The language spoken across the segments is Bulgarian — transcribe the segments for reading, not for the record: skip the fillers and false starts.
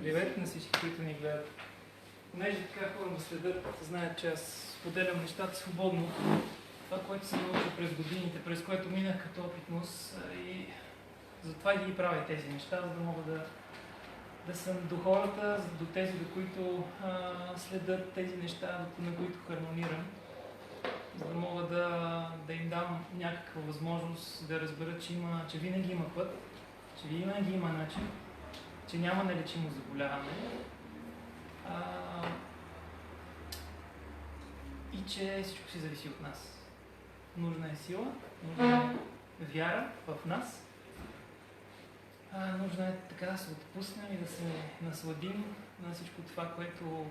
Привет на всички, които ни гледат. Понеже така хора ме следят, знаят, че аз споделям нещата свободно. Това, което съм научил през годините, през което минах като опитност, и затова ги правя тези неща, за да мога да съм до хората, до тези, до които следят тези неща, на които хармонирам, за да мога да им дам някаква възможност да разберат, че винаги има път, че винаги има начин, че няма нелечимо заболяване и че всичко си зависи от нас. Нужна е сила, нужна е вяра в нас, нужно е така да се отпуснем и да се насладим на всичко това, което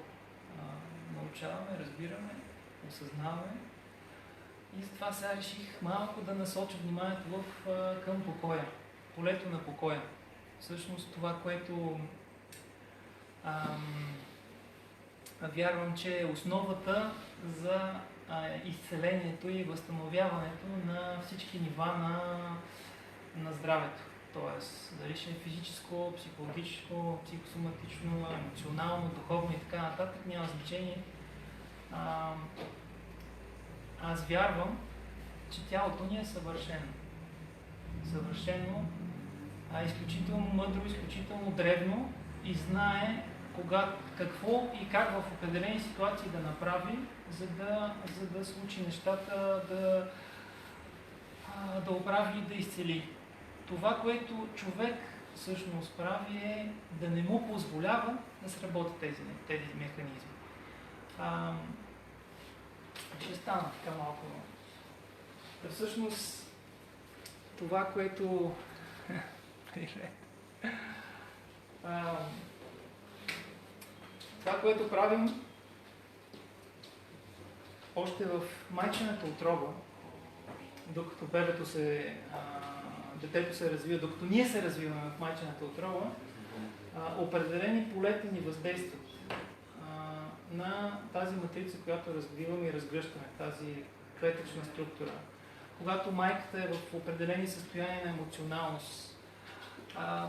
научаваме, разбираме, осъзнаваме. И затова сега реших малко да насоча вниманието към покоя, полето на покоя. Всъщност това, което вярвам, че е основата за изцелението и възстановяването на всички нива на здравето. Тоест, дали ще е физическо, психологическо, психосоматично, емоционално, духовно и така нататък, няма значение. Аз вярвам, че тялото ни е съвършено. Съвършено, изключително мъдро, изключително древно и знае какво и как в определени ситуации да направи, за да случи нещата, да оправи и да изцели. Това, което човек всъщност прави, е да не му позволява да сработят тези механизми. Ще стана така малко. Всъщност, това, което това, което правим още в майчината утроба, докато детето се развива, докато ние се развиваме в майчината отроба, определени полета ни въздействат на тази матрица, която развиваме и разгръщаме, тази клетъчна структура. Когато майката е в определени състояния на емоционалност,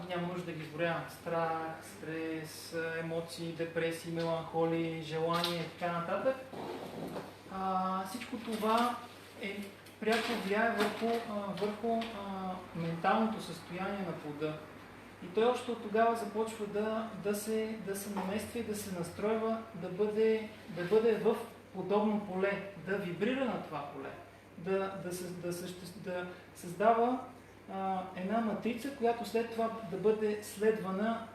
няма нужда да ги изброявам. Страх, стрес, емоции, депресии, меланхолии, желание и така нататък. Всичко това пряко влияе върху менталното състояние на плода. И той още от тогава започва да се намества и да се настройва, да бъде в подобно поле, да вибрира на това поле, да създава една матрица, която след това да бъде следвана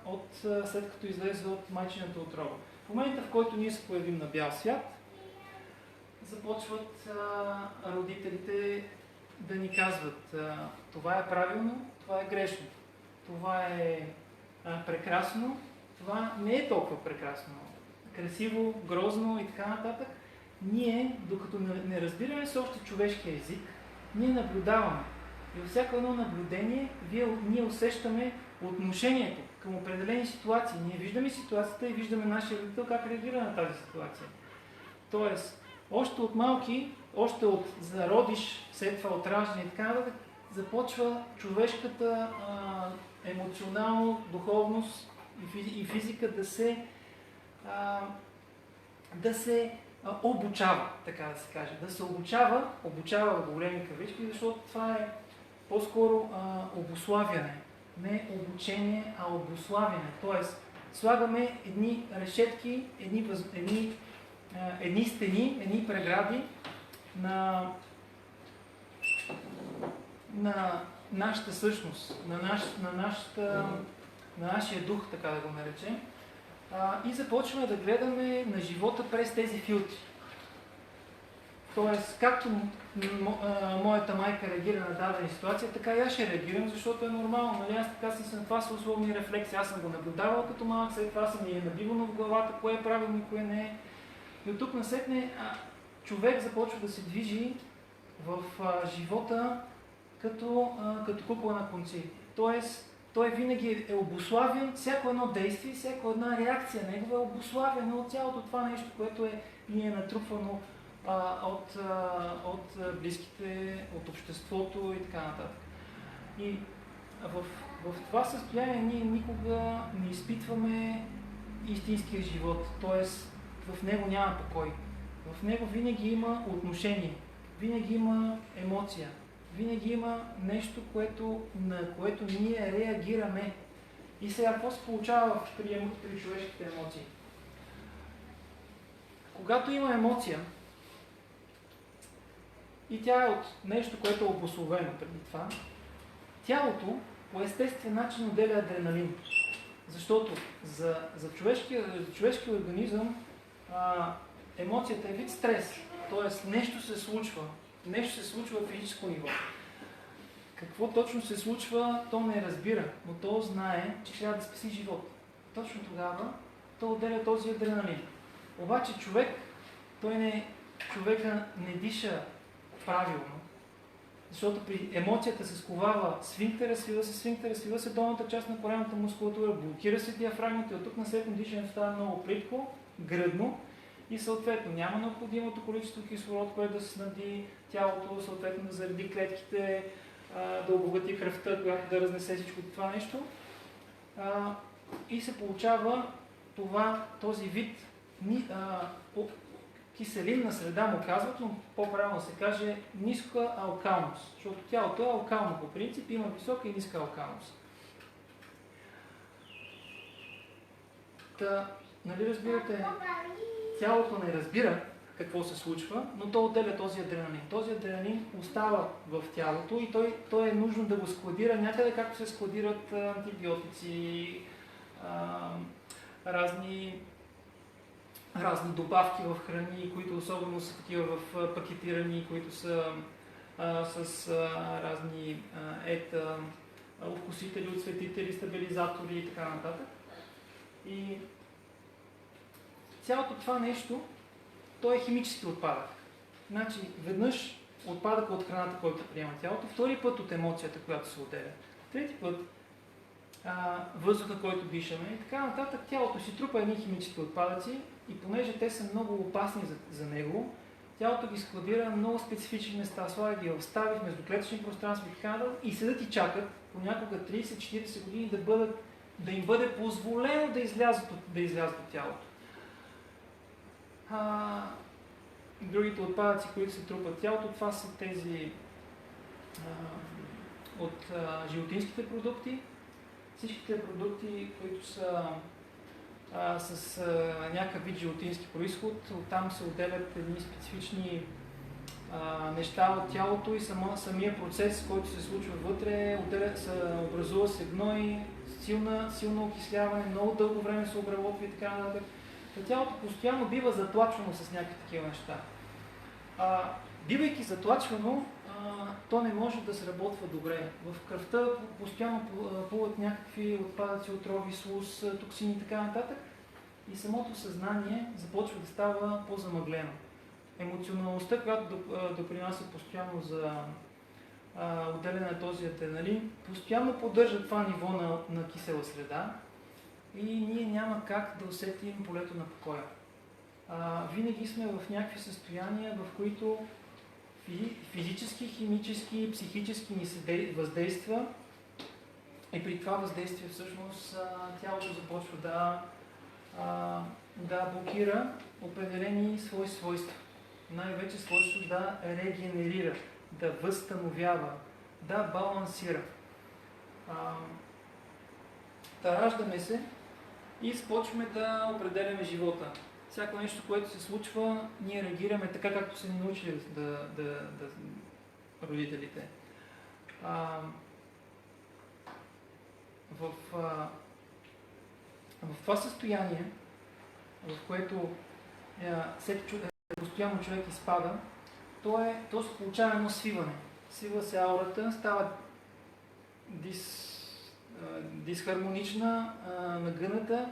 след като излезе от майчината утроба. В момента, в който ние се появим на бял свят, започват родителите да ни казват: това е правилно, това е грешно, това е прекрасно, това не е толкова прекрасно, красиво, грозно и така нататък. Ние, докато не разбираме с още човешкия език, ние наблюдаваме. И във всяко едно наблюдение ние усещаме отношението към определени ситуации. Ние виждаме ситуацията и виждаме нашия родител как реагира на тази ситуация. Тоест, още от малки, още от зародиш, след това от раждане и така нататък, започва човешката емоционална духовност и физика да се обучава, така да се каже. Да се обучава в големи кавички, защото това е по-скоро обуславяне. Не обучение, а обуславяне. Тоест, слагаме едни решетки, едни стени, едни прегради на нашата същност, на нашия дух, така да го наречем, и започваме да гледаме на живота през тези филтри. Тоест, както моята майка реагира на дадена ситуация, така и аз ще реагирам, защото е нормално. Нали? Аз така съм на това са условни рефлекси. Аз съм го наблюдавал като малък, след това съм ми набивано в главата, кое е правилно и кое не е. И от тук насетне човек започва да се движи в живота като кукла на конци. Тоест, той винаги е обуславен, всяко едно действие, всяко една реакция негова е обуславена от цялото това нещо, което ни е натрупвано от близките, от обществото и така нататък. И в В това състояние ние никога не изпитваме истинския живот, т.е. в него няма покой. В него винаги има отношение, винаги има емоция, винаги има нещо, на което ние реагираме. И сега, какво се получава при човешките емоции? Когато има емоция, и тя е от нещо, което е обусловено преди това, тялото по естествен начин отделя адреналин. Защото за човешкия организъм емоцията е вид стрес, т.е. нещо се случва в физическо ниво. Какво точно се случва, то не разбира, но то знае, че трябва да спаси живот. Точно тогава то отделя този адреналин. Обаче човека не диша правилно, защото при емоцията се сковава сфинктера, свива се долната част на коремната мускулатура, блокира се диафрагмата и от тук на след дишането става много плитко, гръдно и съответно няма необходимото количество кислород, което да се снабди тялото, съответно да зареди клетките, да обогати кръвта, която да разнесе всичко това нещо. И се получава този вид киселинна среда, му казват, но по-правилно се каже ниска алкалност, защото тялото е алкално по принцип, има висока и ниска алкалност. Нали разбирате, тялото не разбира какво се случва, но то отделя този адреналин. Този адреналин остава в тялото и той е нужно да го складира някъде, както се складират антибиотици, разни добавки в храни, които особено са такива в пакетирани, които са с разни вкусители, отсветители, стабилизатори и така нататък. И цялото това нещо, то е химически отпадък. Значи, веднъж отпадък от храната, който приема тялото, втори път от емоцията, която се отделя, трети път въздуха, който дишаме и така нататък, тялото си трупа едни химически отпадъци и понеже те са много опасни за него, тялото ги складира на много специфични места, слага ги в стави, в междуклетъчни пространства и така нататък и седят и чакат понякога 30-40 години да им бъде позволено да излязат от тялото. Другите отпадъци, които се трупат тялото, това са тези от животинските продукти. Всичките продукти, които са с някакъв вид животински происход, оттам се отделят едни специфични неща от тялото и самия процес, който се случва вътре, образува се гной, силно окисляване, много дълго време се обработва и така нататък. Тялото постоянно бива затлачвано с някакви такива неща. Бивайки затлачвано, то не може да се работва добре. В кръвта постоянно плуват някакви отпадъци, отрови, слуз, токсини и така нататък. И самото съзнание започва да става по-замъглено. Емоционалността, която допринася постоянно за отделяне на този адреналин, постоянно поддържа това ниво на кисела среда и ние няма как да усетим полето на покоя. Винаги сме в някакви състояния, в които физически, химически, психически ни се въздейства и при това въздействие всъщност тялото започва да блокира определени свои свойства. Най-вече свойство да регенерира, да възстановява, да балансира. Раждаме се и започваме да определяме живота. Всяко нещо, което се случва, ние реагираме така, както са ни научили родителите. В това състояние, в което постоянно човек изпада, то се получава едно свиване. Свива се аурата, става дисхармонична, нагъната,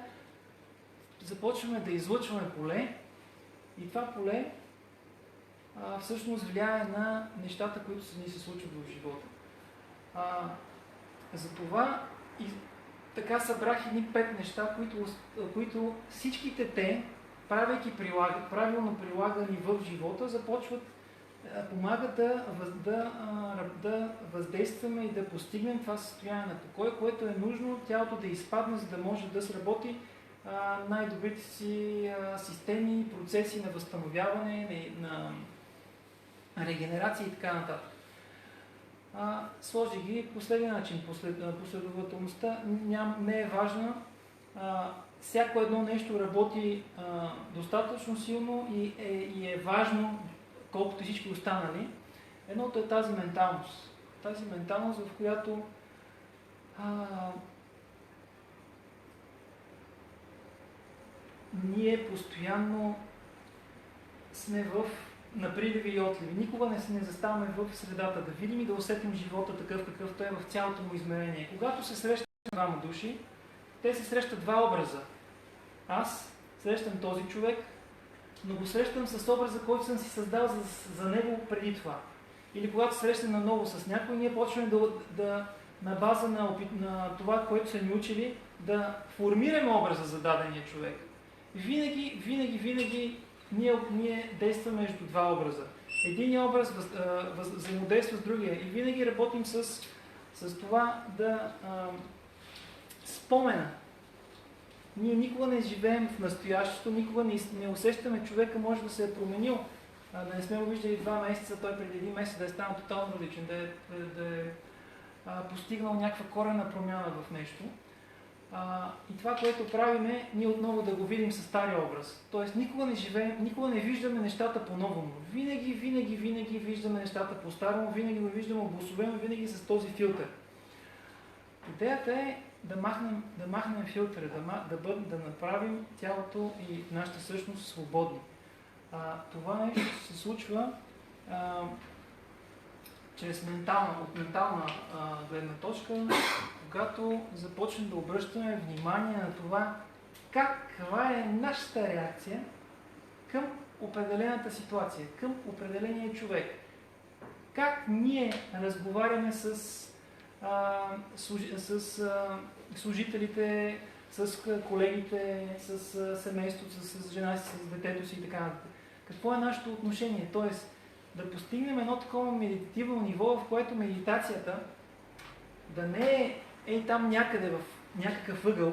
започваме да излъчваме поле и това поле всъщност влияе на нещата, които ни се случват в живота. Затова и така събрах едни 5 неща, които всичките те, правилно прилагани в живота, започват помага да въздействаме и да постигнем това състояние на покой, което е нужно тялото да изпадне, за да може да сработи най-добрите си системи, процеси на възстановяване, на регенерация и така нататък. Сложи ги последния начин. Последователността не е важна. Всяко едно нещо работи достатъчно силно и е важно, колкото всички останали. Едното е тази менталност. Тази менталност, в която ние постоянно сме на приливи и отливи. Никога не заставаме в средата, да видим и да усетим живота такъв, какъвто е в цялото му измерение. Когато се срещат двама души, те се срещат два образа. Аз срещам този човек, но го срещам с образа, който съм си създал за него преди това. Или когато срещам наново с някой, ние почваме на база на това, което са ни учили, да формираме образа за дадения човек. Винаги ние действаме между два образа. Единият образ взаимодейства с другия и винаги работим с това да спомена. Ние никога не живеем в настоящето, никога не усещаме човека може да се е променил, да не сме го виждали 2 месеца, той преди 1 месец да е станал тотално различен, да е постигнал някаква коренна промяна в нещо. И това, което правим е ние отново да го видим със стария образ. Тоест никога не виждаме нещата по-новому. Винаги виждаме нещата по-старому, винаги го виждаме обособено, винаги с този филтър. Идеята е да махнем филтъра, да направим тялото и нашата същност свободни. Това нещо се случва чрез от ментална гледна точка, когато започнем да обръщаме внимание на това каква е нашата реакция към определената ситуация, към определения човек. Как ние разговаряме с служителите, с колегите, с семейството, с жена си, с детето си и така нататък. Какво е нашето отношение? Тоест, да постигнем едно такова медитативно ниво, в което медитацията да не е там някъде в някакъв ъгъл,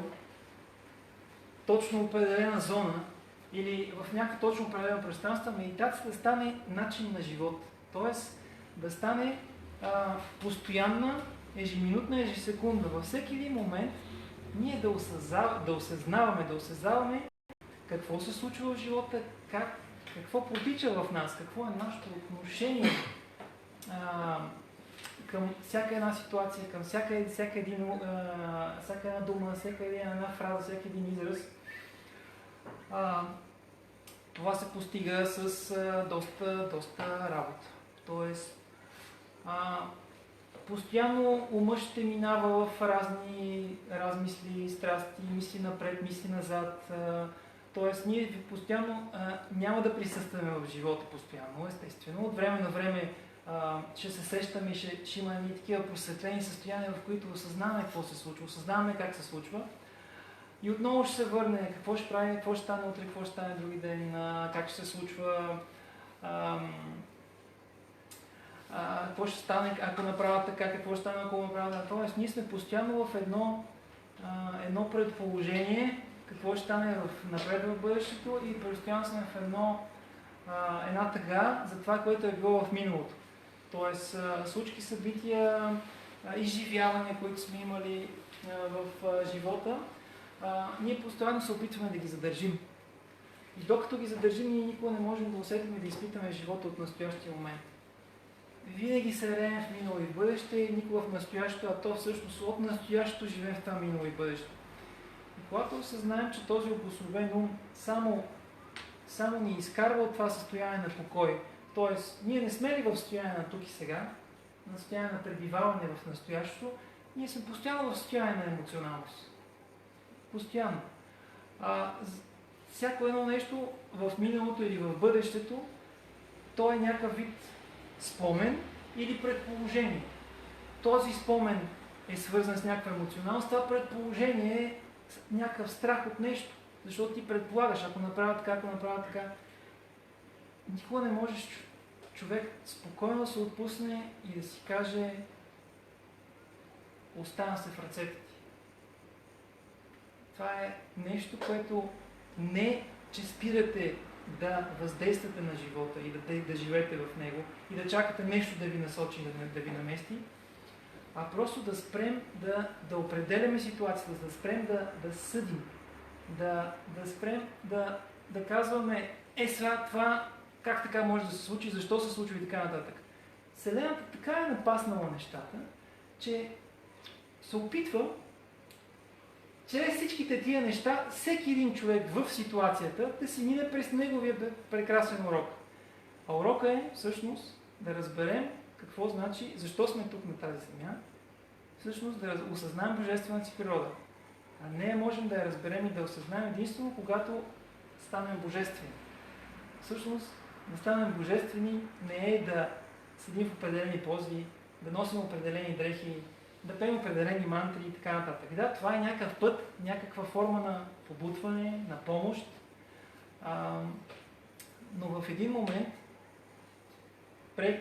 точно определена зона или в някакво точно определено пространство, медитацията да стане начин на живот. Тоест, да стане постоянна, ежеминутна, ежесекундна. Във всеки един момент ние да осъзнаваме какво се случва в живота, какво протича в нас, какво е нашето отношение към всяка една ситуация, към всяка една дума, всяка една фраза, всеки един израз. Това се постига с доста работа. Тоест, постоянно умът ще минава в разни размисли, страсти, мисли напред, мисли назад. Тоест, ние постоянно няма да присъстваме в живота постоянно, естествено. От време на време ще се сещаме и ще има и такива просветлени състояния, в които осъзнаваме какво се случва, осъзнаваме как се случва. И отново ще се върне какво ще правим, какво ще стане утре, какво ще стане други ден, как ще се случва, какво ще стане, ако направя така, какво ще стане, ако направя така. Тоест, ние сме постоянно в едно предположение, какво ще стане напред в бъдещето и постоянно сме в една тъга за това, което е било в миналото. Тоест, случки, събития, изживявания, които сме имали в живота, ние постоянно се опитваме да ги задържим. И докато ги задържим, ние никога не можем да усетим и да изпитаме живота от настоящия момент. Винаги се реем в минало и в бъдеще, никога в настоящето, а то всъщност от настоящето живеем в това минало и бъдеще. И когато осъзнаем, че този обособен ум само ни изкарва от това състояние на покой, т.е. ние не сме ли в състояние на тук и сега, на състояние на пребиваване в настоящето, ние сме постоянно в състояние на емоционалност. Постоянно. Всяко едно нещо в миналото или в бъдещето, то е някакъв вид спомен или предположение. Този спомен е свързан с някаква емоционалност, това предположение е някакъв страх от нещо, защото ти предполагаш, ако направя така, ако направя така. Никога не можеш човек спокойно да се отпусне и да си каже: остана се в ръцете ти. Това е нещо, което не че спирате да въздействате на живота и да живеете в него и да чакате нещо да ви насочи, да ви намести, а просто да спрем да определяме ситуацията, да спрем да съдим, да спрем да казваме: сега това как така може да се случи, защо се случва и така нататък. Вселената така е напаснала нещата, че се опитва чрез всичките тия неща всеки един човек в ситуацията да си мине през неговия прекрасен урок. А урока е всъщност да разберем какво значи, защо сме тук на тази земя, всъщност да осъзнаем божествената си природа. А не можем да я разберем и да осъзнаем единствено, когато станем божествени. Всъщност, да станем божествени не е да седим в определени пози, да носим определени дрехи, да пеем определени мантри и така нататък. Да, това е някакъв път, някаква форма на побутване, на помощ, но в един момент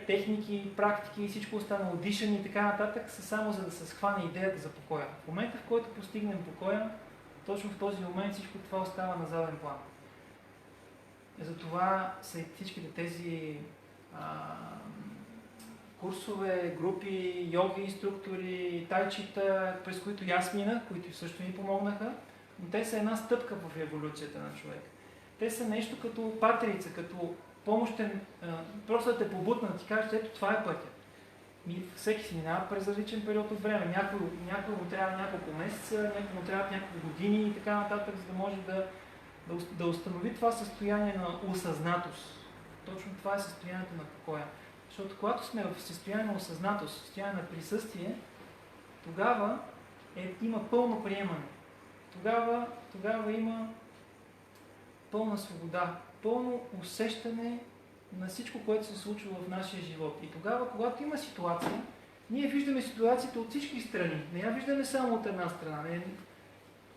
техники, практики и всичко останало, дишане и така нататък са само за да се схване идеята за покоя. В момента, в който постигнем покоя, точно в този момент всичко това остава на заден план. Затова са всичките тези курсове, групи, йоги, инструктори, тайчита, през които и аз минах, които също ми помогнаха, но те са една стъпка в еволюцията на човек. Те са нещо като патерица, като помощен, просто да те побутнат, ти кажеш: ето това е пътя. Всеки си минава през различен период от време. Някой му трябва няколко месеца, някой му трябва няколко години и така нататък, за да може да установи това състояние на осъзнатост. Точно това е състоянието на покоя. Защото когато сме в състояние на осъзнатост, в състояние на присъствие, тогава има пълно приемане. Тогава има пълна свобода, пълно усещане на всичко, което се случва в нашия живот. И тогава, когато има ситуация, ние виждаме ситуацията от всички страни. Не я виждаме само от една страна.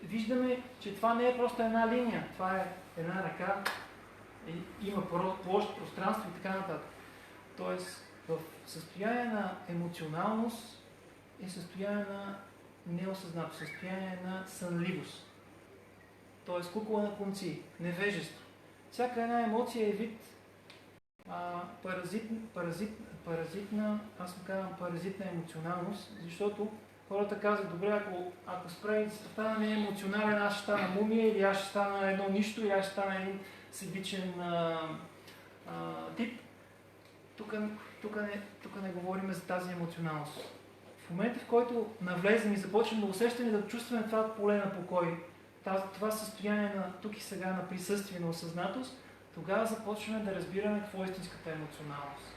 Виждаме, че това не е просто една линия. Това е една ръка, има площ, пространство и така нататък. Тоест, в състояние на емоционалност е състояние на неосъзнато, състояние на сънливост. Тоест, кукула на конци, невежество. Всяка една емоция е вид паразитна, аз му казвам паразитна емоционалност, защото хората казват: добре, ако спре да стана не емоционален, аз ще стана мумия, или аз ще стана едно нищо, или аз ще стана един седичен тип. Тук не говорим за тази емоционалност. В момента, в който навлезем и започнем да усещаме, да чувстваме това поле на покой, това състояние на тук и сега, на присъствие, на осъзнатост, тогава започваме да разбираме какво е истинската емоционалност.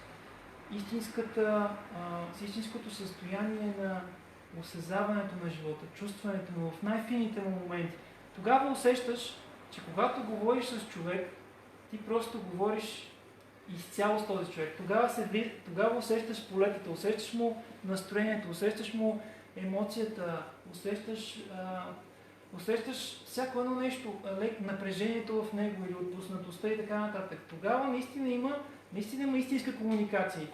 Истинското състояние на осъзнаването на живота, чувстването му в най-фините му моменти. Тогава усещаш, че когато говориш с човек, ти просто говориш изцяло с този човек. Тогава усещаш полетата, усещаш му настроението, усещаш му емоцията, усещаш всяко едно нещо, напрежението в него или отпуснатостта и така нататък. Тогава наистина има истинска комуникация. И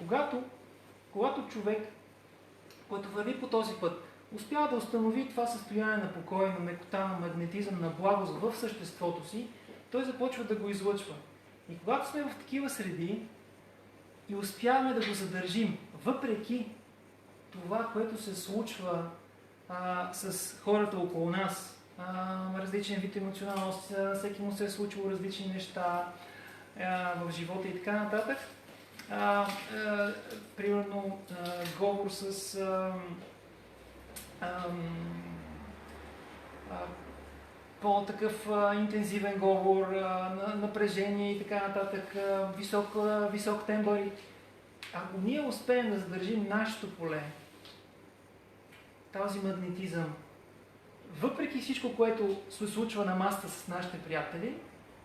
когато човек, който върви по този път, успява да установи това състояние на покой, на мекота, на магнетизъм, на благост в съществото си, той започва да го излъчва. И когато сме в такива среди и успяваме да го задържим, въпреки това, което се случва с хората около нас, различен вид емоционалност, всеки му се е случило различни неща в живота и така нататък. Примерно говор с по-такъв интензивен говор, напрежение и така нататък, висок тембър. Ако ние успеем да задържим нашето поле, този магнетизъм, въпреки всичко, което се случва на масата с нашите приятели,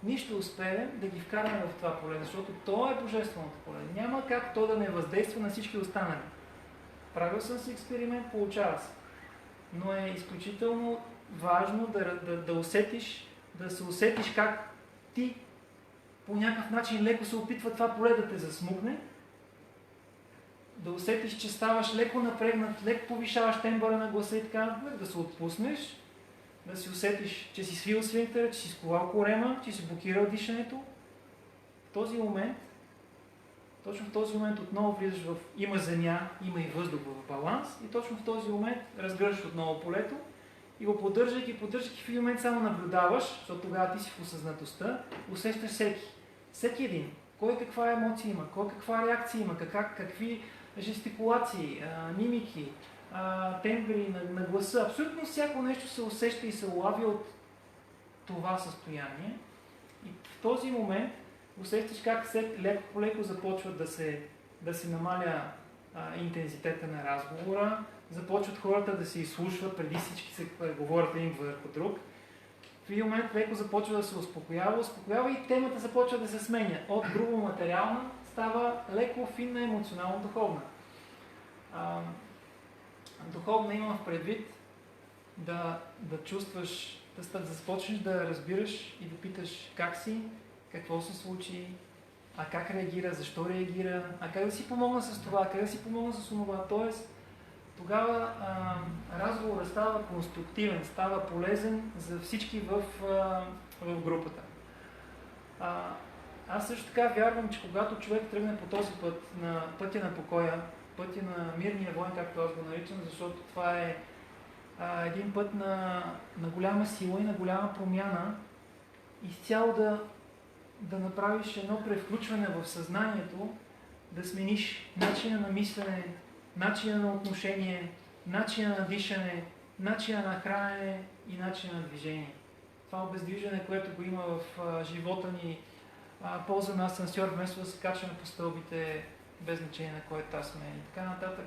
ние ще успеем да ги вкараме в това поле, защото то е божественото поле. Няма как то да не въздейства на всички останали. Правил съм си експеримент, получава се. Но е изключително важно да се усетиш как ти по някакъв начин леко се опитва това поле да те засмукне да усетиш, че ставаш леко напрегнат, леко повишаваш тембъра на гласа и така нататък, да се отпуснеш, да си усетиш, че си свил сфинктера, че си сковал корема, че си блокирал дишането. В този момент, точно в този момент отново влизаш в има земя, има и въздух в баланс и точно в този момент разгръщаш отново полето и го поддържайки в един момент само наблюдаваш, защото тогава ти си в осъзнатостта, усещаш всеки един. Кой каква емоция има, кой каква реакция има, какви жестикулации, мимики, тембри на гласа. Абсолютно всяко нещо се усеща и се улавя от това състояние. И в този момент усещаш как леко по леко започва да се намаля интензитета на разговора, започват хората да се изслушват, преди всички се говорят един върху друг. В един момент леко започва да се успокоява и темата започва да се сменя. От грубо материална става леко финна, емоционално-духовна. Духовна имам в предвид да чувстваш, да започнеш да разбираш и да питаш как си, какво се случи, как реагира, защо реагира, как да си помогна с това, как да си помогна с това. Тоест, тогава разговорът става конструктивен, става полезен за всички в групата. Аз също така вярвам, че когато човек тръгне по този път, на пътя на покоя, пътя на мирния войн, както аз го наричам, защото това е един път на голяма сила и на голяма промяна, изцяло да направиш едно превключване в съзнанието, да смениш начина на мислене, начина на отношение, начина на дишане, начина на хранене и начина на движение. Това обездвижване, което го има в живота ни, ползваме асансьор, вместо да се качваме по стълбите, без значение на кой етаж сме и така нататък.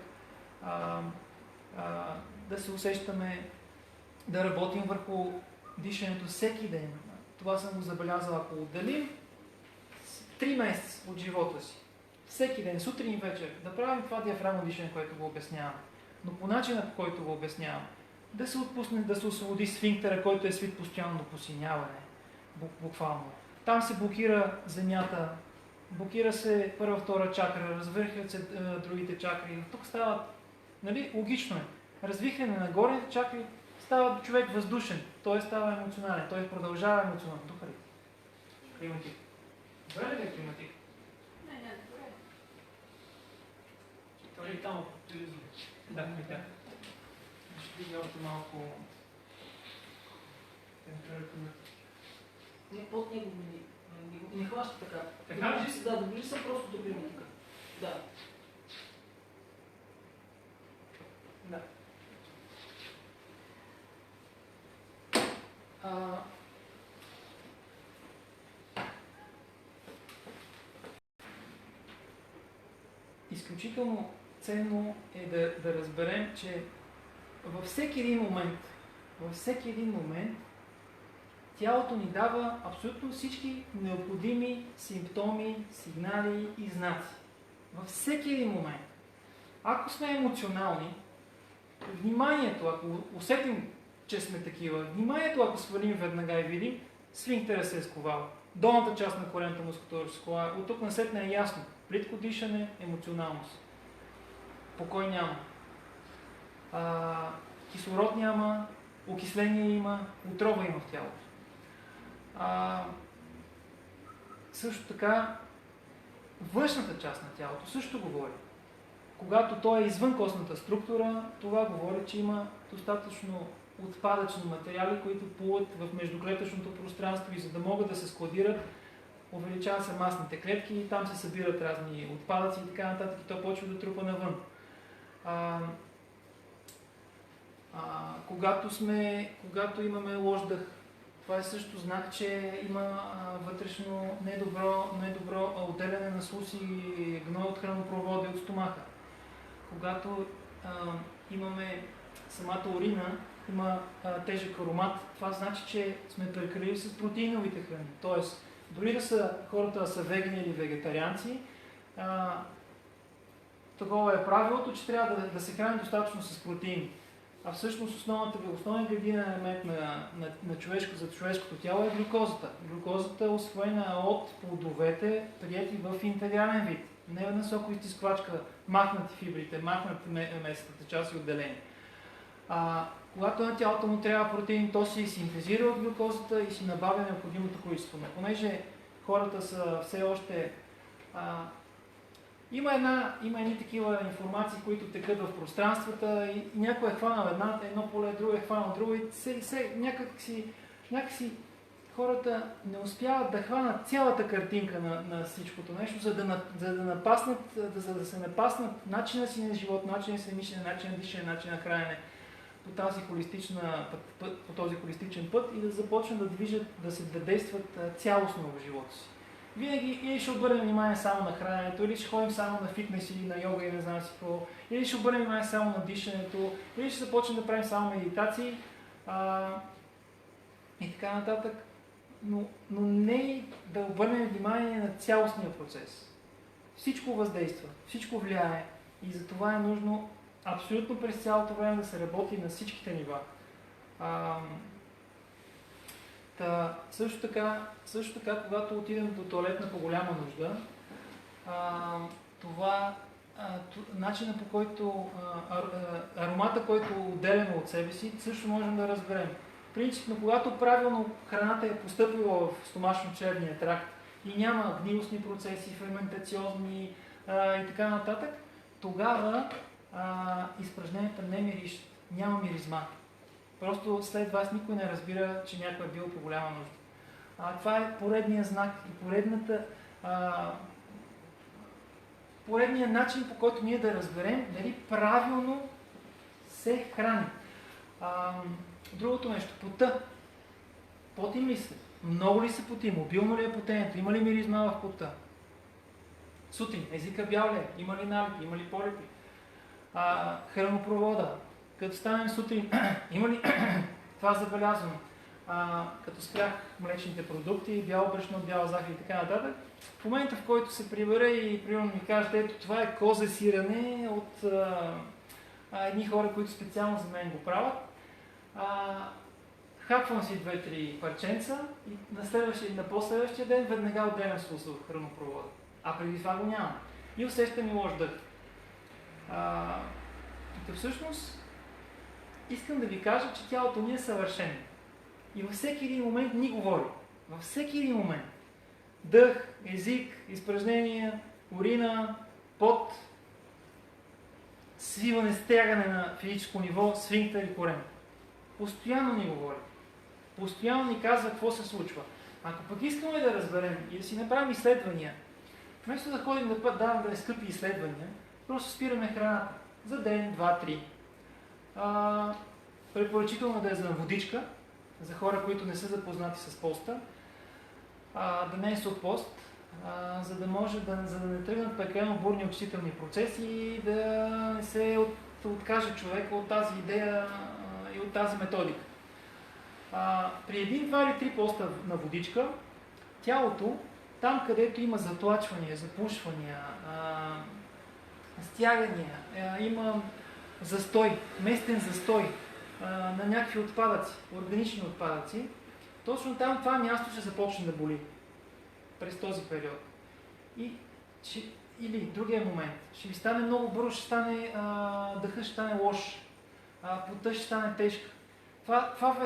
Да се усещаме, да работим върху дишането всеки ден. Това съм го забелязал, ако отделим 3 месеца от живота си, всеки ден, сутрин и вечер, да правим това диафрагмно дишане, което го обяснявам. Но по начина, по който го обяснявам, да се отпусне, да се освободи сфинктера, който е свит постоянно посиняване, буквално. Там се блокира земята, блокира се първа, втора чакра, развърхват се другите чакри. Тук става, нали, логично е. Развихрене на горните чакри, става човек въздушен, той става емоционален, той продължава емоционален. Тук ли? Климатик. Добре ли е климатик? Не, добре. Той е там по телевизор. Да, така. Ще видя още малко температура. Не, под него не хваща така. Така ли? Да, добри са просто добри така. Да. Да. Изключително ценно е да разберем, че във всеки един момент тялото ни дава абсолютно всички необходими симптоми, сигнали и знаци. Във всеки един момент. Ако сме емоционални, вниманието, ако усетим, че сме такива, вниманието, ако свалим веднага и видим, сфинктера се е сковал. Долната част на коленната мускулатура се сковава. От тук насетне е ясно. Плитко дишане, емоционалност. Покой няма. Кислород няма, окисление има, отрова има в тялото. Също така, външната част на тялото също говори. Когато той е извън костната структура, това говори, че има достатъчно отпадъчни материали, които плуват в междуклетъчното пространство и за да могат да се складират, увеличава се масните клетки и там се събират разни отпадъци и така нататък и то почва да трупа навън. Когато имаме лош дъх, това е също знак, че има вътрешно недобро отделяне на слуз и гной от хранопроводи от стомаха. Когато имаме самата урина, има тежък аромат, това значи, че сме прекалили с протеиновите храни. Тоест, дори хората са вегани или вегетарианци, такова е правилото, че трябва да се храни достатъчно с протеини. А всъщност основният градивен елемент за човешкото тяло е глюкозата. Глюкозата е усвоена от плодовете, прияти в интегрален вид. Не една соко изтисквачка, махнати фибрите, махнати месечната част и отделени. Когато на тялото му трябва протеин, то си синтезира от глюкозата и си набавя необходимото количество. Но понеже хората са все още... Има едни такива информации, които текат в пространствата и някой е хванал едно поле, друго е хванал друго и някакси хората не успяват да хванат цялата картинка на всичкото нещо, за да се напаснат начина си на живот, начина си на мислене, начина на дишане, начина на хранене по този холистичен път и да започнат да се действат цялостно в живота си. Винаги или ще обърнем внимание само на храненето, или ще ходим само на фитнес или на йога и не знам си какво, или ще обърнем внимание само на дишането, или ще започнем да правим само медитации и така нататък. Но не да обърнем внимание на цялостния процес. Всичко въздейства, всичко влияе и за това е нужно абсолютно през цялото време да се работи на всичките нива. Също така, когато отидем до тоалетна по голяма нужда, начина по който аромата, който отделяме от себе си, също можем да разберем. Принципно, когато правилно храната е постъпила в стомашно-черния тракт и няма гнилостни процеси, ферментационни и така нататък, тогава изпражненията не миришат, няма миризма. Просто след вас никой не разбира, че някой е бил по голяма нужда. Това е поредният знак и поредният начин, по който ние да разберем дали правилно се храни. Другото нещо, пота. Потим ли се? Много ли се поти? Мобилно ли е потенето? Има ли миризма в пота? Сутрин, езика бял ли е? Има ли налипи? Има ли полипи? Хранопровода. Като станем сутрин, има ли това забелязваме? Като спрях млечните продукти, бяло брашно, бял захар и така нататък, в момента, в който се прибера и примерно ми кажете, ето това е козе сирене от едни хора, които специално за мен го правят, хапвам си 2-3 парченца и на последващия ден веднага отделям смисъл в хранопровода. А преди това го няма. И усещам и лош дъх. Всъщност, искам да ви кажа, че тялото ни е съвършено. И във всеки един момент ни говори. Във всеки един момент. Дъх, език, изпражнения, урина, пот, свиване, стягане на физическо ниво, сфинктер и корем. Постоянно ни говори. Постоянно ни казва какво се случва. Ако пък искаме да разберем и да си направим изследвания, вместо да ходим да даваме скъпи изследвания, просто спираме храната. За ден, 2-3. Препоръчително да е за водичка, за хора, които не са запознати с поста, да не е сух пост, за да не тръгнат прекалено бурни очистителни процеси и да не се откаже човек от тази идея и от тази методика. При 1, 2 или 3 поста на водичка, тялото, там където има затлачвания, запушвания, стягания, има застой, местен застой на някакви отпадъци, органични отпадъци, точно там това място ще започне да боли през този период. Или другия момент, ще ви стане много бързо, дъхът ще стане лош, пота ще стане тежка. Това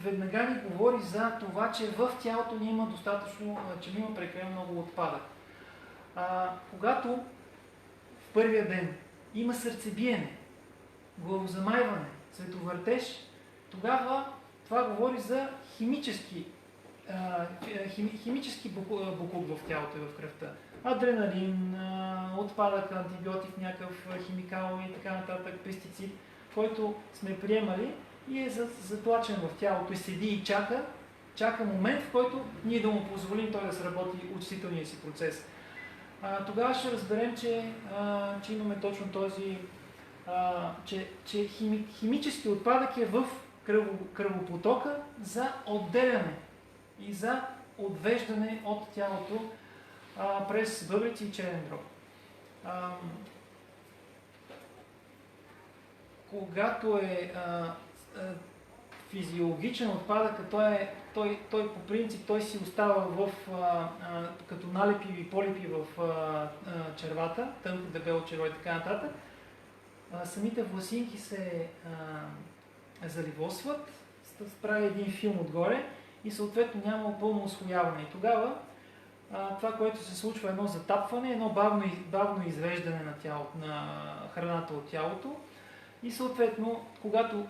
веднага ни говори за това, че в тялото ни има достатъчно, че има прекалено много отпадък. Когато в първия ден има сърцебиене, главозамайване, световъртеж, тогава това говори за химически буклук в тялото и в кръвта. Адреналин, отпадък, антибиотик, някакъв химикал и така нататък, пестицид, който сме приемали и е затлачен в тялото и седи и чака момент, в който ние да му позволим той да сработи очистителния си процес. Тогава ще разберем, че имаме точно този, че химически отпадък е в кръвопотока за отделяне и за отвеждане от тялото през бъбреци и черен дроб. Когато физиологичен отпадък, той по принцип той си остава като налепи или полипи в червата, тънко дебело черво и така нататък. Самите власинки се заливосват, прави един филм отгоре и съответно няма пълно усвояване. И тогава това, което се случва, е едно затапване, едно бавно извеждане на храната от тялото. И съответно, когато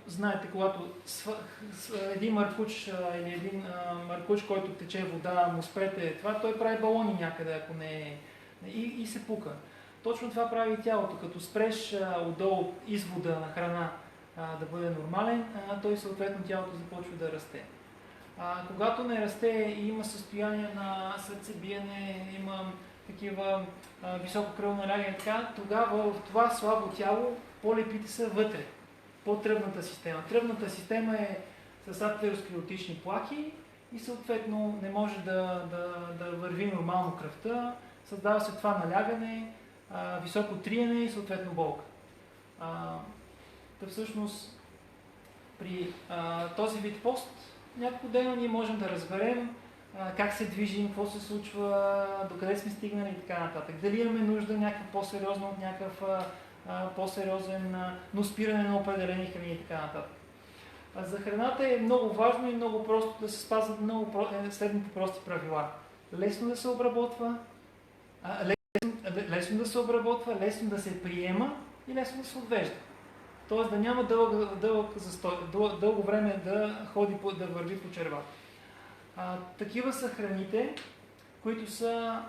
един маркуч или един маркуч, който тече вода, му спрете това, той прави балони някъде, ако не е... И се пука. Точно това прави и тялото. Като спреш отдолу извода на храна да бъде нормален, той съответно тялото започва да расте. Когато не расте и има състояние на сърцебиене, има такива високо кръвно налягане, тогава в това слабо тяло полипите са вътре, по тръвната система. Тръвната система е с атеросклеротични плахи и съответно не може да върви нормално кръвта, създава се това налягане, високо триене и съответно болка. Всъщност при този вид пост няколко дена ние можем да разберем как се движим, какво се случва, докъде сме стигнали и така нататък. Дали имаме нужда някакво по-сериозно от някакъв по-сериозен, но спиране на определени храни и така нататък. За храната е много важно и много просто да се спазват следните прости правила. Лесно да се обработва, лесно да се приема и лесно да се отвежда. Тоест да няма дълго време да ходи, да върви по червата. Такива са храните, които са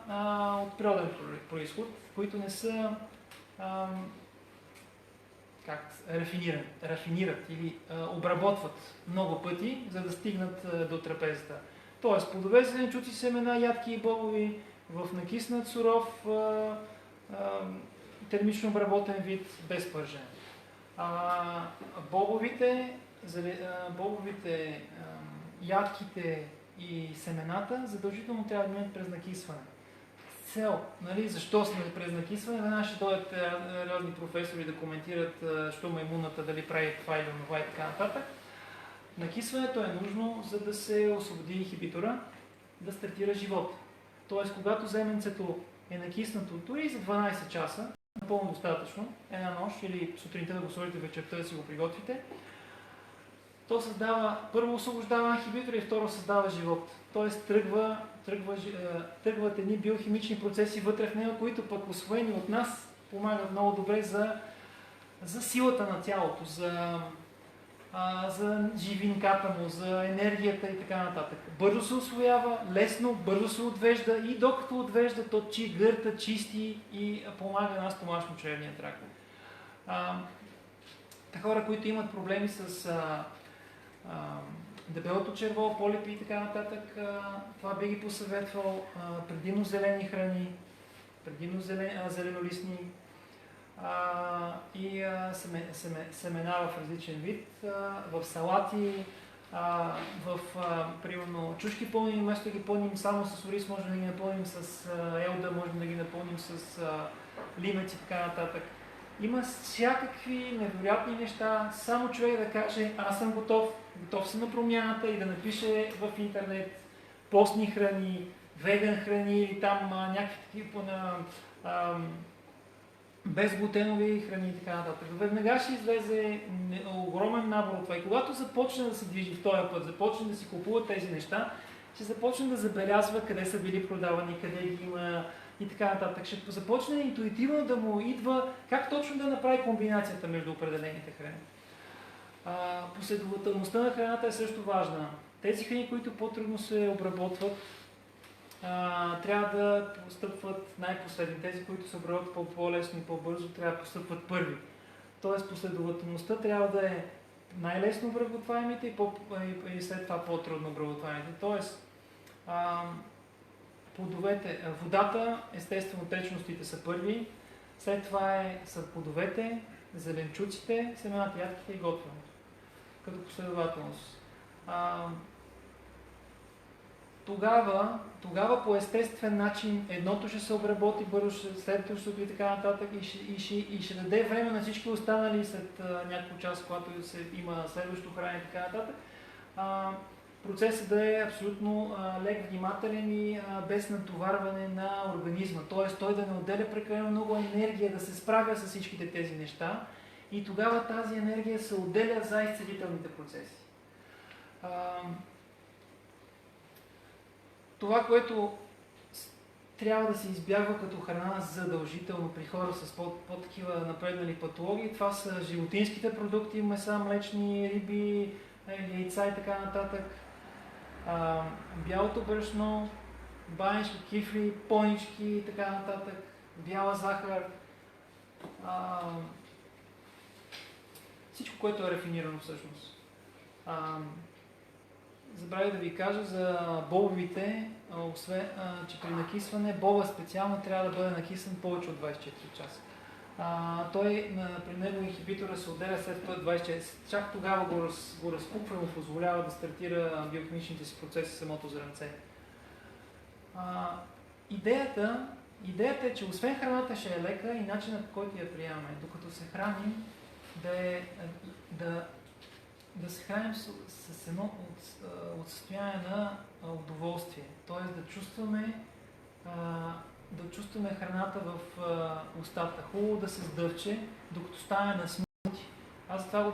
от природен произход, които не са рафинират или обработват много пъти, за да стигнат до трапезата. Тоест плодове, зеленчуци, семена, ядки и бобови в накиснат, суров, термично обработен вид, без пържене. Бобовите, ядките и семената задължително трябва да минат през накисване. Цел, нали, защо сме през накисване? Веднага ще дойдат разни професори да коментират що маймуната, дали прави това или онова и така нататък. Накисването е нужно, за да се освободи инхибитора, да стартира живот. Тоест, когато земенцето е накиснато дори за 12 часа, напълно достатъчно, една нощ или сутринта да го сложите, вечерта да си го приготвите, то първо освобождава инхибитора и второ създава живот. Тоест тръгват едни биохимични процеси вътре в него, които пък усвоени от нас помагат много добре за силата на тялото, за живинката му, за енергията и така нататък. Бързо се усвоява, лесно, бързо се отвежда и докато отвежда, то гърта, чисти и помага нас по мъчно-чревния тракт. Хора, които имат проблеми с дебелото черво, полипи и така нататък, това би ги посъветвал. Предимно зелени храни, предимно зеленолистни и семена в различен вид, в салати, примерно чушки пълнени, вместо да ги пълним само с ориз, можем да ги напълним с елда, можем да ги напълним с лимец и така нататък. Има всякакви невероятни неща, само човек да каже, аз съм готов съм на промяната и да напише в интернет постни храни, веган храни или там някакви такива безглутенови храни и така нататък. Веднага ще излезе огромен набор от това. И когато започне да се движи в този път, започне да си купува тези неща, ще започне да забелязва къде са били продавани, къде ги има и така нататък. Ще започне интуитивно да му идва как точно да направи комбинацията между определените храни. Последователността на храната е също важна. Тези храни, които по-трудно се обработват, трябва да постъпват най-последни. Тези, които се обработват по-лесно и по-бързо, трябва да постъпват първи. Тоест последователността трябва да е най-лесно обработваемите и след това по-трудно обработваемите. Тоест, плодовете, водата, естествено течностите са първи, след това са плодовете, зеленчуците, семената, ядките и готвенето. Като последователност. Тогава по естествен начин едното ще се обработи бързо, следващото и така нататък и ще даде време на всички останали след няколко часа, когато има следващото хранене и така нататък, процесът да е абсолютно лек, внимателен и без натоварване на организма. Т.е. той да не отделя прекалено много енергия да се справя с всичките тези неща и тогава тази енергия се отделя за изцелителните процеси. Това, което трябва да се избягва като храна задължително при хора с по-такива напреднали патологии, това са животинските продукти, меса, млечни, риби, яйца и така нататък. Бялото брашно, банички, кифли, понички и така нататък, бяла захар, всичко, което е рафинирано всъщност. Забравих да ви кажа за бобовите, освен, че при накисване боба специално трябва да бъде накисан повече от 24 часа. При него инхибитора се отделя след 24, чак тогава го разкупва и му позволява да стартира биохимичните си процеси самото зрънце. Идеята е, че освен храната ще е лека и начинът, по който я приемаме, докато се храним, да се храним с едно от състояние на удоволствие. Т.е. да чувстваме храната в устата. Хубаво да се сдъвче, докато стане на смути. Аз това го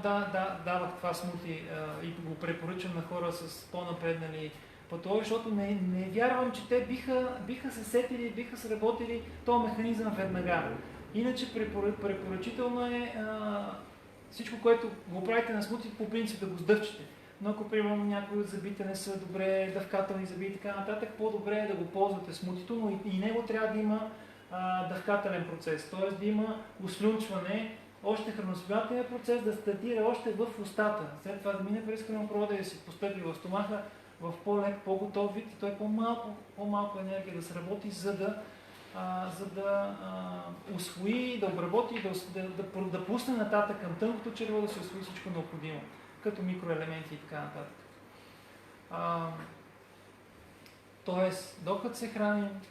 давах това смути и го препоръчвам на хора с по-напреднали патологии, защото не вярвам, че те биха се сетили, биха сработили този механизъм веднага. Иначе препоръчително е всичко, което го правите на смути, по принцип да го сдъвчете. Но ако, примерно, някои от зъбите не са добре дъвкателни зъби и така нататък, по-добре е да го ползвате смутито, но и него трябва да има дъвкателен процес, т.е. да има услюнчване, още храносмилателният процес да стартира още в устата. След това да мине през хранопровода и да се постъпи в стомаха в по-лек, по-готов вид и той по-малко енергия да сработи, за да усвои, да обработи, да пусне нататък към тънкото черво, да се усвои всичко необходимо, като микроелементи и така нататък. Тоест, докато се храним,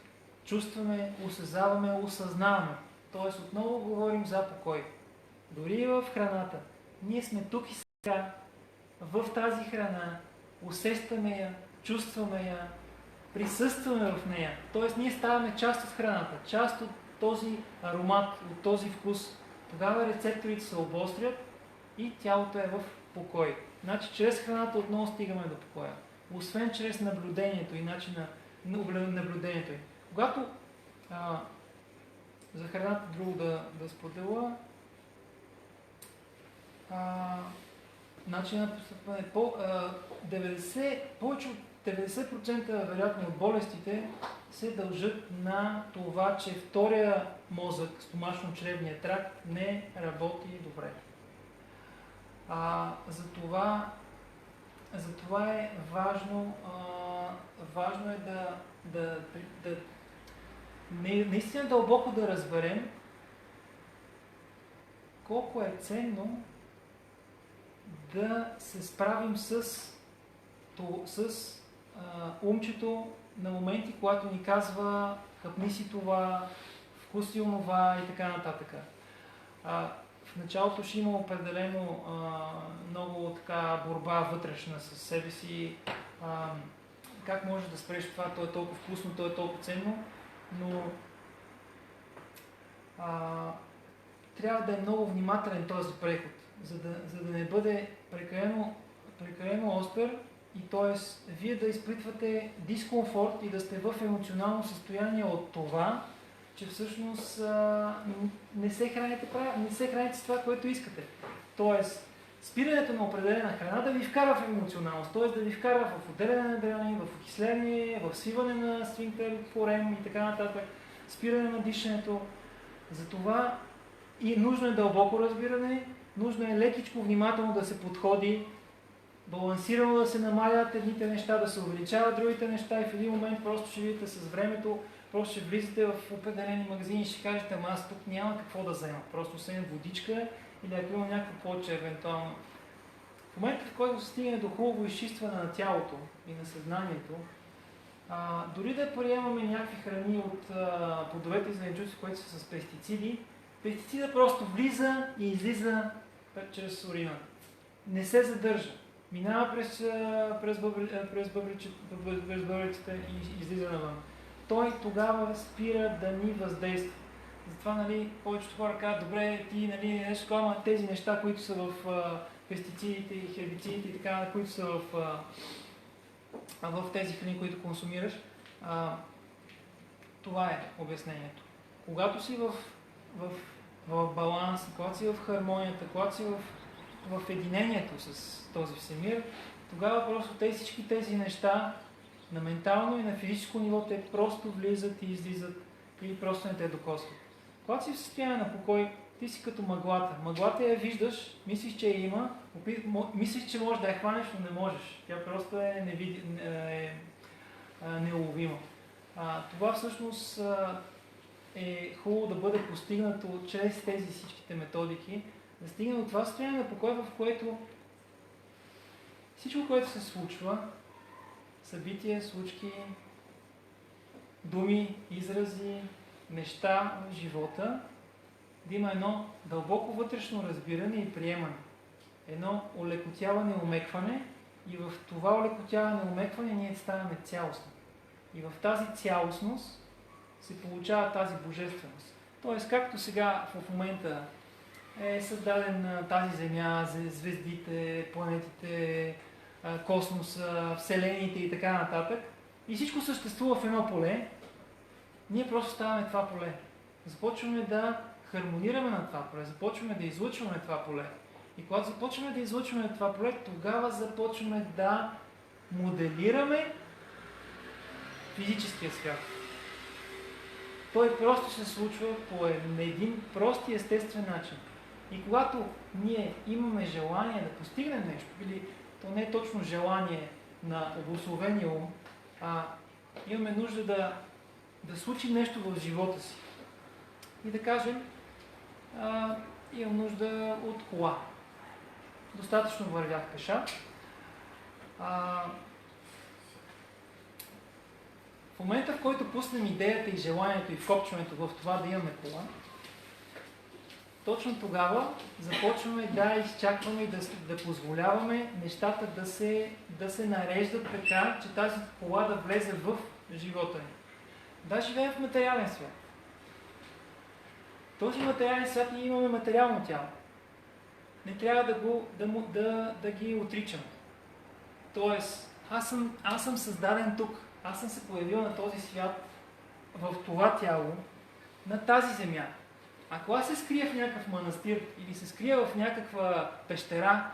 чувстваме, осъзнаваме, осъзнаваме. Тоест, отново говорим за покой. Дори в храната. Ние сме тук и сега, в тази храна, усещаме я, чувстваме я, присъстваме в нея. Тоест, ние ставаме част от храната, част от този аромат, от този вкус. Тогава рецепторите се обострят и тялото е в покой. Значи, чрез храната отново стигаме до покоя. Освен чрез наблюдението и начина на наблюдението й. Когато за храната друго да споделя, начинът на постъпване повече от 90% вероятно от болестите се дължат на това, че втория мозък, стомашно-чревният тракт, не работи добре. Затова е важно, важно е наистина дълбоко да разберем колко е ценно да се справим с умчето на моменти, когато ни казва хъпни си това, вкуси онова и така нататък. В началото ще има определено много така борба вътрешна със себе си. Как можеш да спреш това, то е толкова вкусно, то е толкова ценно, но трябва да е много внимателен този преход, за да не бъде прекалено остър и т.е. вие да изпитвате дискомфорт и да сте в емоционално състояние от това, че всъщност не се храните с това, което искате. Тоест, спирането на определена храна да ви вкара в емоционалност, т.е. да ви вкара в отделяне на адреналин, в окисление, в свиване на сфинктер, корем и така нататък, спиране на дишането. Затова и нужно е дълбоко разбиране, нужно е лекичко внимателно да се подходи, балансирано да се намалят едните неща, да се увеличават другите неща и в един момент просто ще видите с времето, просто ще влизате в определени магазини и ще кажете, ама аз тук няма какво да взема, просто освен водичка или ако има някакво повече евентуално. В момента, в който се стигне до хубаво изчистване на тялото и на съзнанието, дори да приемаме някакви храни от плодовете и зеленчуци, които са с пестициди, пестицида просто влиза и излиза чрез урината. Не се задържа. минава през бъбреците и излиза навън. Той тогава спира да ни въздейства. Затова, нали, повечето хора казват, добре, ти, нали, нещо такова, ама тези неща, които са в пестицидите и хербицидите и така, които са в тези храни, които консумираш, това е обяснението. Когато си в баланс, когато си в хармонията, когато си в единението с този всемир, тогава просто всички тези неща на ментално и на физическо ниво те просто влизат и излизат или просто не те докосват. Когато си в състояние на покой, ти си като мъглата. Мъглата я виждаш, мислиш, че я има, мислиш, че можеш да я хванеш, но не можеш. Тя просто е неуловима. Това всъщност е хубаво да бъде постигнато чрез тези всичките методики, да стигне до това състояние на покой, в което всичко, което се случва, събития, случки, думи, изрази, неща в живота, да има едно дълбоко вътрешно разбиране и приемане. Едно олекотяване и омекване, и в това олекотяване и омекване ние ставаме цялостни. И в тази цялостност се получава тази божественост. Тоест, както сега в момента е създадена тази Земя, звездите, планетите, космоса, вселените и така нататък, и всичко съществува в едно поле, ние просто ставаме това поле. Започваме да хармонираме на това поле, започваме да излъчваме това поле. И когато започваме да излъчваме това поле, тогава започваме да моделираме физическия свят. Той просто се случва по един прост и естествен начин. И когато ние имаме желание да постигнем нещо, или то не е точно желание на обусловения ум, а имаме нужда да случим нещо в живота си. И да кажем, имам нужда от кола. Достатъчно вървях пеша. В момента, в който пуснем идеята и желанието и вкопчването в това да имаме кола, точно тогава започваме да изчакваме и да позволяваме нещата да се нареждат така, че тази кола да влезе в живота ни. Да, живеем в материален свят. Този материален свят ние имаме материално тяло. Не трябва да ги отричаме. Тоест, аз съм създаден тук. Аз съм се появил на този свят, в това тяло, на тази земя. Ако аз се скрия в някакъв манастир, или се скрия в някаква пещера,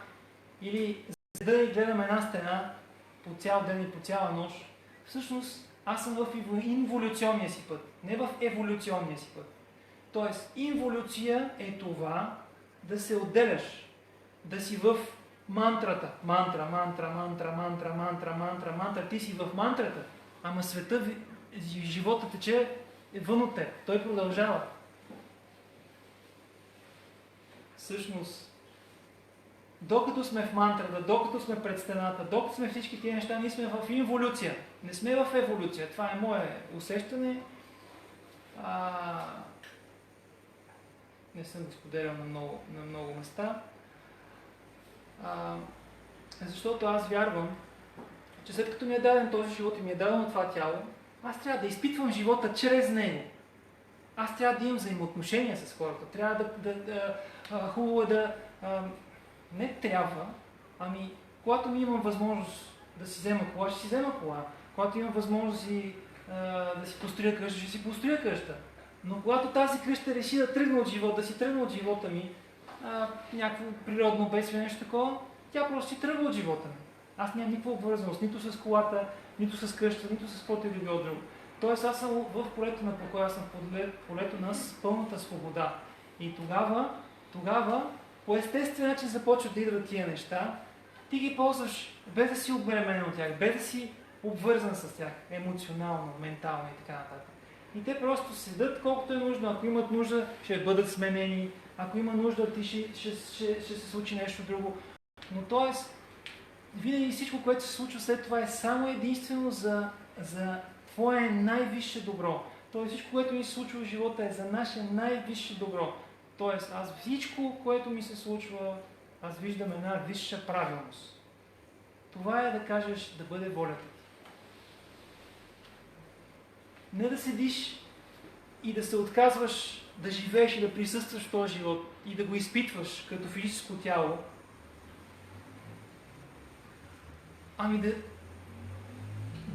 или седа и гледам една стена по цял ден и по цяла нощ, всъщност аз съм в инволюционния си път, не в еволюционния си път. Тоест, инволюция е това да се отделяш, да си в мантрата. Мантра. Ти си в мантрата, ама света, живота тече вън от теб. Той продължава. Всъщност, докато сме в мантрата, докато сме пред стената, докато сме всички тия неща, ние сме в инволюция. Не сме в еволюция. Това е мое усещане. Не съм го споделял на много места. Защото аз вярвам, че след като ми е даден този живот и ми е дадено това тяло, аз трябва да изпитвам живота чрез него. Аз трябва да имам взаимоотношения с хората. Трябва хубаво е не трябва, ами когато ми имам възможност да си взема кола, ще си взема кола. Когато имам възможност да си построя къща, ще си построя къща. Но когато тази къща реши да тръгне от живота, да си тръгне от живота ми, някакво природно бедствие, нещо такова, тя просто си тръгва от живота ми. Аз нямам никаква обвързаност, нито с колата, нито с къща, нито с каквото и да било друго. Тоест аз съм в полето на покоя, аз съм в полето на пълната свобода. И тогава по естествен начин започват да идват тия неща. Ти ги ползваш без да си обременен от тях, без да си обвързан с тях, емоционално, ментално и така нататък. И те просто седат колкото е нужно. Ако имат нужда, ще бъдат сменени. Ако има нужда, ще се случи нещо друго. Но т.е. винаги всичко, което се случва след това е само единствено за твое най-висше добро. Тоест всичко, което ми се случва в живота е за наше най-висше добро. Тоест аз всичко, което ми се случва, аз виждам една висша правилност. това е да кажеш да бъде волята ти. Не да седиш и да се отказваш да живееш и да присъстваш в този живот и да го изпитваш като физическо тяло, ами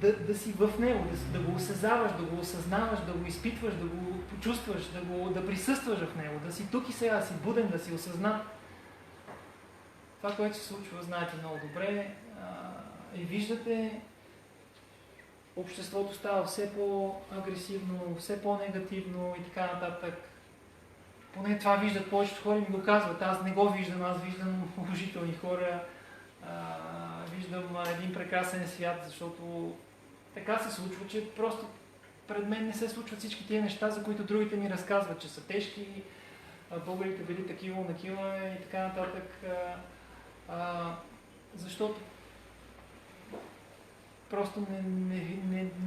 да си в него, да го осъзнаваш, да го осъзнаваш, да го изпитваш, да го почувстваш, да присъстваш в него, да си тук и сега, да си буден, да си осъзнат. Това, което се случва, знаете много добре и виждате, обществото става все по-агресивно, все по-негативно и така нататък. Поне това виждат повечето хора и ми го казват. Аз не го виждам, аз виждам положителни хора, виждам един прекрасен свят, защото така се случва, че просто пред мен не се случват всички тия неща, за които другите ми разказват, че са тежки, българите били такива, накива и така нататък. Защото просто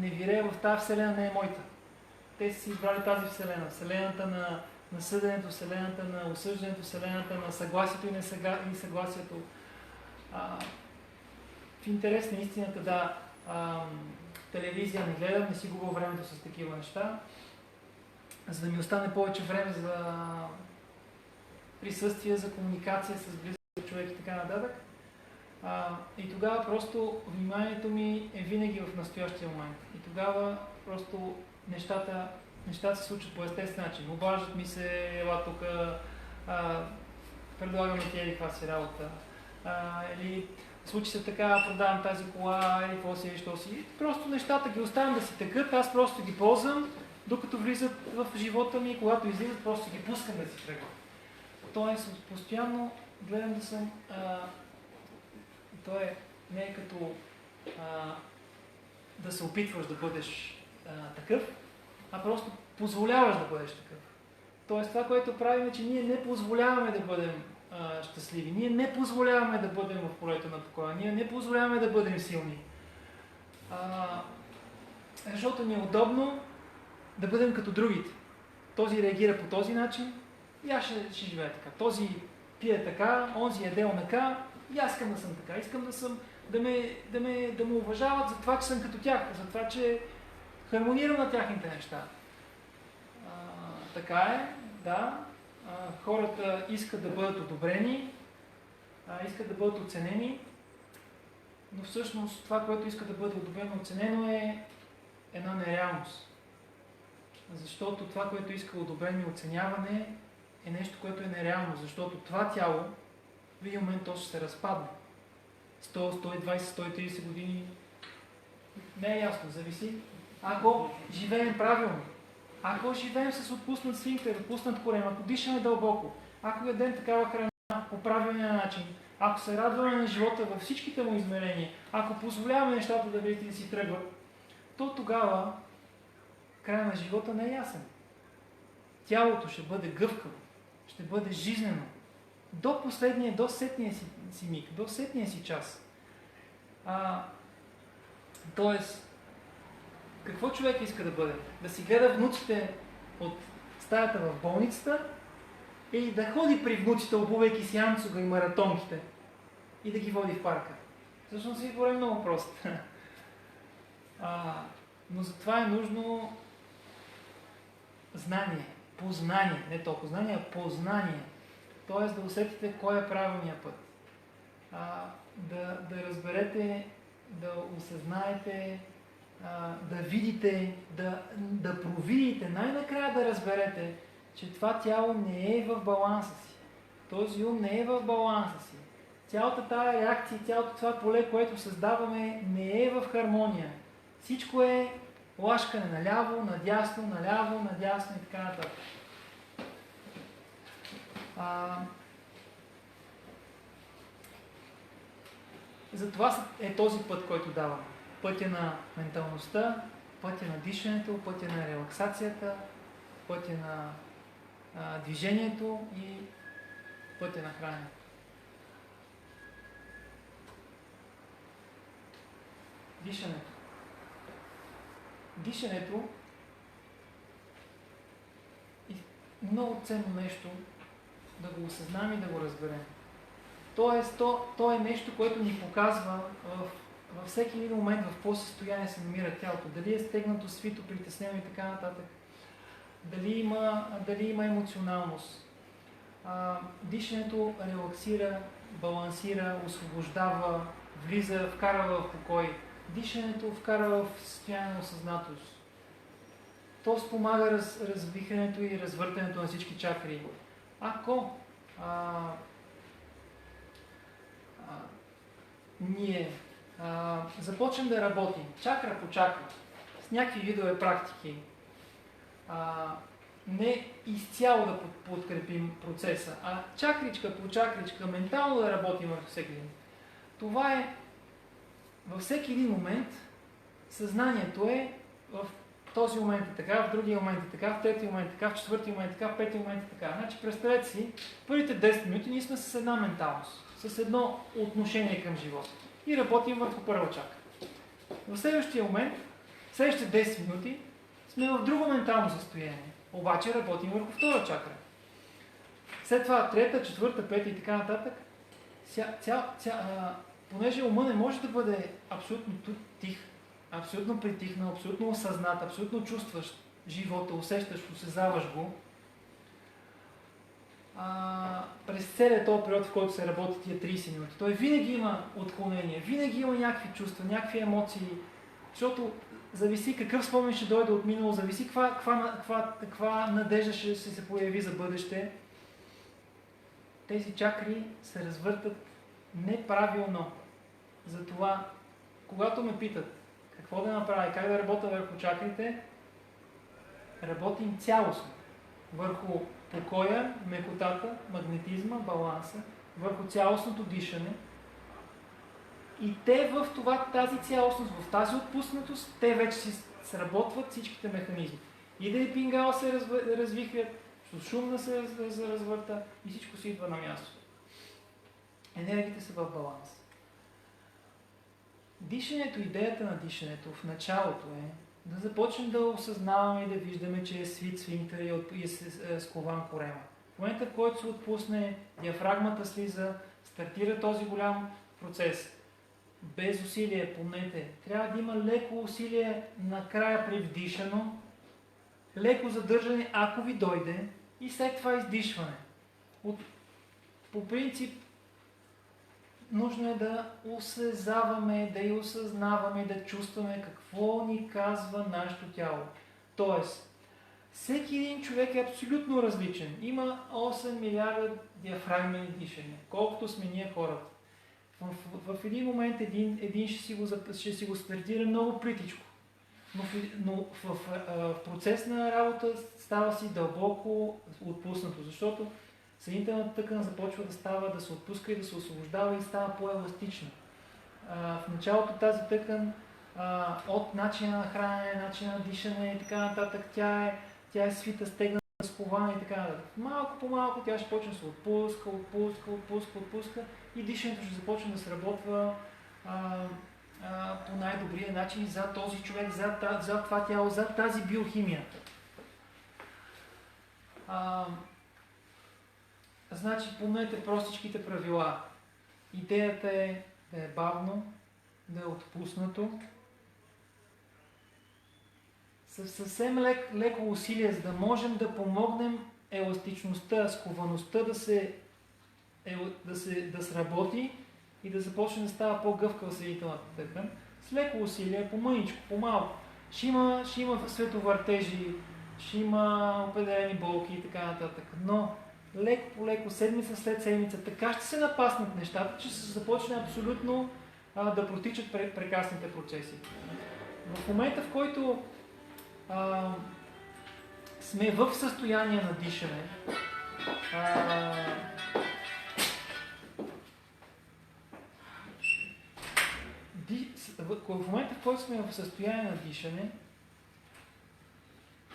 не вирея в тази вселена, не е моята. Те са си избрали тази вселена, вселената на съденето, вселената на осъждането, вселената на съгласието и несъгласието. В интерес на истината, да, телевизия не гледам, не си губя времето с такива неща, за да ми остане повече време за присъствие, за комуникация с близък човек и така нататък. И тогава просто вниманието ми е винаги в настоящия момент. И тогава просто нещата се случват по естествен начин. Обаждат ми се, ела тук, предлагаме ти еди каква си работа. Или случи се така, продавам тази кола, или какво си, що си. Просто нещата ги оставям да си текат, аз просто ги ползвам, докато влизат в живота ми и когато излизат, просто ги пускам да си тръгвам. Тоест, постоянно гледам да съм... То не е като да се опитваш да бъдеш такъв, а просто позволяваш да бъдеш такъв. Тоест това, което правим е, че ние не позволяваме да бъдем щастливи, ние не позволяваме да бъдем в полето на покоя, ние не позволяваме да бъдем силни. Защото ни е удобно да бъдем като другите. Този реагира по този начин и аз ще живея така. Този пие така, онзи е дел така, и аз искам да съм така. Искам да ме уважават за това, че съм като тях, за това, че хармонирам на тяхните неща. Така е, да. Хората искат да бъдат одобрени, искат да бъдат оценени, но всъщност това, което иска да бъде одобрено, оценено е една нереалност. Защото това, което иска одобрение и оценяване, е нещо, което е нереално, защото това тяло в един момент то ще се разпадне. 100, 120, 130 години. Не е ясно, зависи. Ако живеем правилно, ако живеем с отпуснат сфинктер, отпуснат корем, ако дишаме дълбоко, ако ядем такава храна по правилния начин, ако се радваме на живота във всичките му измерения, ако позволяваме нещата да видите и да си тръгват, то тогава края на живота не е ясен. Тялото ще бъде гъвкаво, ще бъде жизнено. До последния, до сетния си миг, до сетния си час. Тоест, какво човек иска да бъде? Да си гледа внуците от стаята в болницата или да ходи при внуците, обувайки си анцуга и маратонките и да ги води в парка? Всъщност избор е много прост. Но за това е нужно знание, познание, не толкова знание, а познание. Тоест да усетите кой е правилният път. Да разберете, да осъзнаете, да видите, да провидите, най-накрая да разберете, че това тяло не е в баланса си. Този ум не е в баланса си. Цялата тая реакция, цялото това поле, което създаваме, не е в хармония. Всичко е лашкане наляво, надясно, наляво, надясно и така нататък. Затова е този път, който давам. Пътя на менталността, пътя на дишането, пътя на релаксацията, пътя на движението и пътя на храненето. Дишането. Дишането е много ценно нещо да го осъзнаем и да го разберем. Тоест, то е нещо, което ни показва във всеки един момент в какво състояние се намира тялото. Дали е стегнато, свито, притеснено и така нататък. Дали има емоционалност. Дишането релаксира, балансира, освобождава, влиза, вкарва в покой. Дишането вкарва в състояние на осъзнатост. То спомага развихрането и развъртането на всички чакри. Ако ние започнем да работим чакра по чакра, с някакви видове практики, не изцяло да подкрепим процеса, а чакричка по чакричка, ментално да работим върху всеки един. Това е във всеки един момент, съзнанието е в този момент е така, в другия момент е така, в третия момент е така, в четвъртия момент е така, в петия момент е така. Значи представете си, първите 10 минути ние сме с една менталност, с едно отношение към живота и работим върху първа чакра. В следващия момент, в следващите 10 минути, сме в друго ментално състояние, обаче работим върху втора чакра. След това трета, четвърта, пета и така нататък, понеже ума не може да бъде абсолютно тих, абсолютно притихнал, абсолютно осъзнат, абсолютно чувстващ живота, усещаш, осезаваш го, през целият този период, в който се работи тия 30 минути. Той винаги има отклонения, винаги има някакви чувства, някакви емоции, защото зависи какъв спомен ще дойде от минало, зависи каква надежда ще се появи за бъдеще. Тези чакри се развъртат неправилно. Затова, когато ме питат какво да направя, как да работя върху чакрите, работим цялостно. Върху покоя, мекотата, магнетизма, баланса, върху цялостното дишане. И те в тази цялостност, в тази отпуснатост, те вече си сработват всичките механизми. И да и пингала се развихрят, шумна се развърта и всичко си идва на място. Енергиите са в баланс. Дишането, идеята на дишането в началото е да започнем да осъзнаваме и да виждаме, че е свит сфинктер и е скован корема. В момента, в който се отпусне, диафрагмата слиза, стартира този голям процес. Без усилие, помнете, трябва да има леко усилие накрая при вдишано, леко задържане, ако ви дойде, и след това издишване. По принцип, нужно е да осезаваме, да и осъзнаваме, да чувстваме какво ни казва нашето тяло. Тоест, всеки един човек е абсолютно различен. Има 8 милиарда диафрагмени дишания, колкото сме ние хората. В един момент един ще си го стартира много плитичко, но в процес на работа става си дълбоко отпуснато, защото съединителната тъкан започва да става, да се отпуска и да се освобождава и става по-еластична. В началото тази тъкан от начина на хранене, начина на дишане и така нататък, тя е свита, стегната, скована и така нататък. Малко по малко тя ще почне да се отпуска и дишането ще започне да сработва по най-добрия начин за този човек, за това тяло, за тази биохимия. Значи, помнете простичките правила. Идеята е да е бавно, да е отпуснато, съвсем леко усилие, за да можем да помогнем еластичността, сковаността да сработи и да започне да става по-гъвкава съединителната тъкан. С леко усилие, по-мъничко, по-малко. Ще има световъртежи, ще има определени болки и така нататък. Но леко по леко, седмица след седмица, така ще се напаснат нещата, че се започне абсолютно да протичат прекрасните процеси. В момента, в който сме в състояние на дишане, в момента, в който сме в състояние на дишане,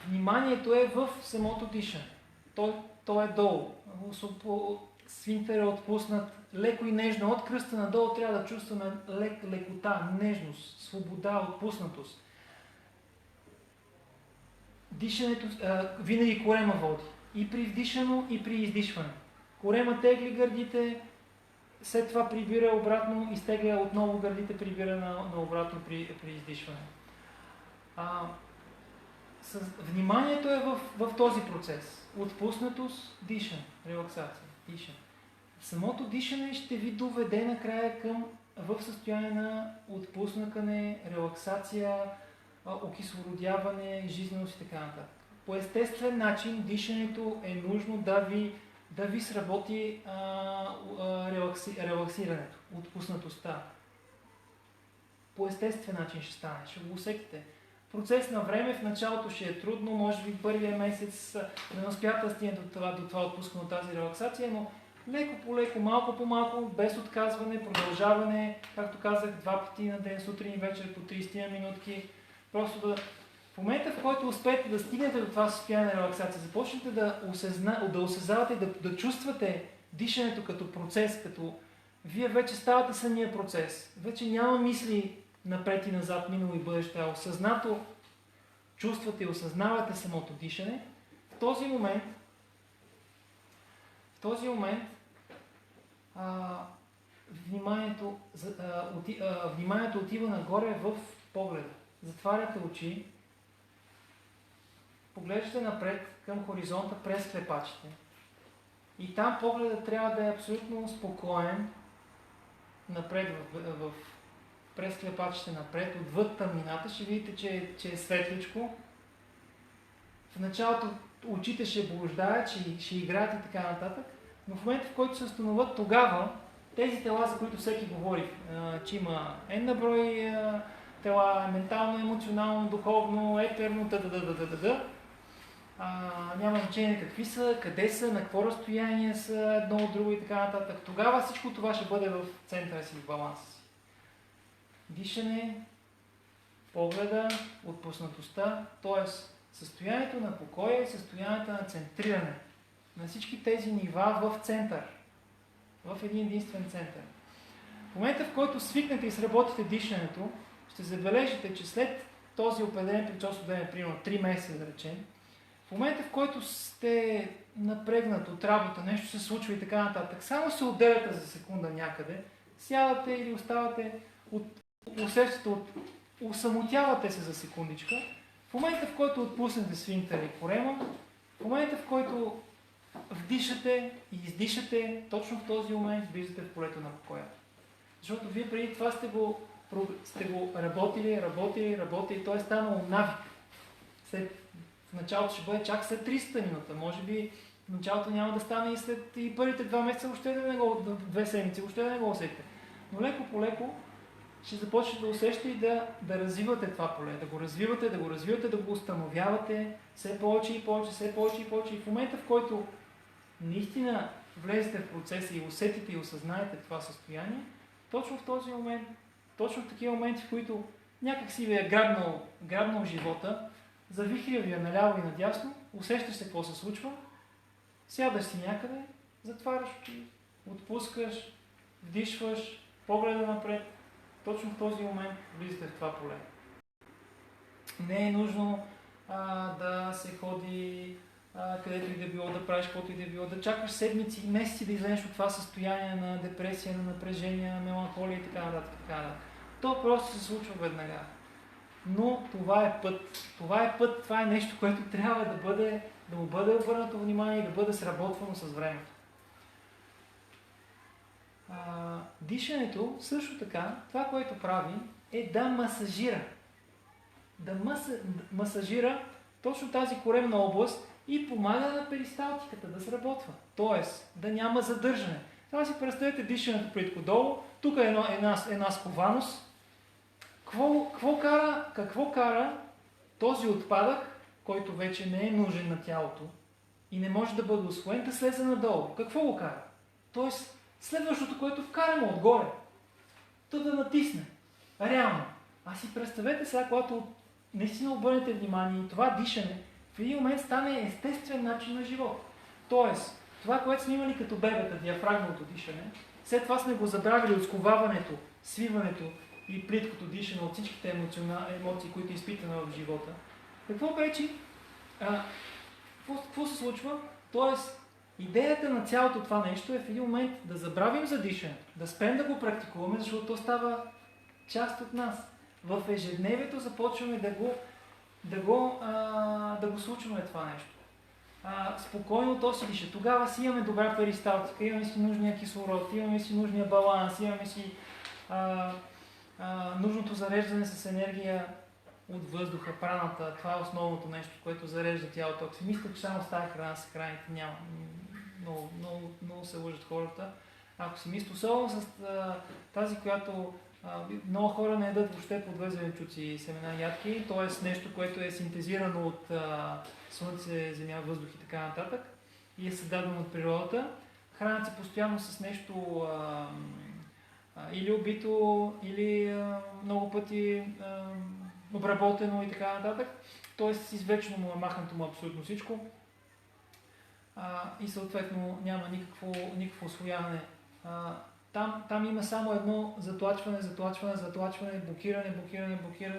вниманието е в самото дишане. То е долу. Сфинктер е отпуснат леко и нежно. От кръста надолу трябва да чувстваме лекота, нежност, свобода, отпуснатост. Дишането винаги корема води. И при вдишано, и при издишване. Корема тегли гърдите, след това прибира обратно, изтегля отново гърдите, прибира на обратно при издишване. Вниманието е в този процес. Отпуснатост, дишане, релаксация, дишане. Самото дишане ще ви доведе накрая в състояние на отпускане, релаксация, окислородяване, жизненост и така нататък. По естествен начин дишането е нужно да ви сработи релаксирането, отпуснатостта. По естествен начин ще стане, ще го усетите. Процес на време, в началото ще е трудно, може би първия месец да не успяте да стигне до това отпускане, тази релаксация, но леко по леко, малко по малко, без отказване, продължаване, както казах, 2 пъти на ден, сутрин и вечер по 30 минутки. Просто в момента, в който успеете да стигнете до това състояние на релаксация, започнете да осъзнавате, да чувствате дишането като процес, като вие вече ставате самия процес. Вече няма мисли напред и назад, минало и бъдеще, а осъзнато чувствате и осъзнавате самото дишане. В този момент вниманието отива нагоре в погледа. Затваряте очи, поглеждате напред към хоризонта през клепачите. И там погледът трябва да е абсолютно спокоен, напред през клепачите напред, отвъд тъмнината. Ще видите, че е светличко. В началото очите ще блуждаят, ще играят и така нататък. Но в момента, в който се установят, тогава тези тела, за които всеки говори, че има на брой тела, ментално, емоционално, духовно, етерно, няма значение какви са, къде са, на какво разстояние са едно от друго и така нататък. Тогава всичко това ще бъде в центъра си, в баланса си. Дишане, погледа, отпуснатостта, т.е. състоянието на покоя и състоянието на центриране на всички тези нива в център, в един единствен център. В момента, в който свикнете и сработите дишането, ще забележите, че след този определен период от време, примерно 3 месеца да речем, в момента, в който сте напрегнат от работа, нещо се случва и така нататък, само се отделяте за секунда някъде, сядате или оставате, усещате, усамотявате се за секундичка, в момента, в който отпуснете сфинктера и корема, в момента, в който вдишате и издишате, точно в този момент влизате в полето на покоя. Защото вие преди това сте го работили, то е станало навик. В началото ще бъде чак след 300 минута, може би в началото няма да стане и първите 2 месеца, въобще да не го, 2 седмици, въобще да не го усетите. Но леко по леко ще започнете да усещате и да развивате това поле, да го развивате, да го установявате все повече и повече, все повече и повече. И в момента, в който наистина влезете в процеса и усетите и осъзнаете това състояние, точно в този момент, точно в такива моменти, в които някак си ви е грабнал живота, завихрил ви е наляво и надясно, усещаш се какво се случва, сядаш си някъде, затваряш очи, отпускаш, вдишваш, погледа напред. Точно в този момент влизате в това поле. Не е нужно да се ходи където и да било, да правиш каквото и да било, да чакаш седмици и месеци да излезеш от това състояние на депресия, на напрежение, на меланхолия и така нататък. То просто се случва веднага. Но това е път. Това е нещо, което трябва да му бъде обърнато внимание и да бъде сработвано с времето. Дишането също така, това, което прави, е да масажира. Да масажира точно тази коремна област и помага на перисталтиката да сработва. Тоест, да няма задържане. Това си представете дишането предко-долу, тук е една скованост. Какво кара този отпадък, който вече не е нужен на тялото и не може да бъде усвоен, да слезе надолу? Какво го кара? Тоест, следващото, което вкараме отгоре, то да натисне. Реално. А си представете сега, когато наистина обърнете внимание и това дишане в един момент стане естествен начин на живот. Тоест, това, което сме имали като бебета, диафрагмното дишане, след това сме го забравили от сковаването, свиването и плиткото дишане от всичките емоции, които изпитваме в живота. Какво пречи? Какво се случва? Тоест, идеята на цялото това нещо е в един момент да забравим за дишането, да спрем да го практикуваме, защото то става част от нас. В ежедневието започваме да го случваме това нещо. Спокойно то си диша. Тогава си имаме добра перисталтика, имаме си нужния кислород, имаме си нужния баланс, имаме си нужното зареждане с енергия от въздуха, праната. Това е основното нещо, което зарежда тялото. Ако си мислите, че само с тази храна се храните, няма. Много се лъжат хората. Ако си мислите, особено с тази, която много хора не ядат въобще плодове, зеленчуци и семена, ядки, т.е. нещо, което е синтезирано от слънце, земя, въздух и така нататък и е създадено от природата. Хранят се постоянно с нещо или убито, или много пъти обработено и така нататък. Т.е. извечно му е махнато му абсолютно всичко и съответно няма никакво усвояване. Там има само едно затлачване, блокиране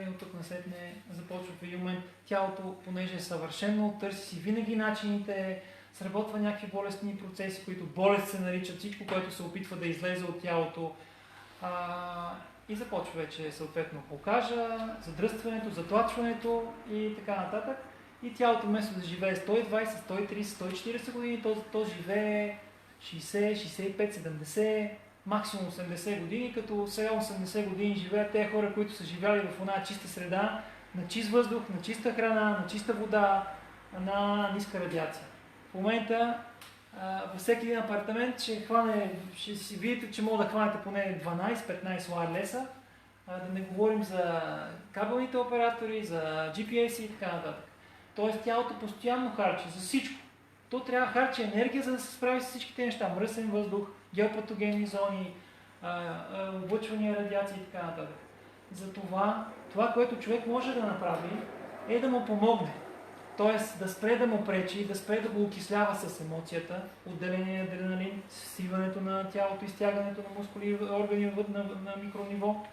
и от тук насетне започва в един момент тялото, понеже е съвършено, търси си винаги начините, сработва някакви болестни процеси, които болест се наричат, всичко, което се опитва да излезе от тялото и започва вече съответно покажа, задръстването, затлачването и така нататък. И тялото вместо да живее 120, 130, 140 години, то живее 60, 65, 70, максимум 80 години, като сега 80 години живеят тези хора, които са живяли в една чиста среда, на чист въздух, на чиста храна, на чиста вода, на ниска радиация. В момента във всеки един апартамент ще си видите, че може да хванете поне 12-15 wireless-а, да не говорим за кабелните оператори, за GPS и така нататък. Тоест тялото постоянно харчи за всичко. То трябва да харчи енергия, за да се справи с всичките неща. Мръсен въздух, геопатогенни зони, облъчвания, радиации и така нататък. Затова това, което човек може да направи, е да му помогне. Тоест да спре да му пречи, да спре да го окислява с емоцията, отделение на адреналин, свиването на тялото, изтягането на мускули и органи на микрониво,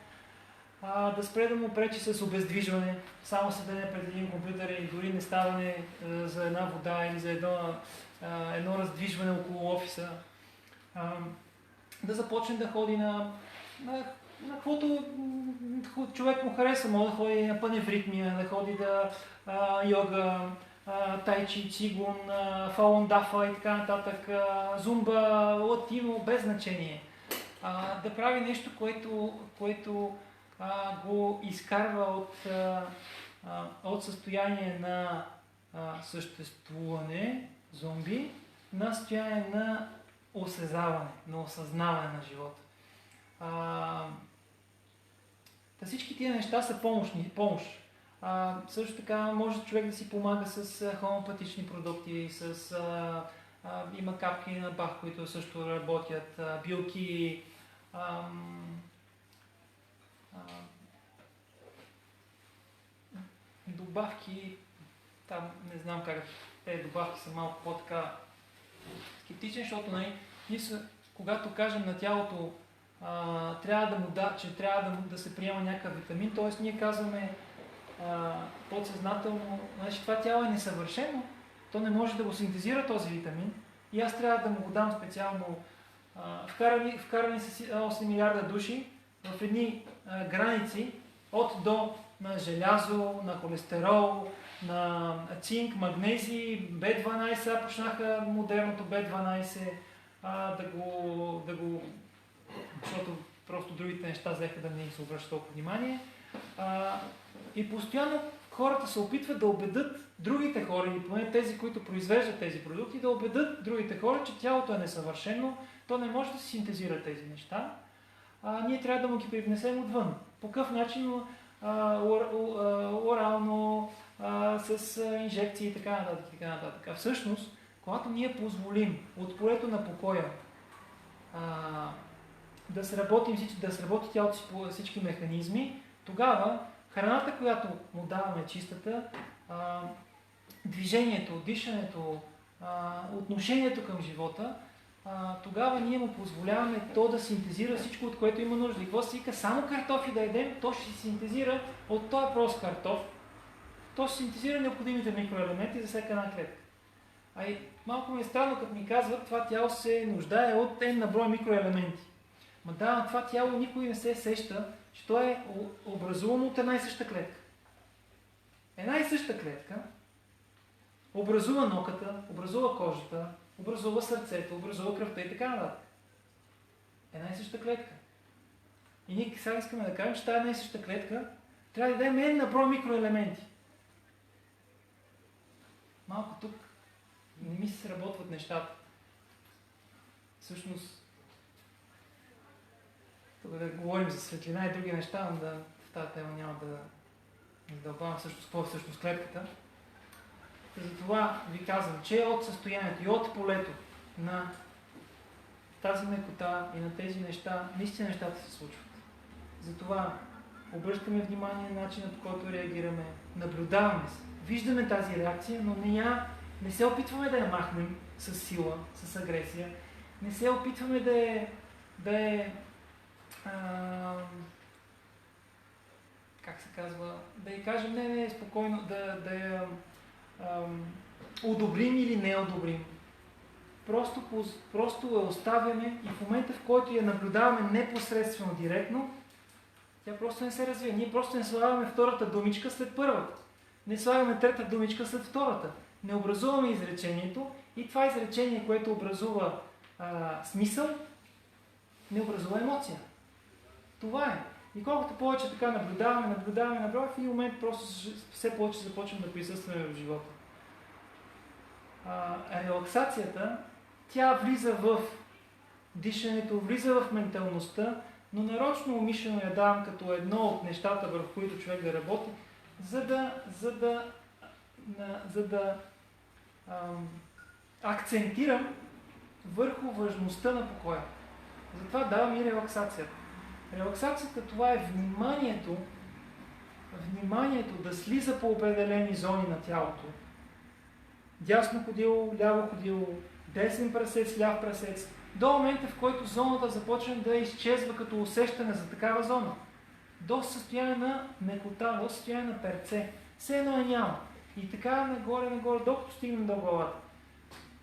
да спре да му пречи с обездвижване, само седене пред един компютър и дори не ставане за една вода или за едно раздвижване около офиса. Да започне да ходи на каквото човек му хареса, може да ходи на паневритмия, да ходи йога, тайчи, цигун, фалун дафа и така нататък, зумба, латино, без значение. Да прави нещо, което го изкарва от състояние на съществуване, зомби, на състояние на осезаване, на осъзнаване на живота. Всички тия неща са помощ. Също така може човек да си помага с хомеопатични продукти, има капки на Бах, които също работят, билки, добавки, там не знам как, тези добавки са малко по-така скептичен, защото когато кажем на тялото, че трябва да се приема някакъв витамин, т.е. ние казваме подсъзнателно, значи това тяло е несъвършено, то не може да го синтезира този витамин и аз трябва да му го дам специално. Вкарани са 8 милиарда души в едни граници от до на желязо, на холестерол, на цинк, магнезий, B12, почнаха модерното B12 защото просто другите неща взеха да не им се обръща толкова внимание. И постоянно хората се опитват да убедят другите хора, или поне тези, които произвеждат тези продукти, да убедят другите хора, че тялото е несъвършено, то не може да се синтезира тези неща. Ние трябва да му ги привнесем отвън. По какъв начин? Орално, с инжекции и така нататък. А всъщност, когато ние позволим от полето на покоя да сработи тялото си по всички механизми, тогава храната, която му даваме чистата, движението, дишането, отношението към живота, тогава ние му позволяваме то да синтезира всичко, от което има нужда. И какво се вика? Само картофи да едем, то ще синтезира от този прост картоф. То ще синтезира необходимите микроелементи за всяка една клетка. А и малко ми е странно, като ми казват, това тяло се нуждае от на брой микроелементи. Ма да, на това тяло никой не се сеща, че то е образувано от една и съща клетка. Една и съща клетка образува ноката, образува кожата, образува сърцето, образува кръвта и така нататък. Една и съща клетка. И ние сега искаме да кажем, че тази една и съща клетка трябва да дадем на брой микроелементи. Малко тук не ми се сработват нещата. Всъщност, тук да говорим за светлина и други неща, но в тази тема няма да задълбавам всъщност какво е всъщност клетката. Затова ви казвам, че от състоянието и от полето на тази мекота и на тези неща, наистина нещата се случват. Затова обръщаме внимание на начина, по който реагираме, наблюдаваме се, виждаме тази реакция, но не се опитваме да я махнем с сила, с агресия, не се опитваме как се казва, да й кажем не, спокойно, да я одобрим или не одобрим. Просто я оставяме и в момента, в който я наблюдаваме непосредствено, директно, тя просто не се развива. Ние просто не слагаме втората думичка след първата. Не слагаме трета думичка след втората. Не образуваме изречението и това изречение, което образува смисъл, не образува емоция. Това е. И колкото повече така наблюдаваме, в един момент просто все повече започваме да присъстваме в живота. Релаксацията, тя влиза в дишането, влиза в менталността, но нарочно умишлено я давам като едно от нещата, върху които човек да работи, за да акцентирам върху важността на покоя. Затова давам и релаксацията. Релаксацията, това е вниманието да слиза по определени зони на тялото. Дясно ходило, ляво ходило, десен прасец, ляв прасец, до момента, в който зоната започне да изчезва като усещане за такава зона. До състояние на мекота, до състояние на перце. Все едно е няма. И така нагоре, докато стигнем до главата.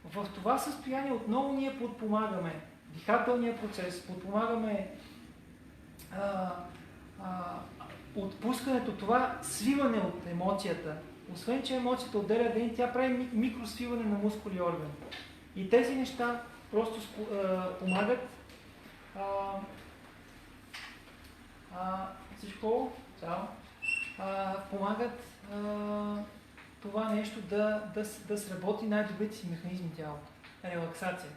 В това състояние отново ние подпомагаме дихателния процес, подпомагаме отпускането, това свиване от емоцията. Освен, че емоцията отделя ден, тя прави микросвиване на мускули и органи. И тези неща просто помагат всичко, помагат това нещо да сработи най-добрите си механизми тялото. Релаксация.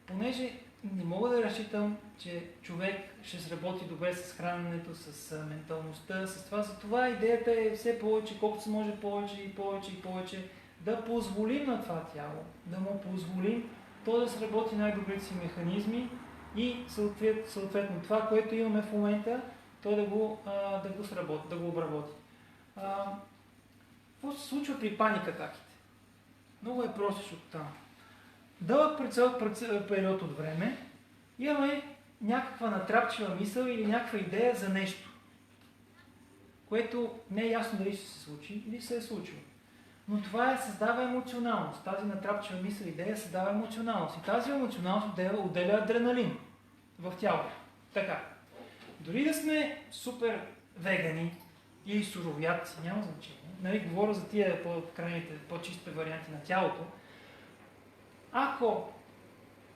Понеже не мога да разчитам, че човек ще сработи добре с храненето, с менталността, с това. Затова идеята е все повече, колкото се може повече, да позволим на това тяло, да му позволим то да сработи най-добрите си механизми и съответно това, което имаме в момента, то да го обработи. Какво се случва при паникатаките? Много е простичко там. Дълъг период от време имаме някаква натрапчива мисъл или някаква идея за нещо, което не е ясно дали ще се случи или се е случило. Но създава емоционалност. Тази натрапчива мисъл, идея създава емоционалност. И тази емоционалност отделя адреналин в тялото. Така. Дори да сме супер вегани или суровяци, няма значение. Нали, говоря за тия по-крайните, по-чистите варианти на тялото. Ако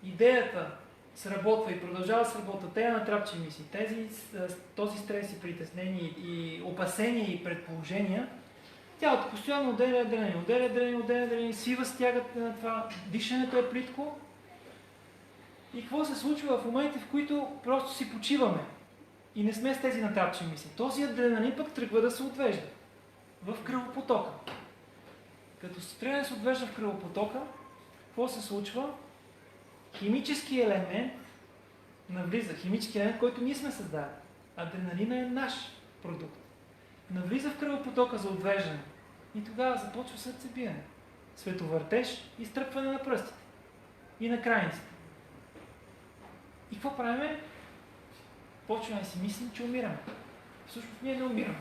идеята сработва и продължава да сработва, тези натрапчиви мисли, този стрес и притеснение и опасения и предположения, тялото постоянно отделя адреналин, свива стягат на това, дишането е плитко. И какво се случва в момента, в които просто си почиваме и не сме с тези натрапчиви мисли? Този адреналин пък тръгва да се отвежда в кръвопотока. Като се тръгне да се отвежда в кръвопотока, какво се случва? Химически елемент навлиза. Химически елемент, който ние сме създали. Адреналина е наш продукт. Навлиза в кръвопотока за отвеждане. И тогава започва сърцебиене, световъртеж и стръпване на пръстите. И на крайниците. И какво правиме? Почваме да си мислим, че умираме. Всъщност ние не умираме.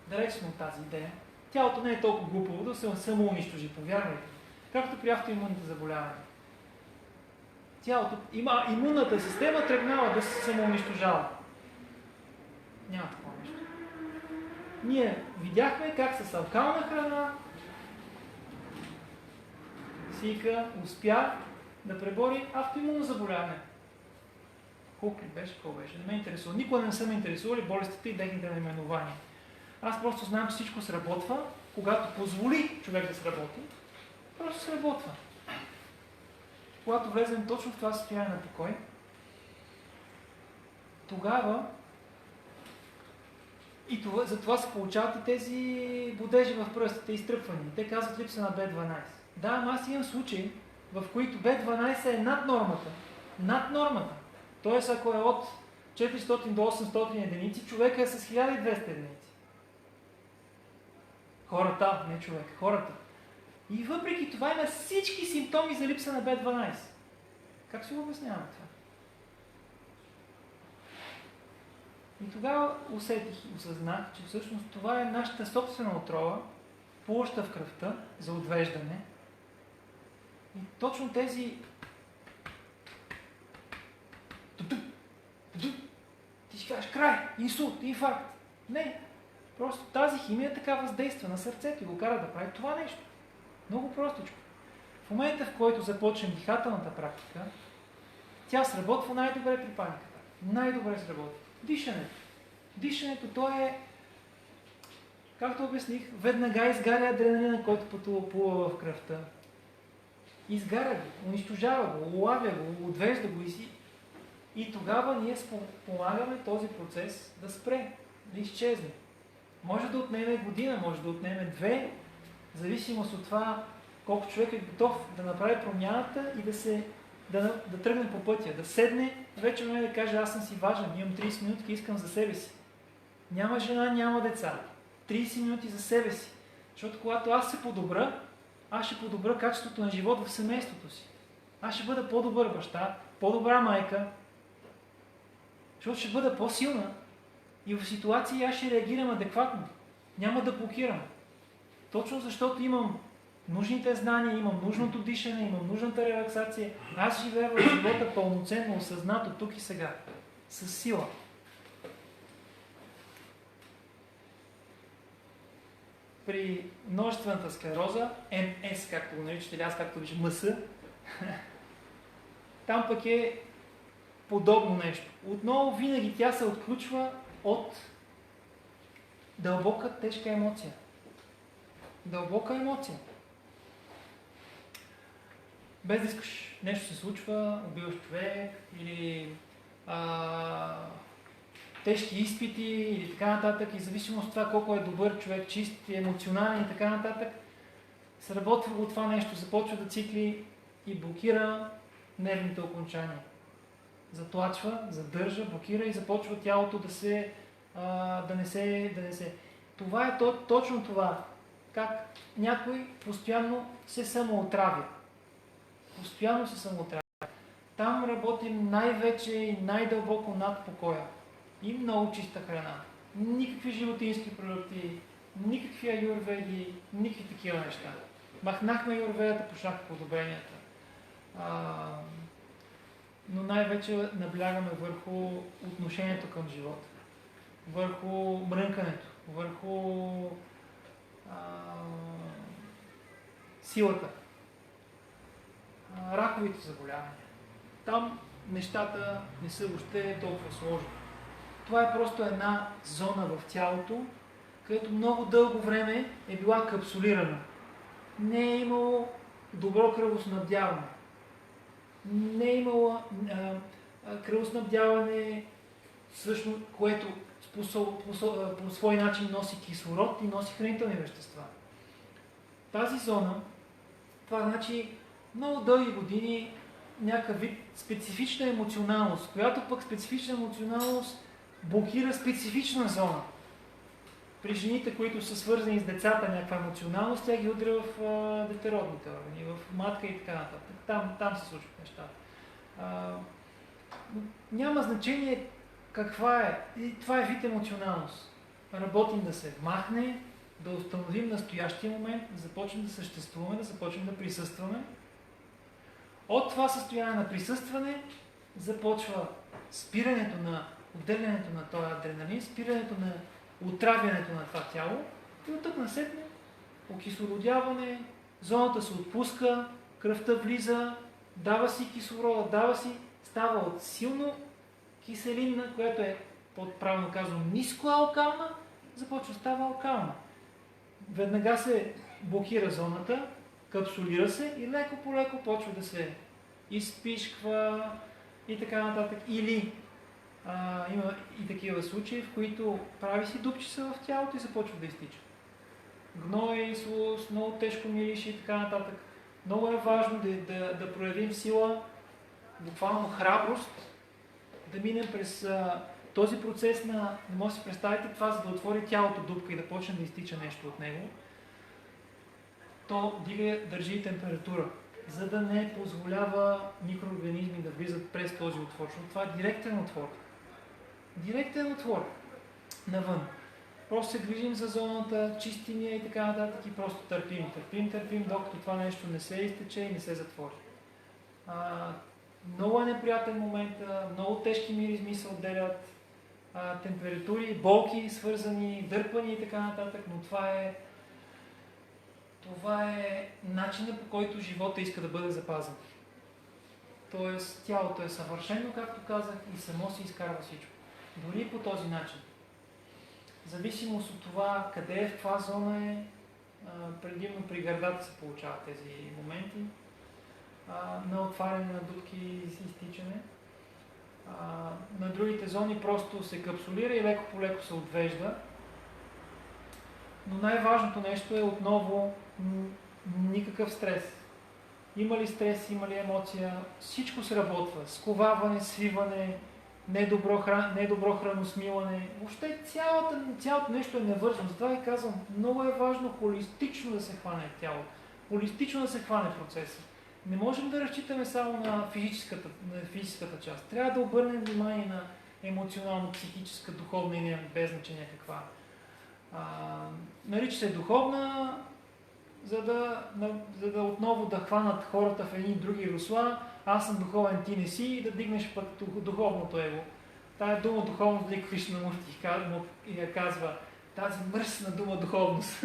Далеч сме от тази идея. Тялото не е толкова глупаво да се самоунищожи, повярвайте. както при автоимунните заболявания. Имунната система тръгнала да се самоунищожава. Няма такова нещо. Ние видяхме как с алкална храна Сика успя да пребори автоимунно заболяване. Колко ли беше, какво беше? Не ме интересува. Никога не са ме интересували болестите и техните наименования. Аз просто знам, че всичко сработва, когато позволи човек да сработи, просто сработва. Когато влезем точно в това състояние на покой, тогава и за това се получават и тези бодежи в пръстите, изтръпвания. Те казват липса на B12. Да, но аз имам случаи, в които B12 е над нормата. Над нормата. Тоест, ако е от 400 до 800 единици, човека е с 1200 единици. Хората, не човек, хората. И въпреки това има всички симптоми за липса на B12. Как си го обясняваме това? И тогава усетих и осъзнах, че всъщност това е нашата собствена отрова, площа в кръвта за отвеждане. И точно тези ти ще кажеш край, инсулт, инфаркт. Не, просто тази химия така въздейства на сърцето и го кара да прави това нещо. Много простичко. В момента, в който започнем дихателната практика, тя сработва най-добре при паниката. Най-добре сработва. Дишането. Дишането, то е, както обясних, веднага изгаря адреналина, който плува в кръвта. Изгаря го, унищожава го, улавя го, отвежда го и тогава ние помагаме този процес да спре, да изчезне. Може да отнеме година, може да отнеме 2, в зависимост от това колко човек е готов да направи промяната и да тръгне по пътя, да седне, вече ме да каже, аз съм си важен, имам 30 минути, искам за себе си. Няма жена, няма деца. 30 минути за себе си. Защото когато аз се подобра, аз ще подобра качеството на живот в семейството си. Аз ще бъда по-добър баща, по-добра майка, защото ще бъда по-силна и в ситуации аз ще реагирам адекватно. Няма да блокирам. Точно защото имам нужните знания, имам нужното дишане, имам нужната релаксация. Аз живея в живота пълноценно, осъзнато, тук и сега. С сила. При множествената склероза, МС, както го наричате, или аз както виждам, МС, там пък е подобно нещо. Отново винаги тя се отключва от дълбока, тежка емоция. Дълбока емоция. Без да искаш нещо се случва, убиваш човек или тежки изпити или така нататък и зависимост от това колко е добър човек, чист, емоционален и така нататък, сработва го това нещо, започва да цикли и блокира нервните окончания. Затлачва, задържа, блокира и започва тялото да не се. Това е точно това. Как някой постоянно се самоотравя. Постоянно се самоотравя. Там работим най-вече и най-дълбоко над покоя. И много чиста храна. Никакви животински продукти, никакви аюрведи, никакви такива неща. Махнахме аюрведата, почнаха подобренията. Но най-вече наблягаме върху отношението към живота. Върху мрънкането, върху силата. Раковите заболявания. Там нещата не са въобще толкова сложни. Това е просто една зона в тялото, където много дълго време е била капсулирана. Не е имало добро кръвоснабдяване. Не е имало кръвоснабдяване, всъщност, което по свой начин носи кислород и носи хранителни вещества. Тази зона, това значи много дълги години някакъв вид специфична емоционалност, която пък специфична емоционалност блокира специфична зона. При жените, които са свързани с децата, някаква емоционалност, тя ги удря в детородните органи, в матка и така нататък. Там се случват нещата. Няма значение каква е. И това е вид емоционалност. Работим да се махне, да установим настоящия момент, да започнем да съществуваме, да започнем да присъстваме. От това състояние на присъстване започва спирането на отделянето на този адреналин, спирането на отравянето на това тяло и от тук насетне окислородяване, зоната се отпуска, кръвта влиза, дава си кислорода, дава си, става от силно киселинна, която е, правилно казвам, ниско алкална, започва да става алкална. Веднага се блокира зоната, капсулира се и леко по леко почва да се изпишква и така нататък. Или има и такива случаи, в които прави си дупчица в тялото и започва да изтича. Гной, слус, много тежко мирише и така нататък. Много е важно да проявим сила, буквално храброст, да минем през този процес на, не може да си представите това, за да отвори тялото дупка и да почне да изтича нещо от него. То държи температура, за да не позволява микроорганизми да влизат през този отвор. Това е директен отвор. Директен отвор навън. Просто се движим за зоната, чистим я и така нататък и просто търпим, докато това нещо не се изтече и не се затвори. Много е неприятен момент, много тежки миризми се отделят, температури, болки, свързани, дърпани и така нататък, но това е начинът, по който живота иска да бъде запазен. Тоест, тялото е съвършено, както казах, и само се изкарва всичко. Дори по този начин. В зависимост от това, къде в каква зона е, предимно при гърдата се получават тези моменти, на отваряне на дупки и изтичане. На другите зони просто се капсулира и леко по леко се отвежда. Но най-важното нещо е отново никакъв стрес. Има ли стрес, има ли емоция, всичко сработва. Сковаване, свиване, недобро храносмилане. Въобще цялото нещо е невързано. Затова ви казвам, много е важно холистично да се хване тялото. Холистично да се хване процеса. Не можем да разчитаме само на физическата част. Трябва да обърнем внимание на емоционално, психическа, духовна и без значение каква. Нарича се духовна, за да отново да хванат хората в едни други русла. Аз съм духовен, ти не си, и да дигнеш пък духовното его. Тая дума духовност, Велик Кришнамурти я казва, тази мръсна дума духовност.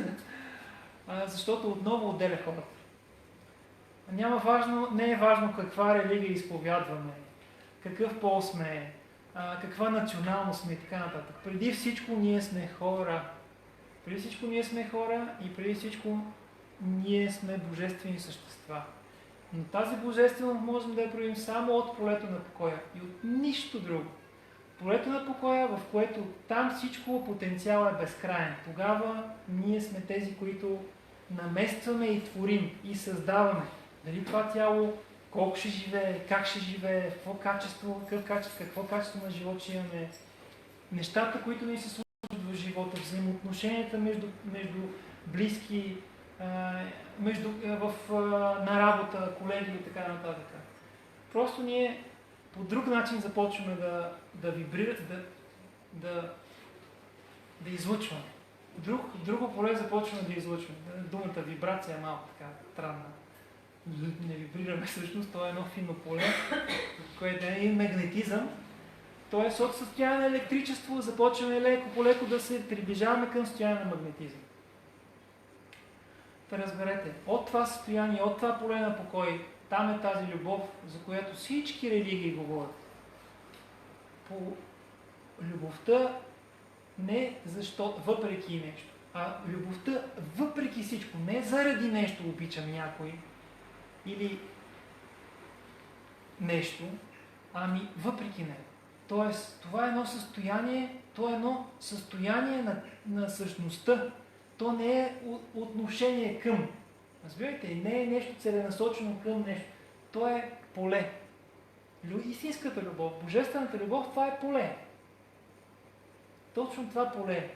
Защото отново отделя хората. Не е важно каква религия изповядваме, какъв пол сме, каква националност сме и така нататък. Преди всичко ние сме хора. Преди всичко ние сме хора и преди всичко ние сме божествени същества. Но тази божественост можем да я проявим само от полето на покоя и от нищо друго. Полето на покоя, в което там всичко потенциал е безкрайен. Тогава ние сме тези, които наместваме и творим и създаваме. Дали това тяло, колко ще живее, как ще живее, какво качество на живот ще имаме. Нещата, които ни се случват в живота, взаимоотношенията между близки, на работа, колеги и така нататък. Просто ние по друг начин започваме да вибрираме, да излъчваме. Друго поле започваме да излъчваме. Думата вибрация е малко така странна. Не вибрираме всъщност, това е едно финно поле, което е и магнетизъм. Тоест от състояние на електричество започваме леко по леко да се приближаваме към състояние на магнетизъм. Да разберете, от това състояние, от това поле на покой, там е тази любов, за която всички религии говорят. По любовта не защото, въпреки нещо, а любовта въпреки всичко, не заради нещо обичам някой или нещо, ами въпреки него. Тоест, това е едно състояние на същността. То не е отношение към. Разбирайте, не е нещо целенасочено към нещо. То е поле. Истинската любов, божествената любов, това е поле. Точно това поле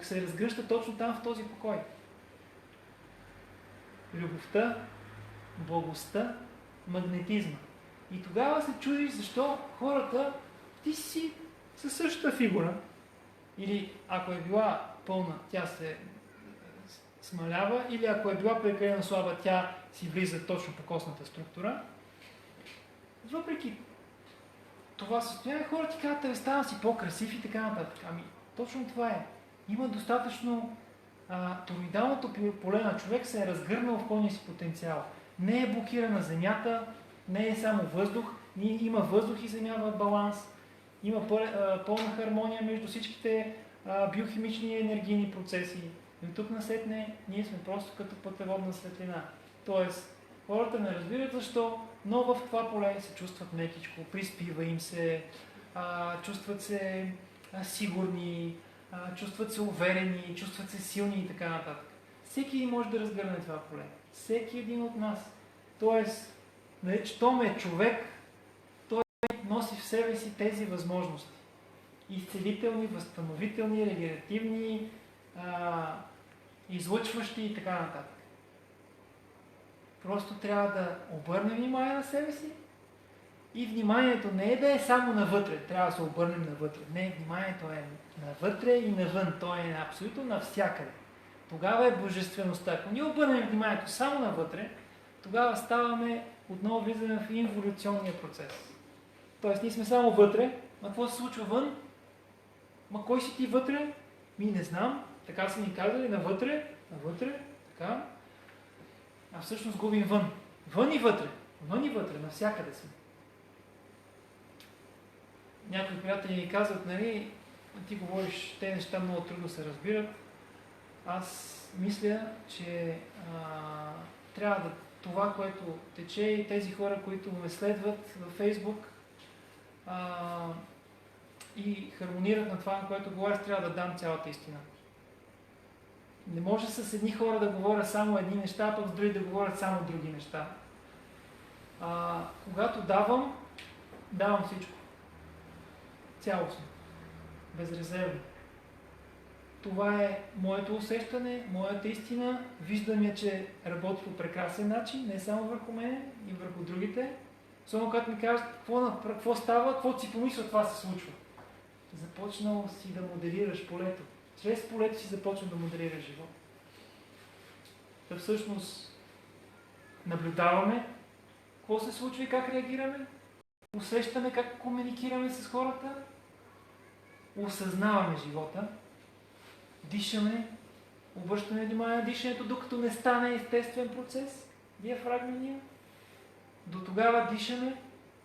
се разгръща точно там в този покой. Любовта, благостта, магнетизма. И тогава се чудиш защо хората, ти си със същата фигура, Или ако е била пълна, тя се смалява, или ако е била прекалено слаба, тя си влиза точно по костната структура. Въпреки това състояние, хората ти казват, ставам си по-красив и така нататък. Ами, точно това е. Има достатъчно тороидалното поле на човек се е разгърнал в пълния си потенциал. Не е блокирана земята, не е само въздух, има въздух и земя в баланс, има пълна хармония между всичките биохимични и енергийни процеси. И от тук насетне ние сме просто като пътеводна светлина. Тоест, хората не разбират защо, но в това поле се чувстват мекичко, приспива им се, чувстват се сигурни, чувстват се уверени, чувстват се силни и така нататък. Всеки може да разгърне това поле. Всеки един от нас. Тоест, щом е човек, той носи в себе си тези възможности. Изцелителни, възстановителни, регенеративни, излъчващи и така нататък. Просто трябва да обърнем внимание на себе си и вниманието не е да е само навътре, трябва да се обърнем навътре. Не, вниманието е навътре и навън, то е абсолютно навсякъде. Тогава е божествеността. Ако ние обърнем вниманието само навътре, тогава ставаме, отново влизаме в инволюционния процес. Тоест ние сме само вътре, а какво се случва вън? Ма кой си ти вътре? Не знам, така са ни казали, навътре, така. А всъщност губим вън. Вън и вътре, навсякъде сме. Някои приятели ни казват, нали, ти говориш, те неща много трудно се разбират. Аз мисля, че трябва да това, което тече и тези хора, които ме следват във Фейсбук и хармонират на това, на което говоря, трябва да дам цялата истина. Не може с едни хора да говоря само едни неща, а пък с други да говорят само други неща. Когато давам всичко. Цялостно. Безрезервно. Това е моето усещане, моята истина. Виждам я, че работи по прекрасен начин, не само върху мен и върху другите. Само когато ми кажат какво става, какво си помисля, това се случва. Започнал си да моделираш полето. Чрез полето си започна да моделираш живот. Да всъщност наблюдаваме какво се случва и как реагираме, усещаме как комуникираме с хората, осъзнаваме живота, дишаме, обръщаме внимание на дишането, докато не стане естествен процес, диафрагмения. До тогава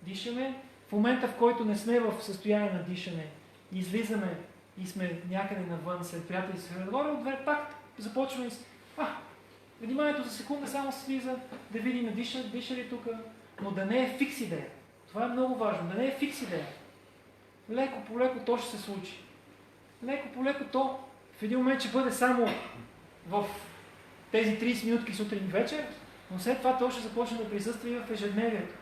дишаме. В момента, в който не сме в състояние на дишане, излизаме и сме някъде навън, след приятели се разговаря, отвър пак започваме вниманието за секунда само слиза, да видим диша ли тук, но да не е фикс идея. Това е много важно, да не е фикс идея. Леко по леко то ще се случи. Леко по леко то в един момент ще бъде само в тези 30 минутки сутрин и вечер, но след това то ще започне да присъства и в ежедневието.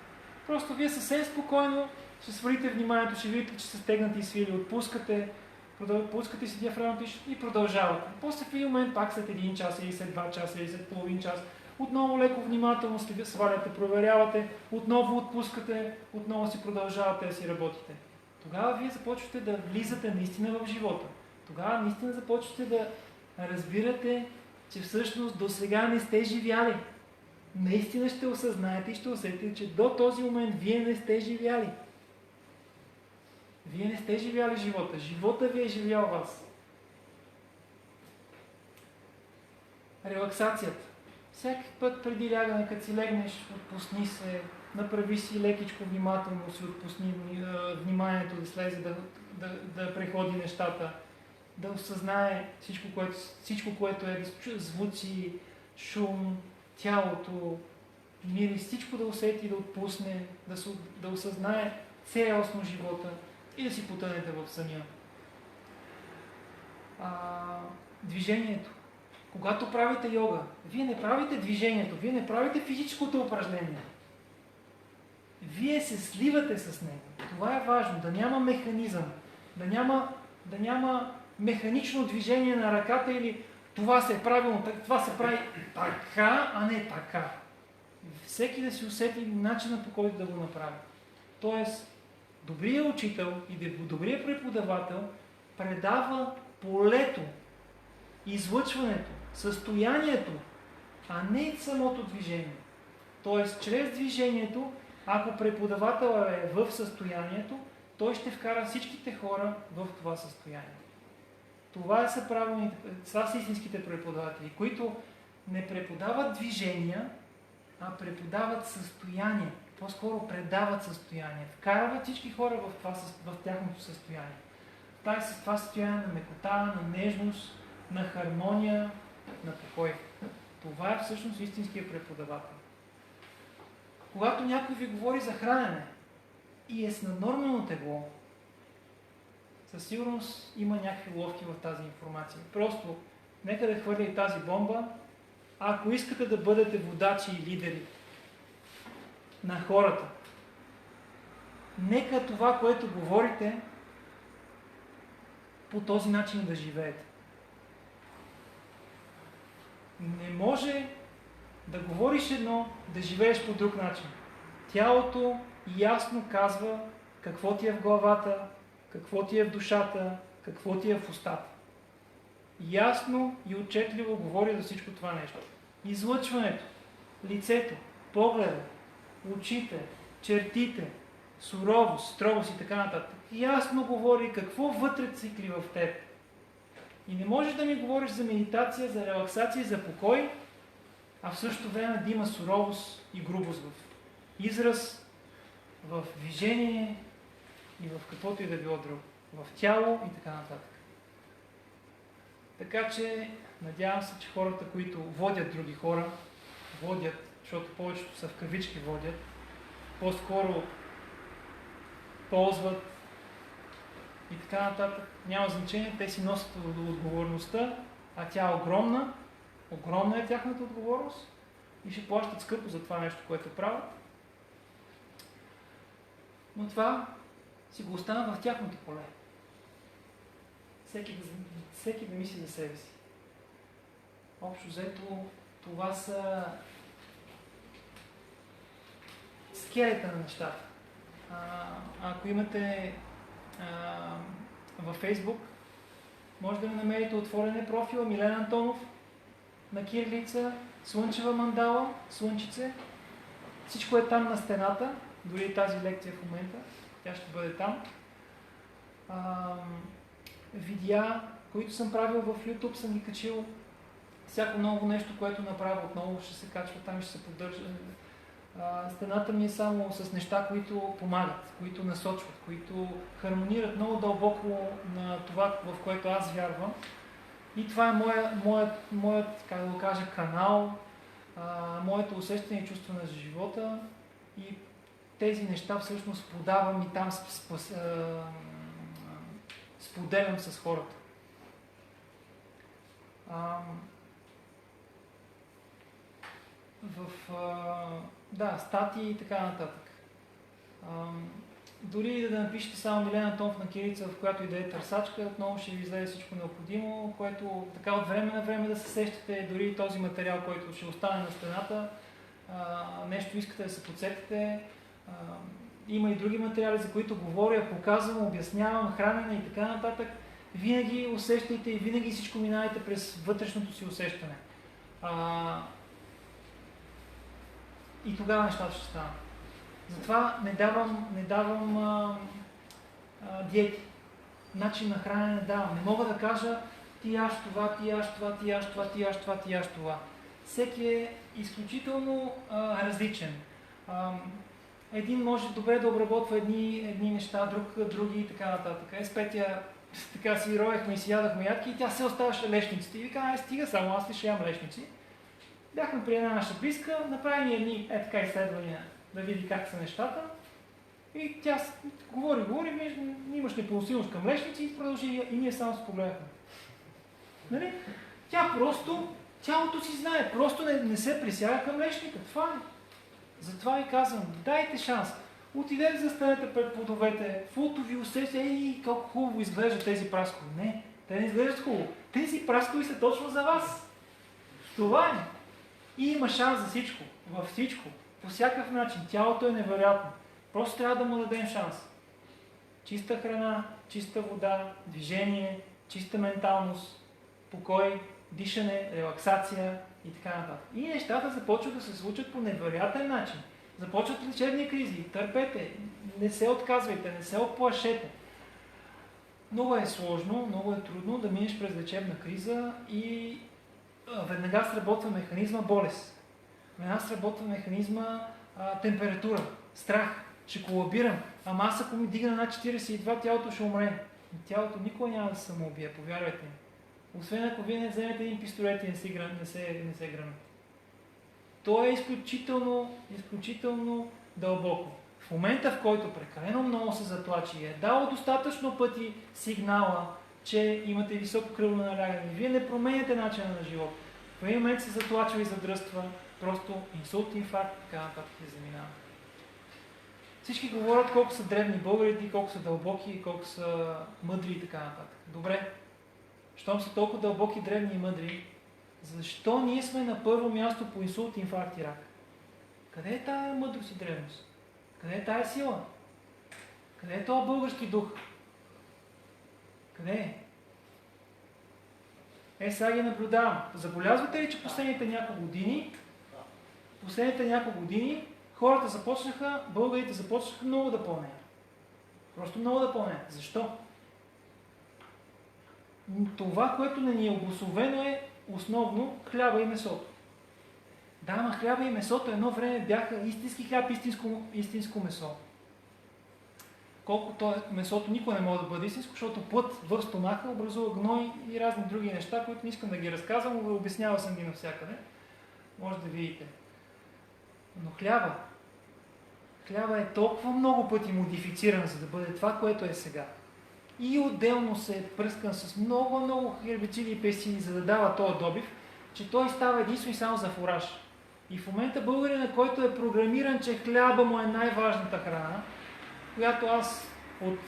Просто вие съвсем спокойно ще свалите вниманието, ще видите, че са стегнати и свили, отпускате си диафрагмата и продължавате. После в един момент, пак след 1 час или след 2 часа или след половин час, отново леко внимателно сваляте, проверявате, отново отпускате, отново си продължавате да си работите. Тогава вие започвате да влизате наистина в живота. Тогава наистина започвате да разбирате, че всъщност до сега не сте живяли. Наистина ще осъзнаете и ще усетите, че до този момент вие не сте живяли. Вие не сте живяли живота. Живота ви е живял вас. Релаксацията. Всеки път преди лягане, като си легнеш, отпусни се, направи си лекичко внимателно, си отпусни вниманието да слезе, да преходи нещата, да осъзнае всичко, което е звуци, шум, тялото, мирис, всичко да усети, да отпусне, да осъзнае цялостно живота и да си потънете в съня. Движението. Когато правите йога, вие не правите движението, вие не правите физическото упражнение. Вие се сливате с него. Това е важно, да няма механизъм, да няма механично движение на ръката или това се е правилно, това се прави така, а не така. Всеки да си усети начина, по който да го направи. Тоест, добрият учител и добрият преподавател предава полето, излъчването, състоянието, а не самото движение. Тоест, чрез движението, ако преподавателът е в състоянието, той ще вкара всичките хора в това състояние. Това са истинските преподаватели, които не преподават движения, а преподават състояние. По-скоро предават състояние. Вкарват всички хора в тяхното състояние. Това състояние на мекота, на нежност, на хармония, на покой. Това е всъщност истинския преподавател. Когато някой ви говори за хранене и е с наднормално тегло, със сигурност има някакви ловки в тази информация. Просто нека да хвърля и тази бомба. Ако искате да бъдете водачи и лидери на хората, нека това, което говорите, по този начин да живеете. Не може да говориш едно, да живееш по друг начин. Тялото ясно казва какво ти е в главата, какво ти е в душата, какво ти е в устата. Ясно и отчетливо говори за всичко това нещо. Излъчването, лицето, погледа, очите, чертите, суровост, строгост и така нататък. Ясно говори какво вътре цикли в теб. И не можеш да ми говориш за медитация, за релаксация, за покой, а в същото време да има суровост и грубост в израз, в движение и в каквото и да било друго. В тяло и така нататък. Така че, надявам се, че хората, които водят други хора, защото повечето са в кавички водят, по-скоро ползват и така нататък. Няма значение, те си носят отговорността, а тя е огромна. Огромна е тяхната отговорност и ще плащат скъпо за това нещо, което правят. Но това си го остана в тяхното поле. Всеки да мисли за себе си. Общо взето, това са скелета на нещата. Ако имате във Фейсбук, може да ме намерите отворен профила Милен Антонов на кирилица, слънчева мандала, слънчице. Всичко е там на стената, дори тази лекция в момента, тя ще бъде там. Видеа, които съм правил в YouTube, съм ги качил. Всяко ново нещо, което направя отново, ще се качва там и ще се поддържа. Стената ми е само с неща, които помагат, които насочват, които хармонират много дълбоко на това, в което аз вярвам. И това е моят как да го кажа, канал, моето усещане и чувство на живота. И тези неща всъщност подавам и там споделям с хората. Статии и така нататък. Дори да напишете само Милен Антонов на кирилица, в която и да е търсачка, отново ще ви излезе всичко необходимо, което така от време на време да се сещате, дори този материал, който ще остане на стената, нещо искате да се подсетите. Има и други материали, за които говоря, показвам, обяснявам, хранене и така нататък. Винаги усещайте и винаги всичко минавайте през вътрешното си усещане. И тогава нещата ще станат. Затова не давам диети. Начин на хранене не давам. Не мога да кажа ти яш това, ти яш това, ти яш това, ти яш това, ти яш това. Всеки е изключително различен. Един може добре да обработва едни неща, други и така нататък. С Петя така си роехме и си ядахме ядки и тя се оставаше лешниците. И вика, стига само, аз ли ще ям лешници. Бяхме при една наша близка, направи ни едни така изследвания да види как са нещата. И тя говори, имаш непоносимост към лешници и продължи и ние само се погледахме. Нали? Тя просто, тялото си знае, просто не се присяга към лешника. Това е. Затова ви казвам, дайте шанс. Отидете, застанете пред плодовете, фулто ви усеща, колко хубаво изглеждат тези праскови. Не, те не изглеждат хубаво. Тези праскови са точно за вас. Това е. И има шанс за всичко, във всичко, по всякакъв начин. Тялото е невероятно. Просто трябва да му дадем шанс. Чиста храна, чиста вода, движение, чиста менталност, покой, дишане, релаксация и така нататък. И нещата започват да се случат по невероятен начин. Започват лечебни кризи, търпете, не се отказвайте, не се оплашете. Много е сложно, много е трудно да минеш през лечебна криза и веднага сработва механизма болест. Веднага сработва механизма температура, страх, ще колабирам. Ама аз ако ми дигна над 42, тялото ще умре. Тялото никога няма да се самоубие, повярвайте ми. Освен ако вие не вземете един пистолет и не се гръмете. То е изключително дълбоко. В момента, в който прекалено много се затлачи и е дало достатъчно пъти сигнала, че имате високо кръвно налягане, вие не променяте начина на живот. В един момент се затлачва и задръства, просто инсулт, инфаркт, така нататък се заминава. Всички говорят колко са древни българите, колко са дълбоки, колко са мъдри и така нататък. Добре, щом са толкова дълбоки, древни и мъдри, защо ние сме на първо място по инсулт, инфаркт и рак? Къде е тая мъдрост и древност? Къде е тая сила? Къде е този български дух? Къде е? Сега ги наблюдавам. Заболязвате ли, че последните няколко години хората българите започнаха много да пълнеят. Просто много да пълнеят. Защо? Това, което не ни е обусловено е основно хляба и месото. Да, ама хляба и месото едно време бяха истински хляб, истинско месо. Колкото месото никога не може да бъде истинско, защото плът в стомаха образува гной и разни други неща, които не искам да ги разказвам, но обяснявал съм ги навсякъде. Може да видите. Но хляба е толкова много пъти модифициран, за да бъде това, което е сега. И отделно се е пръскан с много хербициди и пестициди, за да дава този добив, че той става единствено и само за фураж. И в момента българина, който е програмиран, че хляба му е най-важната храна, която аз от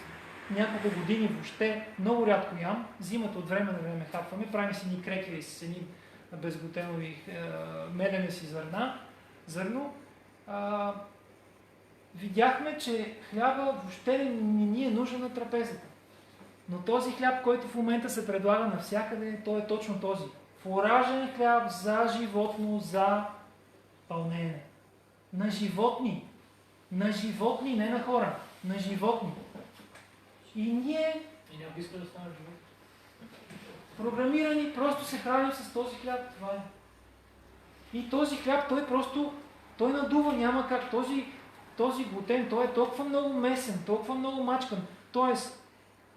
няколко години въобще много рядко ям, зимата от време на време хапваме, правим си ни крекери с едни безглутенови мелене си зърно. Видяхме, че хляба въобще не ни е нужен на трапезата. Но този хляб, който в момента се предлага навсякъде, той е точно този. Фуражен хляб за животно, за пълнене. На животни. На животни, не на хора. На животни. И ние, програмирани, просто се храним с този хляб. Това е. И този хляб, той надува, няма как. Този глутен, той е толкова много месен, толкова много мачкан. Тоест,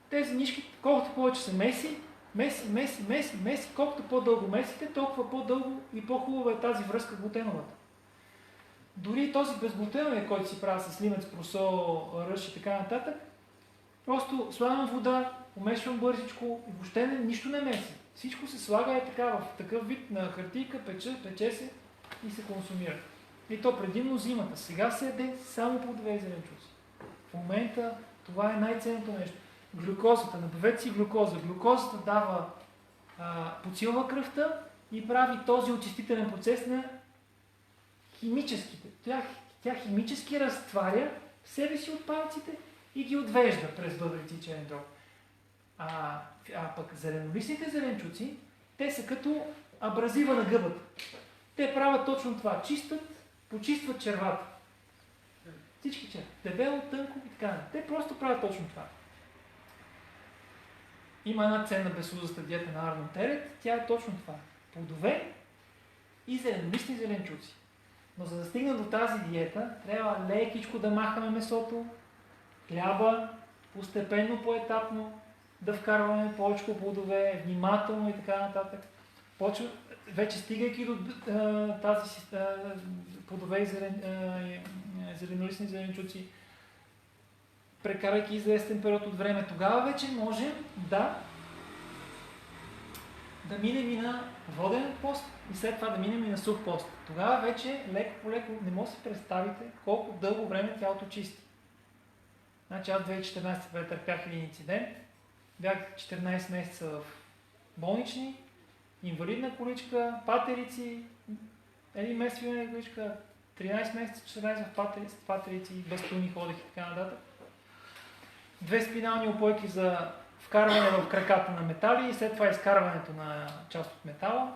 тези нишки, колкото повече се меси, колкото по-дълго месите, толкова по-дълго и по-хубава е тази връзка глутеновата. Дори този безглутеновия, който си прави с лимец, просо, ръж и така нататък, просто слагам вода, помешвам бързичко и въобще нищо не меси. Всичко се слага така в такъв вид на хартийка, пече се и се консумира. И то предимно зимата. Сега се яде само плодове и зеленчуци. В момента това е най-ценното нещо. Глюкозата, набавете си глюкоза. Глюкозата подсилва кръвта и прави този очистителен процес на химическите. Тя химически разтваря в себе си отпадъците и ги отвежда през бъбреци и черен дроб. Пък зеленолистните зеленчуци, те са като абразива на гъбата. Те правят точно това. Почистват червата. Всички черва. Дебело, тънко и така. Те просто правят точно това. Има една ценна безслузаста диета на Арнолд Терет. Тя е точно това. Плодове и зеленолистни зеленчуци. Но за да стигна до тази диета, трябва лекичко да махаме месото, хляба, постепенно, поетапно, да вкарваме повече плодове, внимателно и така нататък. Вече стигайки до тази плодове и зеленолистни зеленчуци, прекарайки известен период от време, тогава вече можем да минем и на воден пост и след това да минем и на сух пост. Тогава вече леко по леко не може да си представите колко дълго време тялото чисти. Значи аз 2014 претърпях един инцидент, бях 14 месеца в болнични, инвалидна количка, патерици, един месец в инвалидна количка, 13 месеца, 14 в патерици, бастуни ходех и така нататък. 2 спинални упойки за вкарване в краката на метали и след това изкарването на част от метала.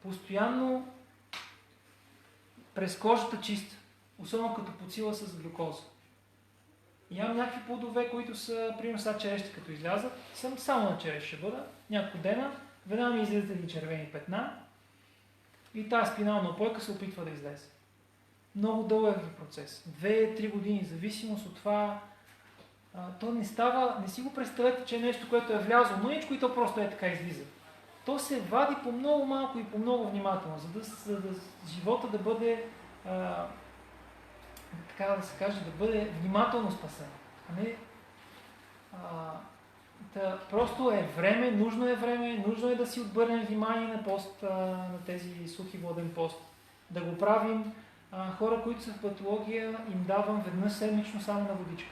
Постоянно през кожата чиста, особено като подсила с глюкоза. Имам някакви плодове, които са, примерно сега черешите като излязат, съм само на череш ще бъда, няколко дена, веднага ми излизат едни червени петна и тази спинална опойка се опитва да излезе. Много дълъг процес. 2-3 години, зависимост от това. То не става, не си го представете, че е нещо, което е влязло мъничко и то просто е така излиза. То се вади по много малко и по много внимателно, за да живота да бъде, така да се каже, да бъде внимателно спасен. Просто е време, нужно е да си отбърнем внимание на пост, на тези сухи воден пост. Да го правим. Хора, които са в патология, им давам веднъж седмично само на водичка.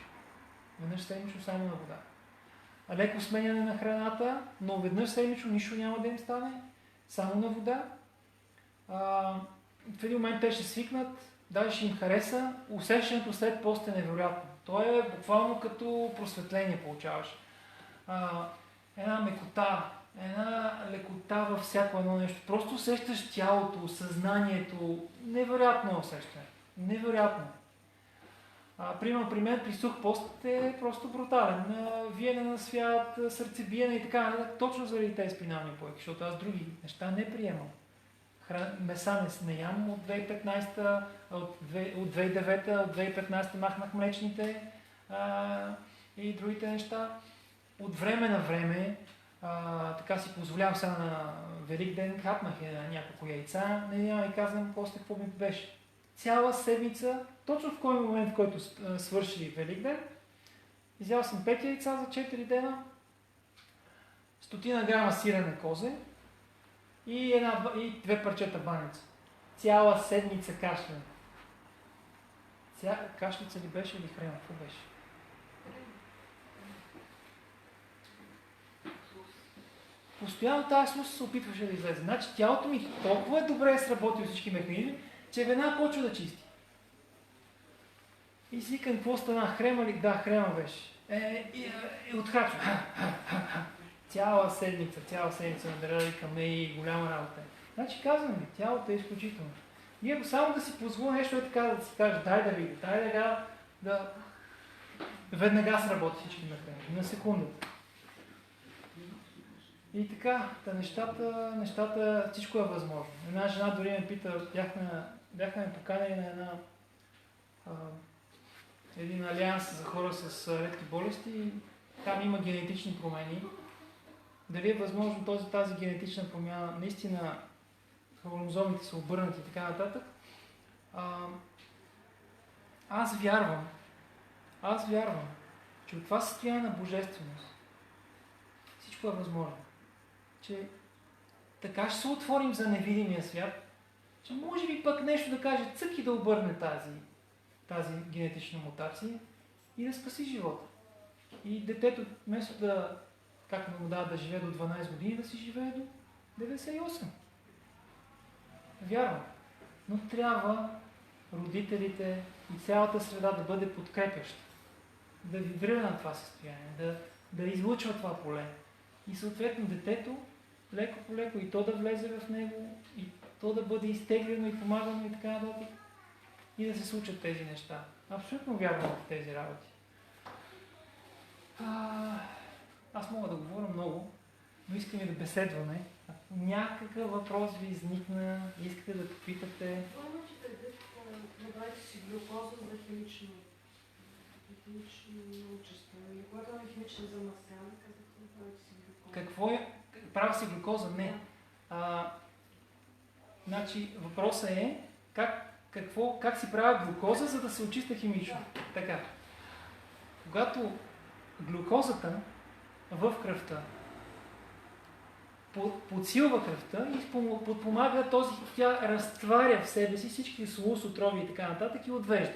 Веднъж седмично само на вода. Леко сменяне на храната, но веднъж седмично нищо няма да им стане. Само на вода. В един момент те ще свикнат, даже ще им хареса. Усещането след пост е невероятно. То е буквално като просветление получаваш. Една мекота, една лекота във всяко едно нещо. Просто усещаш тялото, съзнанието. Невероятно усещане. Невероятно. Примерно при мен при сух пост е просто брутален. Виене на свят, сърцебиене и така, точно заради тези спинални опойки, защото аз други неща не приемам. Меса не ям от 2015, от 2009, от 2015 махнах млечните и другите неща. От време на време, така си позволявам сега на Великден, хапнах няколко яйца, няма и казвам после какво ми беше. Цяла седмица, точно в кой момент, в който свърши Великден, изял съм 5 яйца за 4 дена, 100 грама сирене козе и 2 парчета баница. Цяла седмица кашляне. Кашлица ли беше или хрена? Какво беше? Постоянно тази слуса се опитваше да излезе. Значи тялото ми толкова е добре сработил всички механизми, че веднага почва да чисти. И си викам, какво стана? Хрема ли? Да, хрема беше. И отхачвам. Цяла седмица надреда и голяма работа. Значи казвам ви, тялото е изключително. И ако само да си позволя нещо е така да си кажа, дай да види, да веднага сработи всички механизми. На секундата. И така, нещата, всичко е възможно. Една жена дори ме пита, бяхме ме поканали на един алианс за хора с редки болести и там има генетични промени. Дали е възможно тази генетична промяна, наистина хромозомите са обърнати и така нататък. Аз вярвам, че от това състояние на божественост всичко е възможно. Че така ще се отворим за невидимия свят, че може би пък нещо да каже цък и да обърне тази генетична мутация и да спаси живота. И детето, вместо да, както му дава да живее до 12 години, да си живее до 98. Вярвам. Но трябва родителите и цялата среда да бъде подкрепяща. Да вибрира на това състояние, да излучва това поле. И съответно детето леко по леко и то да влезе в него, и то да бъде изтеглено и помагано и така нататък. И да се случат тези неща. Абсолютно вярвам в тези работи. Аз мога да говоря много, но искам и да беседваме. Ако някакъв въпрос ви изникна, искате да попитате. Помня, че преди направите си глюкоза за химично вещество. Или когато е химично замърсяване, казахте да направите си глюкоза. Какво е? Правя си глюкоза? Не. Значи въпросът е как си правя глюкоза, за да се очиста химично. Така. Когато глюкозата в кръвта подсилва кръвта и подпомага тя разтваря в себе си всички солус, отрови и така нататък и отвежда.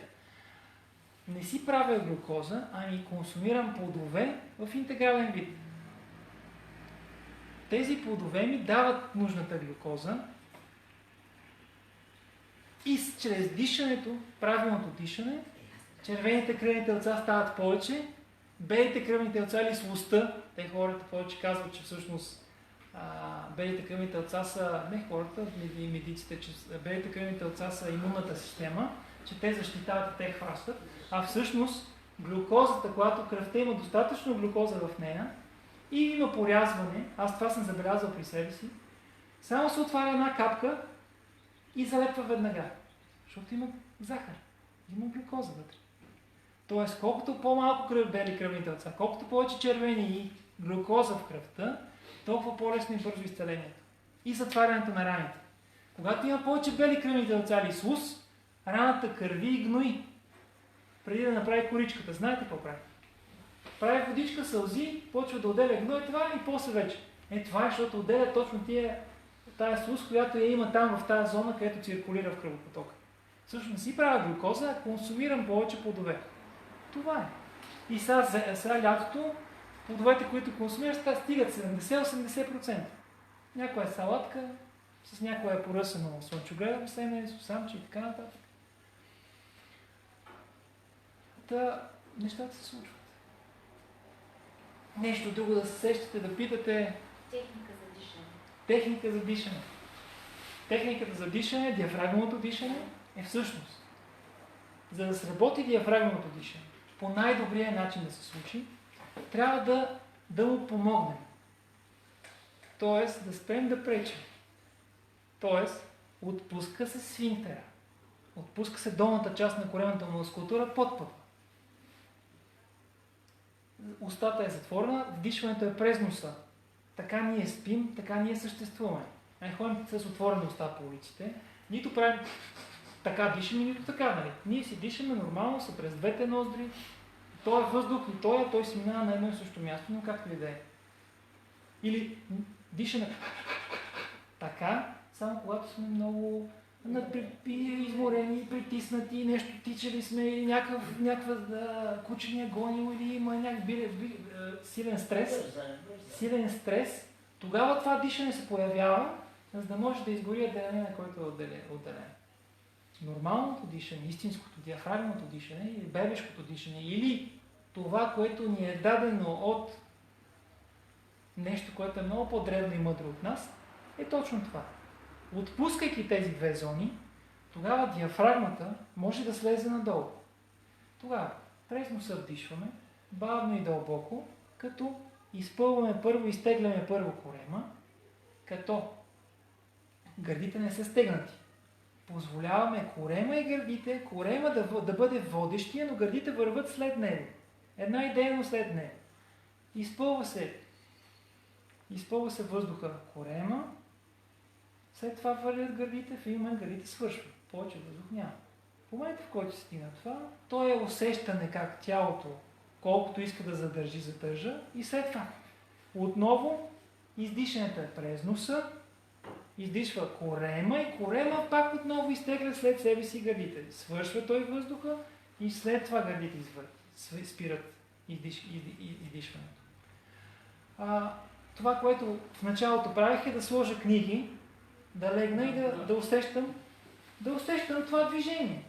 Не си правя глюкоза, ами консумирам плодове в интегрален вид. Тези плодове ми дават нужната глюкоза и чрез дишането, правилното дишане, червените кръвни телца стават повече, белите кръвни телца или слустта, те хората повече казват, че всъщност белите кръвни телца са, не хората, и медиците, че белите кръвни телца са имунната система, че те защитават и те хващат, а всъщност глюкозата, когато кръвта има достатъчно глюкоза в нея и има порязване, аз това съм забелязал при себе си, само се отваря една капка и залепва веднага, защото има захар, има глюкоза вътре. Тоест, колкото по-малко бели кръвни телца, колкото повече червени и глюкоза в кръвта, толкова по-лесно и бързо изцелението. И затварянето на раните. Когато има повече бели кръвни телца или слуз, раната кърви и гнои. Преди да направи коричката. Знаете какво прави? Прави водичка, сълзи, почва да отделя гной това и после вече. Това е, защото отделя точно тая слуз, която я има там в тази зона, където циркулира в кръвопотока. Всъщност не си правя глюкоза, а консумирам повече плодове. Това е. И сега лятото, плодовете, които консумират, стигат 70-80%. Някоя салатка, с някоя поръсено слънчогледно семе, сусамче и така нататък. Нещата се случват. Нещо друго да се сещате, да питате. Техника за дишане. Техника за дишане. Техниката за дишане, диафрагмалното дишане е всъщност. За да сработи диафрагмалното дишане, по най-добрия начин да се случи, трябва да му помогнем. Тоест да спрем да пречим. Тоест отпуска се сфинктера. Отпуска се долната част на коремната мускулатура под пътва. Устата е затворена, вдишването е през носа. Така ние спим, така ние съществуваме. Ходим с отворена уста по улиците. Нито правим така дишаме, нито така, нали? Ние си дишаме нормално, са през двете ноздри. Той е въздух и той си минава на едно и също място, но както и да е. Или дишаме така, само когато сме много изморени, притиснати, нещо тичали сме, някаква кучения гонил или има някакъв силен стрес, тогава това дишане се появява, за да може да изгори отделение, на който е отделен. Нормалното дишане, истинското диафрагмното дишане или бебешкото дишане или това, което ни е дадено от нещо, което е много по-древно и мъдро от нас, е точно това. Отпускайки тези две зони, тогава диафрагмата може да слезе надолу. Тогава през носа вдишваме, бавно и дълбоко, като изтегляме първо корема, като гърдите не са стегнати. Позволяваме корема и гърдите, корема да бъде водещия, но гърдите върват след него. Една идейно след него. Изпълва се въздуха корема, след това вървят гърдите, в един момент гърдите свършват. Повече въздух няма. В момента, в който стигна това, то е усещане как тялото, колкото иска да задържа и след това. Отново издишането е през носа, издишва корема и корема пак отново изтегля след себе си гърдите. Свършва той въздуха и след това гърдите спират издишването. Това, което в началото правих, е да сложа книги, да легна и да усещам това движение.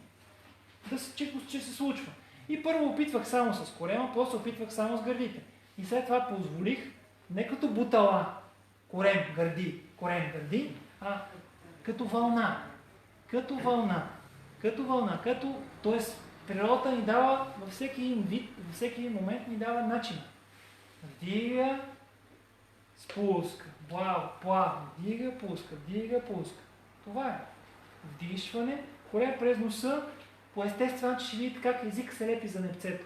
Че се случва. И първо опитвах само с корема, после опитвах само с гърдите. И след това позволих, не като бутала, корем, гърди, а като вълна. Т.е. природата ни дава във всеки вид, във всеки момент ни дава начин. Вдига, спуска, плавно, вдига, пуска. Това е. Вдишване, корем през носа, по естествен начин ще видите как език се лепи за непцето.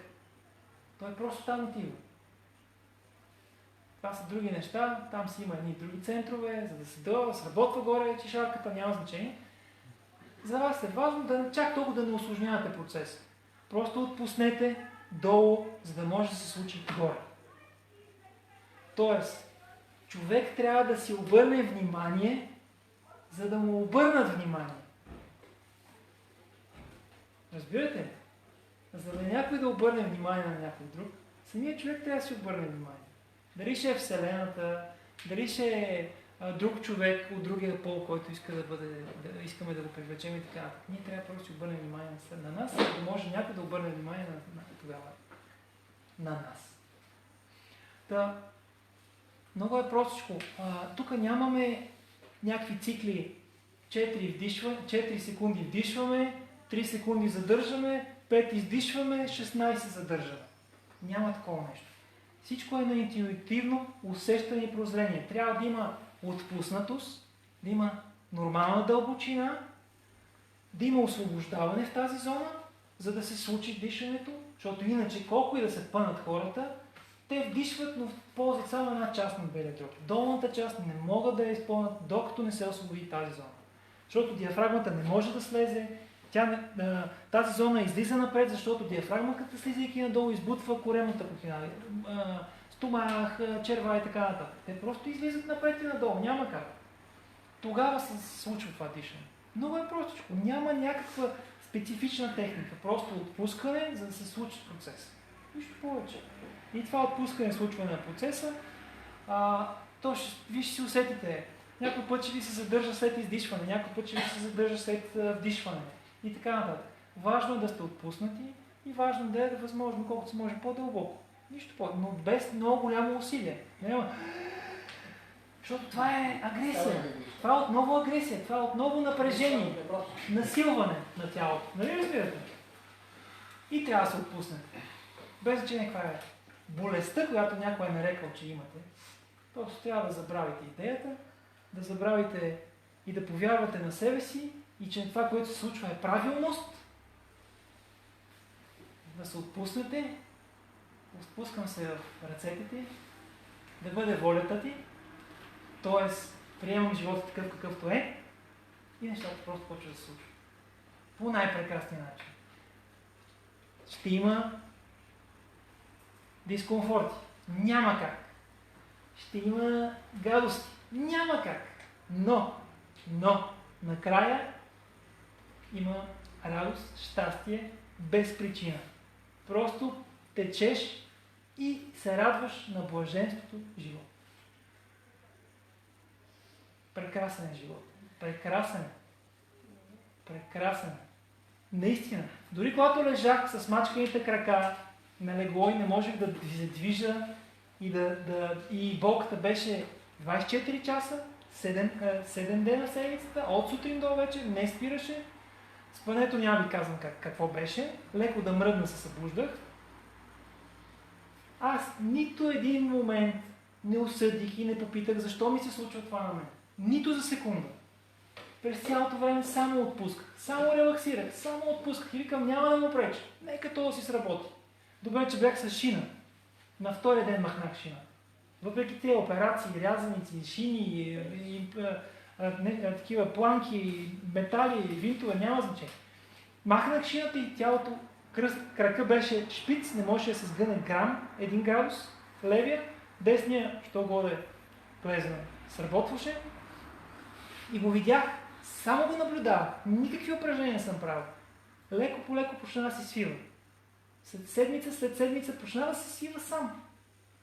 Той просто там отива. Това са други неща, там си има едни други центрове, за да се сработва горе чешарката, няма значение. За вас е важно да чак толкова да не усложнявате процеса. Просто отпуснете долу, за да може да се случи горе. Тоест, човек трябва да си обърне внимание, за да му обърнат внимание. Разбирате ли? За да някой да обърне внимание на някой друг, самият човек трябва да си обърне внимание. Дали ще е Вселената, дали ще е друг човек от другия пол, който иска искаме да го привлечем и така. Ние трябва просто да обърнем внимание на нас, за да може някой да обърне внимание тогава на нас. Много е простичко. Тук нямаме някакви цикли. 4 секунди вдишваме, 3 секунди задържаме, 5 издишваме, 16 задържаме. Няма такова нещо. Всичко е на интуитивно усещане и прозрение. Трябва да има отпуснатост, да има нормална дълбочина, да има освобождаване в тази зона, за да се случи дишането, защото иначе колко и да се пънат хората, те вдишват, но ползват само една част на белия дроб. Долната част не могат да я изпълнят, докато не се освободи тази зона. Защото диафрагмата не може да слезе, тази зона излиза напред, защото диафрагмата, слизайки надолу, избутва коремната пухлина, стомах, черва и така нататък. Те просто излизат напред и надолу, няма как. Тогава се случва това дишане. Много е простичко, няма някаква специфична техника, просто отпускане, за да се случи процес. Нищо повече. И това отпускане, случване на процеса, вие ще си усетите. Някой път ще ви се задържа след издишване, някой път ще ви се задържа след вдишване и така нататък. Важно е да сте отпуснати и важно да е възможно колкото се може по-дълбоко. Нищо по-, но без много голямо усилие. Защото това е агресия. Това е отново агресия, това е отново напрежение, насилване на тялото. Нали разбирате? И трябва да се отпуснете. Без значение каква е болестта, която някой е нарекал, че имате. Просто трябва да забравите идеята, да забравите и да повярвате на себе си и че това, което се случва е правилност, да се отпуснете, отпускам се в ръцете ти, да бъде волята ти, т.е. приемам живота такъв какъвто е и нещата просто почва да се случват. По най-прекрасния начин. Ще има дискомфорти. Няма как. Ще има гадости. Няма как. Но, накрая има радост, щастие, без причина. Просто течеш и се радваш на блаженството живот. Прекрасен е живот. Прекрасен. Прекрасен. Наистина. Дори когато лежах с мачканите крака на легло и не можех да се движа и болката беше 24 часа, 7 дена в седмицата, от сутрин до вечер, не спираше. Спането няма ви казвам какво беше. Леко да мръдна се събуждах. Аз нито един момент не осъдих и не попитах защо ми се случва това на мен. Нито за секунда. През цялото време само отпусках, само релаксирах, само отпусках и викам няма да му преча. Нека то да си сработи. Добре, че бях с шина. На втория ден махнах шина. Въпреки тези операции, рязаници, шини, такива планки, метали, винтове, няма значение. Махнах шината и тялото, крака беше шпиц, не можеше да се сгъне грам, 1 градус, левия, десния, що годе плезено, сработваше и го видях, само го наблюдавах, никакви упражнения не съм правил. Леко по леко почна да се свива. След седмица почна да се свива сам.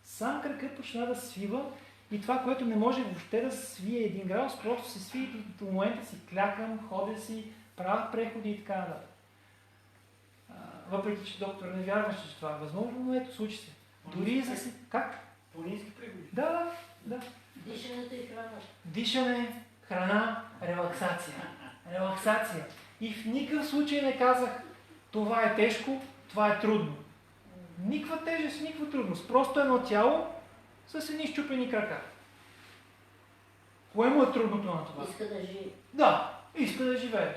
Сам кракът почна да се свива и това, което не може въобще да се свие 1 градус, просто се свие и до момента си клякам, ходя си, правя преходи и така нататък. Въпреки, че доктор не вярваше, че това е възможно, но ето, случи се. Дори за си... Как? Планински преходи. Да. Дишането и храната. Дишане, храна, релаксация. И в никакъв случай не казах, това е тежко, това е трудно. Никаква тежест, никаква трудност. Просто едно тяло с едни счупени крака. Кое му е трудното на това? Иска да живее. Да, иска да живее.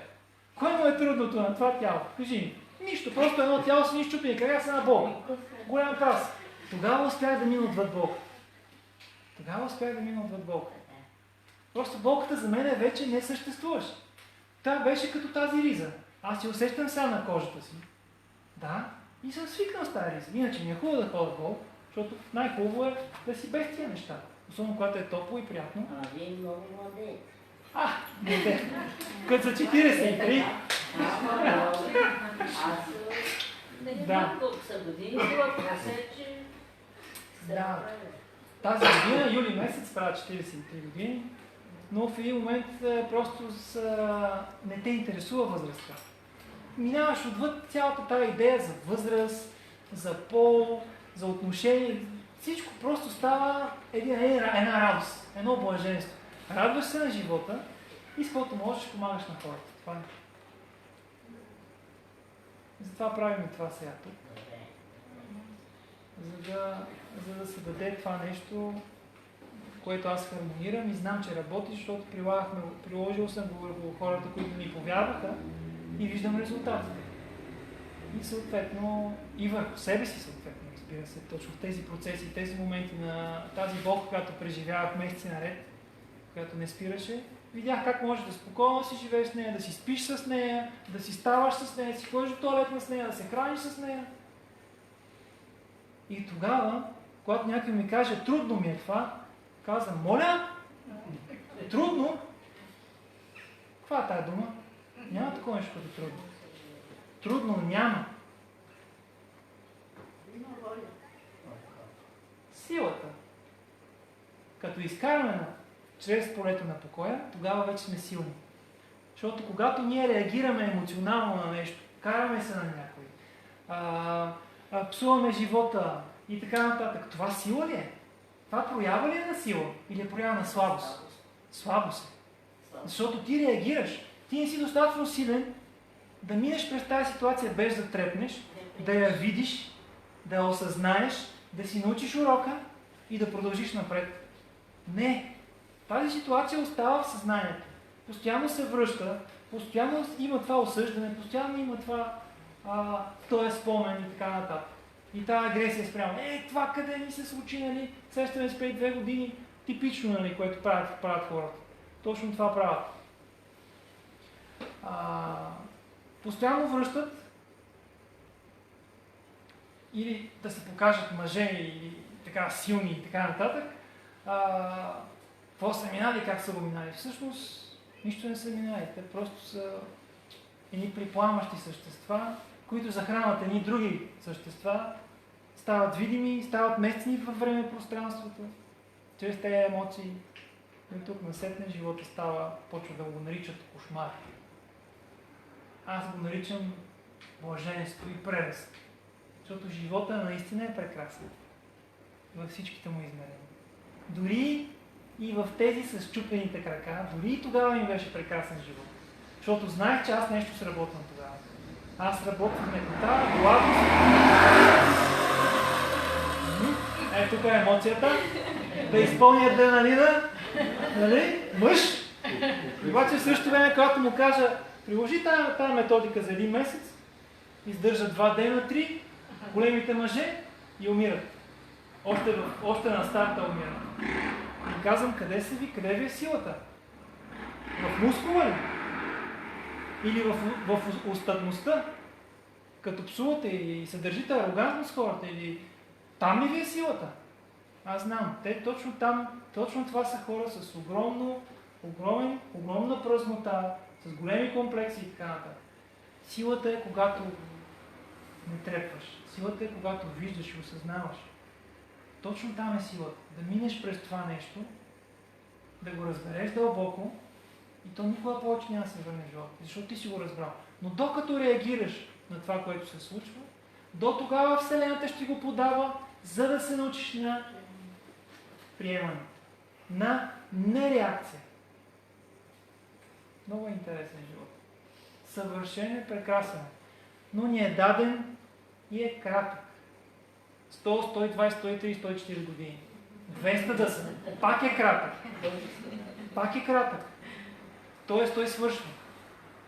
Кое му е трудното на това тяло? Кажи ми. Нищо, просто едно тяло с едни счупени крака, с една болка. Голям прас. Тогава успях да мина отвъд болка. Просто болката за мен вече не съществуваше. Та беше като тази риза. Аз си усещам сега на кожата си. Да, и съм свикнал с тази риза. Иначе ми е хубаво да ходя гол, защото най-хубаво е да си без тия неща. Особено когато е топло и приятно. Вие много младец. Дете. Като за 43. Аз не знам колко са години, въпрос е, че Да. Тази година, юли месец, правя 43 години. но в един момент просто не те интересува възрастта. Минаваш отвъд цялата тази идея за възраст, за пол, за отношение. Всичко просто става една радост, едно блаженство. Радваш се на живота и с каквото можеш помагаш на хората. Това е. Затова правим това сега тук. За да се даде това нещо, което аз хармонирам и знам, че работи, защото приложил съм го върху хората, които ми повярваха и виждам резултатите. И съответно, и върху себе си съответно, разбира се, точно в тези процеси, тези моменти на тази болка, която преживявах месеци наред, която не спираше, видях как можеш да спокойно си живееш с нея, да си спиш с нея, да си ставаш с нея, да си ходиш до туалетна с нея, да се храниш с нея. И тогава, когато някой ми каже, трудно ми е това, казвам, моля, трудно? Каква е тая дума? Няма такова нещо като трудно. Трудно няма. Силата. Като изкараме чрез полето на покоя, тогава вече сме силни. Защото когато ние реагираме емоционално на нещо, караме се на някой, псуваме живота и така нататък, това сила ли е? Това проява ли е на сила или е проява на слабост? Слабост е. Защото ти реагираш. Ти не си достатъчно силен да минеш през тази ситуация без да трепнеш, да я видиш, да я осъзнаеш, да си научиш урока и да продължиш напред. Не. Тази ситуация остава в съзнанието. Постоянно се връща, постоянно има това осъждане, постоянно има този спомен и така нататък. И тази агресия спрямо. Това къде ми се случи, нали? Сещаме с 2 години. Типично, нали, което правят хората. Точно това правят. Постоянно връщат или да се покажат мъже и така силни и така нататък. Какво са минали, как са го минали? Всъщност нищо не са минали. Те просто са едни припламващи същества, които захранват едни други същества, стават видими, стават местни във време и пространството, чрез тези емоции. И тук насетне живота почва да го наричат кошмар. Аз го наричам блаженство и прелест. Защото живота наистина е прекрасен. Във всичките му измерения. Дори и в тези с счупените крака, дори и тогава ми беше прекрасен живот. Защото знаех, че аз нещо сработвам тогава. Аз работвах мекота, гладост. Тук е емоцията. Да изпълня адреналина. Нали? Мъж. Обаче в същото време, когато му кажа, приложи тази методика за 1 месец, издържа 2 дена, 3, големите мъже и умират. Още на старта умират. И казвам, къде ви е силата? В мускула ли? Или в устатността? Като псувате и се държите арогантно с хората? Или там ли ви е силата? Аз знам. Те точно там, точно това са хора с огромна празнота, с големи комплекси и така нататък. Силата е когато не трепваш. Силата е когато виждаш и осъзнаваш. Точно там е силата. Да минеш през това нещо, да го разбереш дълбоко и то никога повече няма да се върне в живота, защото ти си го разбрал. Но докато реагираш на това, което се случва, до тогава Вселената ще го подава, за да се научиш на приемане, на нереакция. Много е интересен живот. Съвършен е, прекрасен, но ни е даден и е кратък. 100, 120, 130, 140 години. 200 да са. Пак е кратък. Пак е кратък. Тоест той свършва.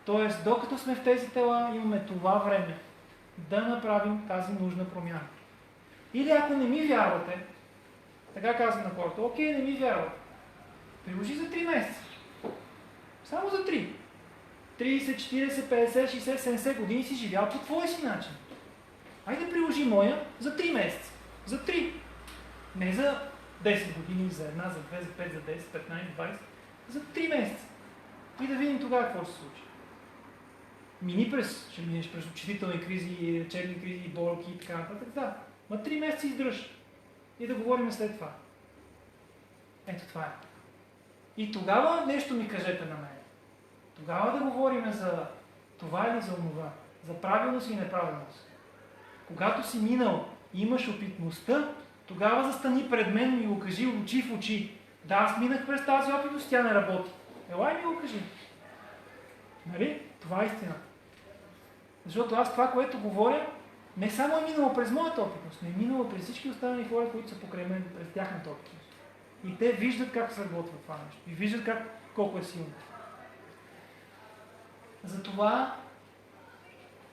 Тоест докато сме в тези тела, имаме това време да направим тази нужна промяна. Или ако не ми вярвате, така казвам на хората, окей, не ми вярвате. Приложи за 3 месеца. Само за 3. 30, 40, 50, 60, 70 години си живял по твой си начин. Айде приложи моя за 3 месеца. За 3. Не за 10 години, за 1, за 2, за 5, за 10, 15, 20. За 3 месеца. И да видим тогава какво се случи. Ще минеш през учителни кризи, черни кризи, болки и така нататък. Да. Ма 3 месеца издръж. И да говорим след това. Ето това е. И тогава нещо ми кажете на мен. Тогава да говорим за това или за онова, за правилност и неправилност. Когато си минал и имаш опитността, тогава застани пред мен и ми го кажи очи в очи. Да, аз минах през тази опитност, тя не работи. Елай ми го кажи. Нали? Това е истина. Защото аз това, което говоря, не само е минало през моята опитност, но е минало през всички останали хора, които са покрай мен, през тяхната опитност. И те виждат как се работва това нещо. И виждат колко е силно. Затова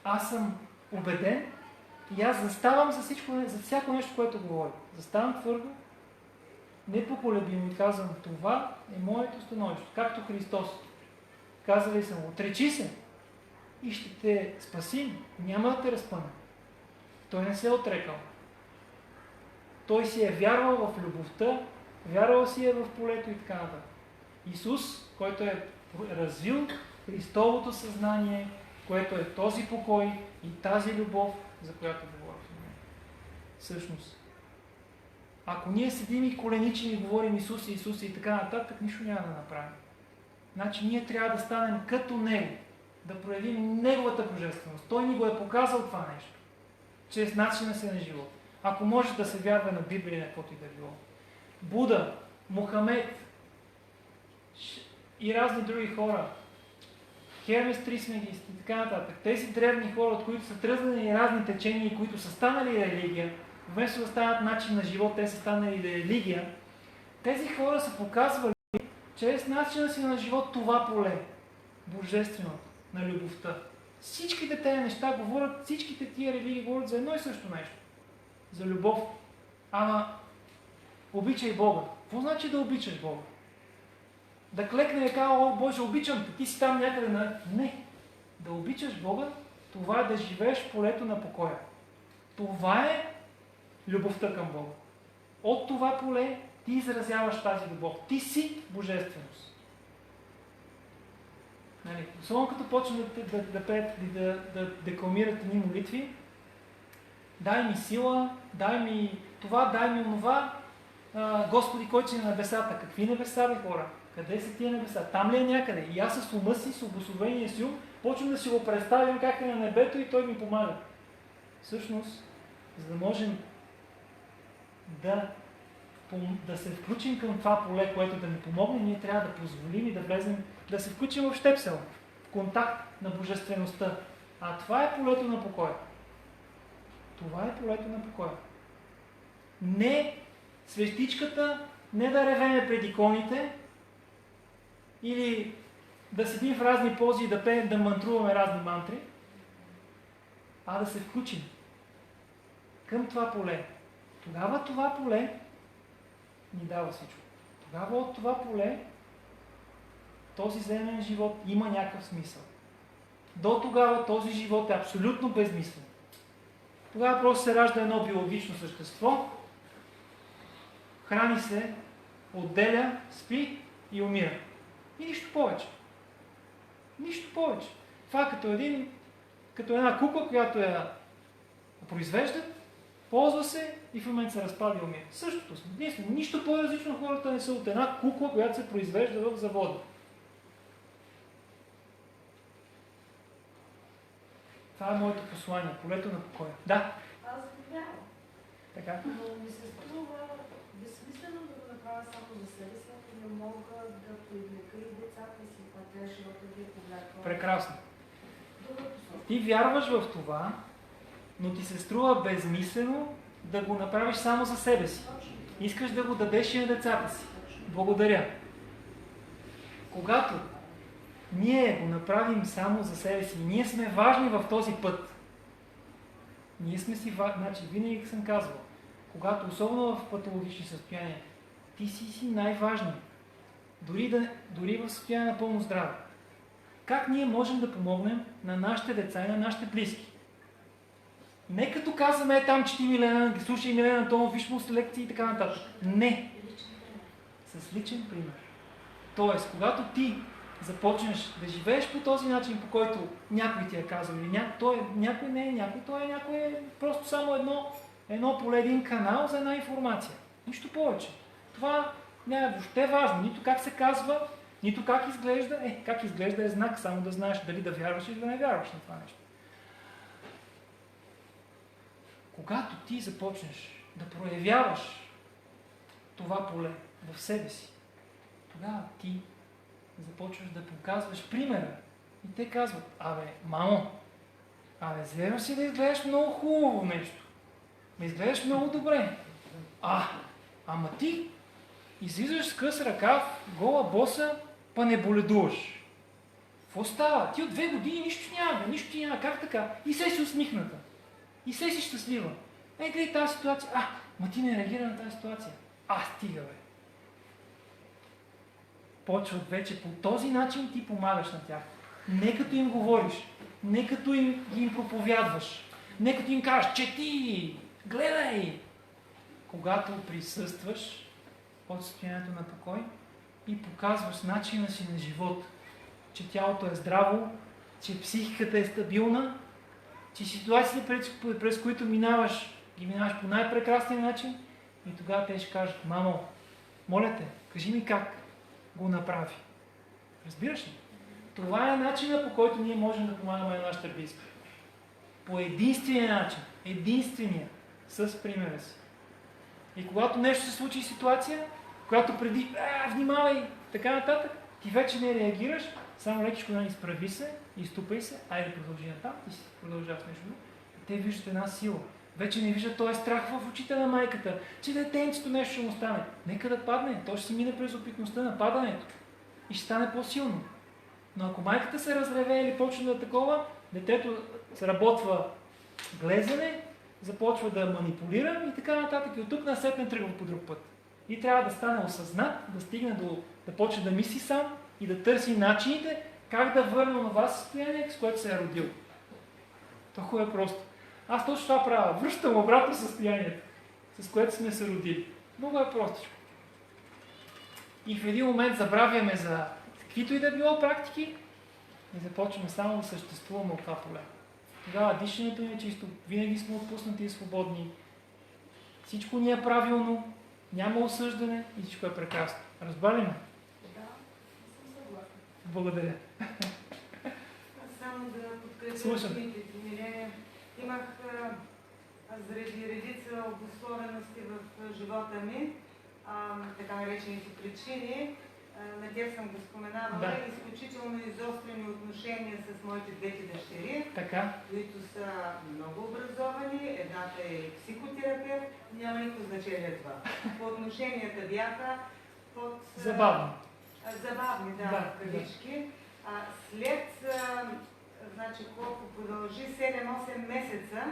аз съм убеден и аз заставам за всяко нещо, което говоря. Заставам твърдо, непоколебимо и казвам, това е моето становище. Както Христос. Казали съм, отречи се и ще те спасим. Няма да те разпъне. Той не се е отрекал. Той си е вярвал в любовта, вярвал си е в полето и така нататък. Исус, който е развил Христовото съзнание, което е този покой и тази любов, за която говорих в момента. Всъщност, ако ние седим и коленичим и говорим Исус и така нататък, нищо няма да направим. Значи ние трябва да станем като Него, да проявим Неговата божественост. Той ни го е показал това нещо, чрез начина си на живот. Ако може да се вярва на Библия, на каквото и да било. Буда, Мухамед и разни други хора, Хермес Трисмегист и така нататък. Тези древни хора, от които са тръзнали разни течения, които са станали религия, вместо да станат начин на живот, те са станали религия. Тези хора са показвали чрез начина си на живот това поле, божественото, на любовта. Всичките тези неща говорят, всичките тия религии говорят за едно и също нещо. За любов. Ама, обичай Бога. Какво значи да обичаш Бога? Да клекне и кажа, о Боже, обичам те, ти си там някъде на... Не. Да обичаш Бога, това е да живееш в полето на покоя. Това е любовта към Бога. От това поле ти изразяваш тази любов. Ти си божественост. Нали? Особено като почнем да пеят и да декламират едни молитви, дай ми сила, дай ми това, дай ми онова, Господи, който си на небесата. Какви небеса, бе, хора? Къде са тия небеса? Там ли е някъде? И аз с ума си, с обособения си ум, почвам да си го представям как е на небето и той ми помага. Всъщност, за да можем да се включим към това поле, което да ни помогне, ние трябва да позволим и да влезем, да се включим в щепсел, в контакт на божествеността. А това е полето на покоя. Това е полето на покоя. Не свещичката, не да ревеме пред иконите, или да седим в разни пози и да пеем, да мантруваме разни мантри, а да се включим към това поле. Тогава това поле ни дава всичко. Тогава от това поле този земен живот има някакъв смисъл. До тогава този живот е абсолютно безмислен. Тогава просто се ражда едно биологично същество, храни се, отделя, спи и умира. И нищо повече. Нищо повече. Това е като една кукла, която я произвеждат, ползва се и в момент се разпада и умира. Същото сме. Ние сме нищо по-различно, хората не са от една кукла, която се произвежда в завода. Това е моето послание, полето на покоя. Да. Аз го вярвам. Така. Но ми се струва безсмислено да го направя само за себе си, ако не мога да привлека и децата си, а те живота ги е повлякал. Прекрасно. Ти вярваш в това, но ти се струва безмислено да го направиш само за себе си. Искаш да го дадеш и на децата си. Благодаря. Когато ние го направим само за себе си, ние сме важни в този път. Ние сме си важни. Значи, винаги съм казвал, когато, особено в патологични състояния, ти си най-важният. Дори в състояние на пълно здраве. Как ние можем да помогнем на нашите деца и на нашите близки? Не като казваме там, че ти Милена, слушай Милена Антонов, виж му с лекции и така нататък. Не. С личен пример. Тоест, когато ти започнеш да живееш по този начин, по който някой ти е казал, или някой не е някой, някой е просто само едно поле, един канал за една информация. Нищо повече. Това Не е въобще важно. Нито как се казва, нито как изглежда. Как изглежда е знак, само да знаеш дали да вярваш или да не вярваш на това нещо. Когато ти започнеш да проявяваш това поле в себе си, тогава ти започваш да показваш примера. И те казват, мамо, вземаш си да изглеждаш много хубаво нещо. Да изглеждаш много добре. Ама ти излизаш с къс ръкав, гола боса, па не боледуваш. Какво става? Ти от 2 години нищо няма. Как така? И се си усмихната. И се си щастлива. Гледай тази ситуация. Ма ти не реагира на тази ситуация. Стига, бе. Почват вече по този начин ти помагаш на тях. Не като им говориш, не като им проповядваш, не като им кажеш, чети, гледай. Когато присъстваш от състоянието на покой и показваш начина си на живот, че тялото е здраво, че психиката е стабилна, че ситуациите, през които минаваш, ги минаваш по най-прекрасния начин и тогава те ще кажат, мамо, моля те, кажи ми как го направи. Разбираш ли? Това е начинът, по който ние можем да помагаме на нашите близки. По единствения начин, с примера си. И когато нещо се случи ситуация, която преди, внимавай, така нататък, ти вече не реагираш, само лекичко изправи се, изтупай се, айде продължи натам, ти си продължаваш нещо. Те виждат една сила. Вече не виждат този страх в очите на майката, че детенцето нещо ще му стане. Нека да падне, то ще си мине през опитността на падането и ще стане по-силно. Но ако майката се разреве или почне да такова, детето сработва глезене, започва да манипулира и така нататък. И оттук насетне тръгва по друг път. И трябва да стане осъзнат, да стигне да почне да мисли сам и да търси начините как да върне това състояние, с което се е родил. Толкова е просто. Аз точно това правя. Връщам обратно състоянието, с което сме се родили. Много е простичко. И в един момент забравяме за каквито и да било практики и започваме само да съществуваме от това поле. Тогава дишането ни е чисто, винаги сме отпуснати и свободни. Всичко ни е правилно, няма осъждане и всичко е прекрасно. Разбрали ме? Да, съм съгласна. Благодаря. Само да подкрепя Слушам. Имах заради редица обусловености в живота ми, така наречените причини. На тях съм го споменавала, изключително изострени отношения с моите двете дъщери, които са много образовани. Едната е психотерапевт, няма никакво значение това. По отношенията бяха под... Забавни, да, кавички. След, значи колко продължи, 7-8 месеца,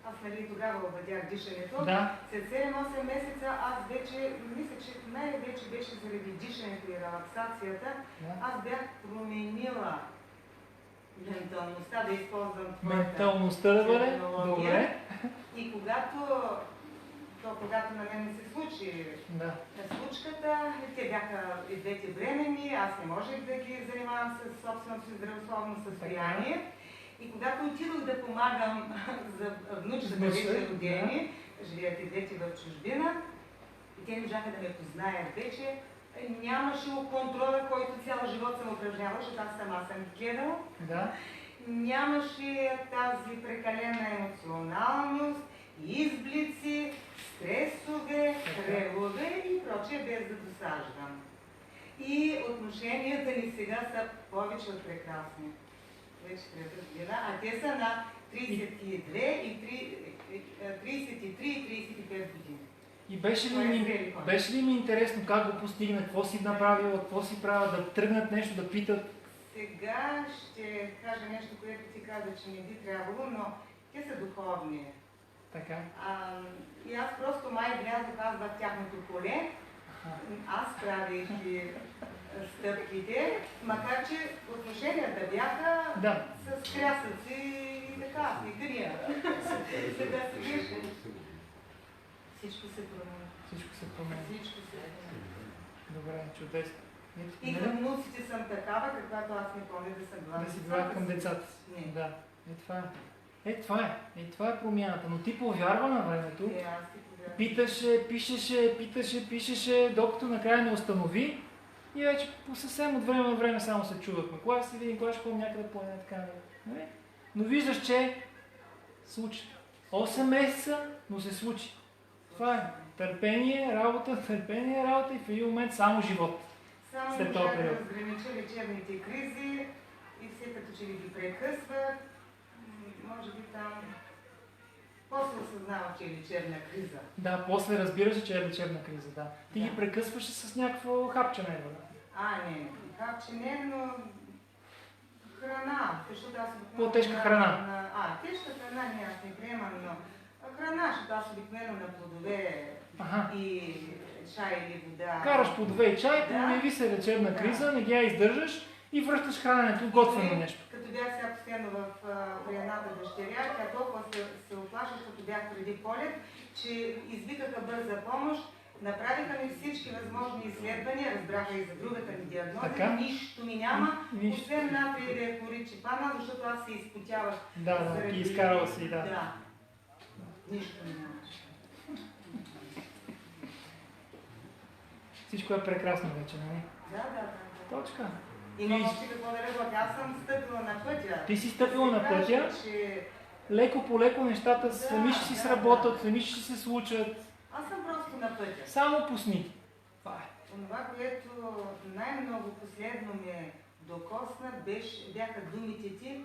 аз тогава обадях дишането. След 7-8 месеца аз вече, мисля, че най-вече беше заради дишането и релаксацията, аз бях променила менталността, да използвам менталността да бъде? Добре. И когато на мен ми се случи случката, те бяха и двете бременни, аз не можех да ги занимавам с собственото си здравословно състояние. И когато отидох да помагам за внучета вече родени, живеят и двете в чужбина, и те не можаха да ме познаят вече, нямаше контрола, който цял живот съм упражнявала, защото аз сама съм гледала. Нямаше тази прекалена емоционалност, изблици, стресове, тревоги и прочее, без да досаждам. И отношенията ни сега са повече от прекрасни. Вече трета година, а те са на 32 и 33 и 35 години. И беше ли ми интересно как го постигна, какво си направила, какво си правила, да тръгнат нещо, да питат? Сега ще кажа нещо, което ти каза, че не би трябвало, но те са духовни. Така. И аз просто май влязох аз в тяхното поле. Аз правих и стъпките, макар че отношенията бяха с крясъци и така, и грия. Сега се вижда. Всичко се промени. Всичко се промени. Добре, чудесно. И към внуците съм такава, каквато аз не помня да съм била. Да си била към децата си. Това е. Това е промяната. Но ти повярва на времето. Аз ти повярвам. Пишеше, докато накрая не установи. И вече по съвсем от време на време само се чувахме. Кога ще се видим, кога ще ходим някъде по една така. Нали? Но виждаш, че случи. 8 месеца, но се случи. Това е търпение, работа и в един момент само живот. Само след това период. разгранича лечебните кризи и все като че ли ги прекъсват. Може би там после осъзнава, че е лечебна криза. Да, после разбираше, че е лечебна криза, да. Ти ги прекъсваше с някакво хапчене, да? Не. Хапчене, но храна. Защото аз по-тежка храна. Тежка храна аз не приемам, но храна, защото аз обикновено на плодове и чай или вода. Караш плодове и чай, появи се лечебна криза, не ги я издържаш и връщаш храненето, готвено нещо. Като бях сега постоянно при едната дъщеря, тя толкова се оплаша, защото бях преди полет, че извикаха бърза помощ, направиха ми всички възможни изследвания, разбраха и за другата ми диагноза, нищо ми няма, освен натрия хлорид-чипана, защото аз се изпотявах. Да, ги изкарала си, Да. Нищо ми няма. Всичко е прекрасно вече, нали? Да. Точка. Имам още какво да работя. Аз съм стъпила на пътя. Ти си стъпила на пътя, леко по леко нещата сами ще си сработят, сами ще се случат. Аз съм просто на пътя. Само пусни. Това е. Това, което най-много последно ме докосна, бяха думите ти.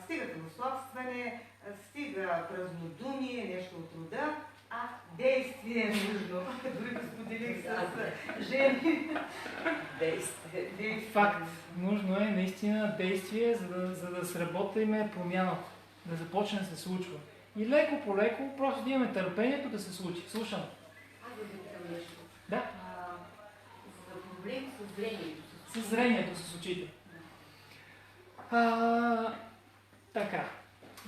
Стига философстване, стига празнодумие, нещо от рода, действие е нужно. Дори го споделих с жени. Действие. Факт. Нужно е наистина действие, за да сработиме промяната, да започне да се случва. И леко по леко, просто да имаме търпението да се случи. Слушам. Аз да питам нещо. Да. За проблем с зрението. С зрението, с очите. Така.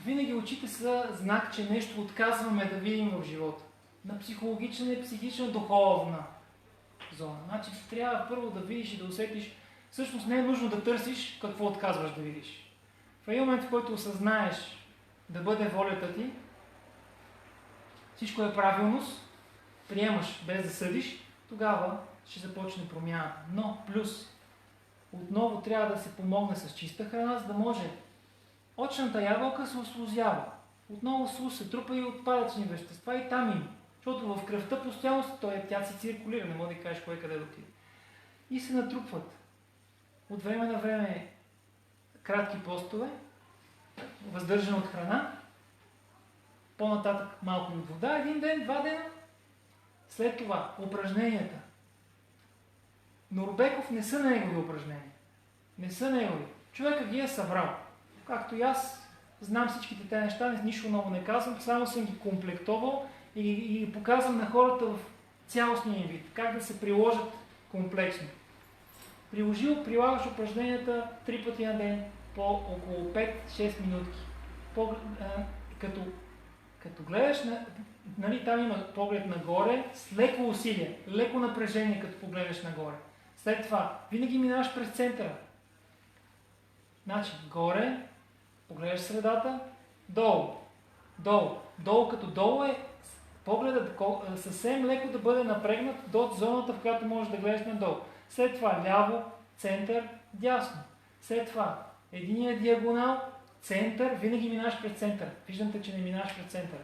Винаги очите са знак, че нещо отказваме да видим в живота. На психологична и психична духовна зона. Значи трябва първо да видиш и да усетиш. Всъщност не е нужно да търсиш какво отказваш да видиш. В един момент, в който осъзнаеш да бъде волята ти, всичко е правилност, приемаш без да съдиш, тогава ще започне промяна. Но плюс, отново трябва да се помогне с чиста храна, за да може очната ябълка се ослузява. Отново слуз се трупа и отпадъчни вещества и там има. Защото в кръвта постоянно тя се циркулира, не може да кажеш кой къде да отиде. И се натрупват. От време на време кратки постове, въздържане от храна, по-нататък малко от вода, 1 ден, 2 дена. След това упражненията. Норбеков не са негови упражнения. Не са негови. Човека ги е събрал. Както и аз знам всичките тези неща, нищо ново не казвам, само съм ги комплектовал и ги показвам на хората в цялостния вид, как да се приложат комплексно. Прилагаш упражненията 3 пъти на ден, по около 5-6 минутки. Като гледаш, нали, там има поглед нагоре с леко усилие, леко напрежение, като погледнеш нагоре. След това винаги минаваш през центъра. Значи, горе, погледаш средата, долу. Долу като долу е погледът съвсем леко да бъде напрегнат до зоната, в която можеш да гледаш надолу. След това ляво, център, дясно. След това единия диагонал, център, винаги минаваш през център. Виждам те, че не минаваш през център.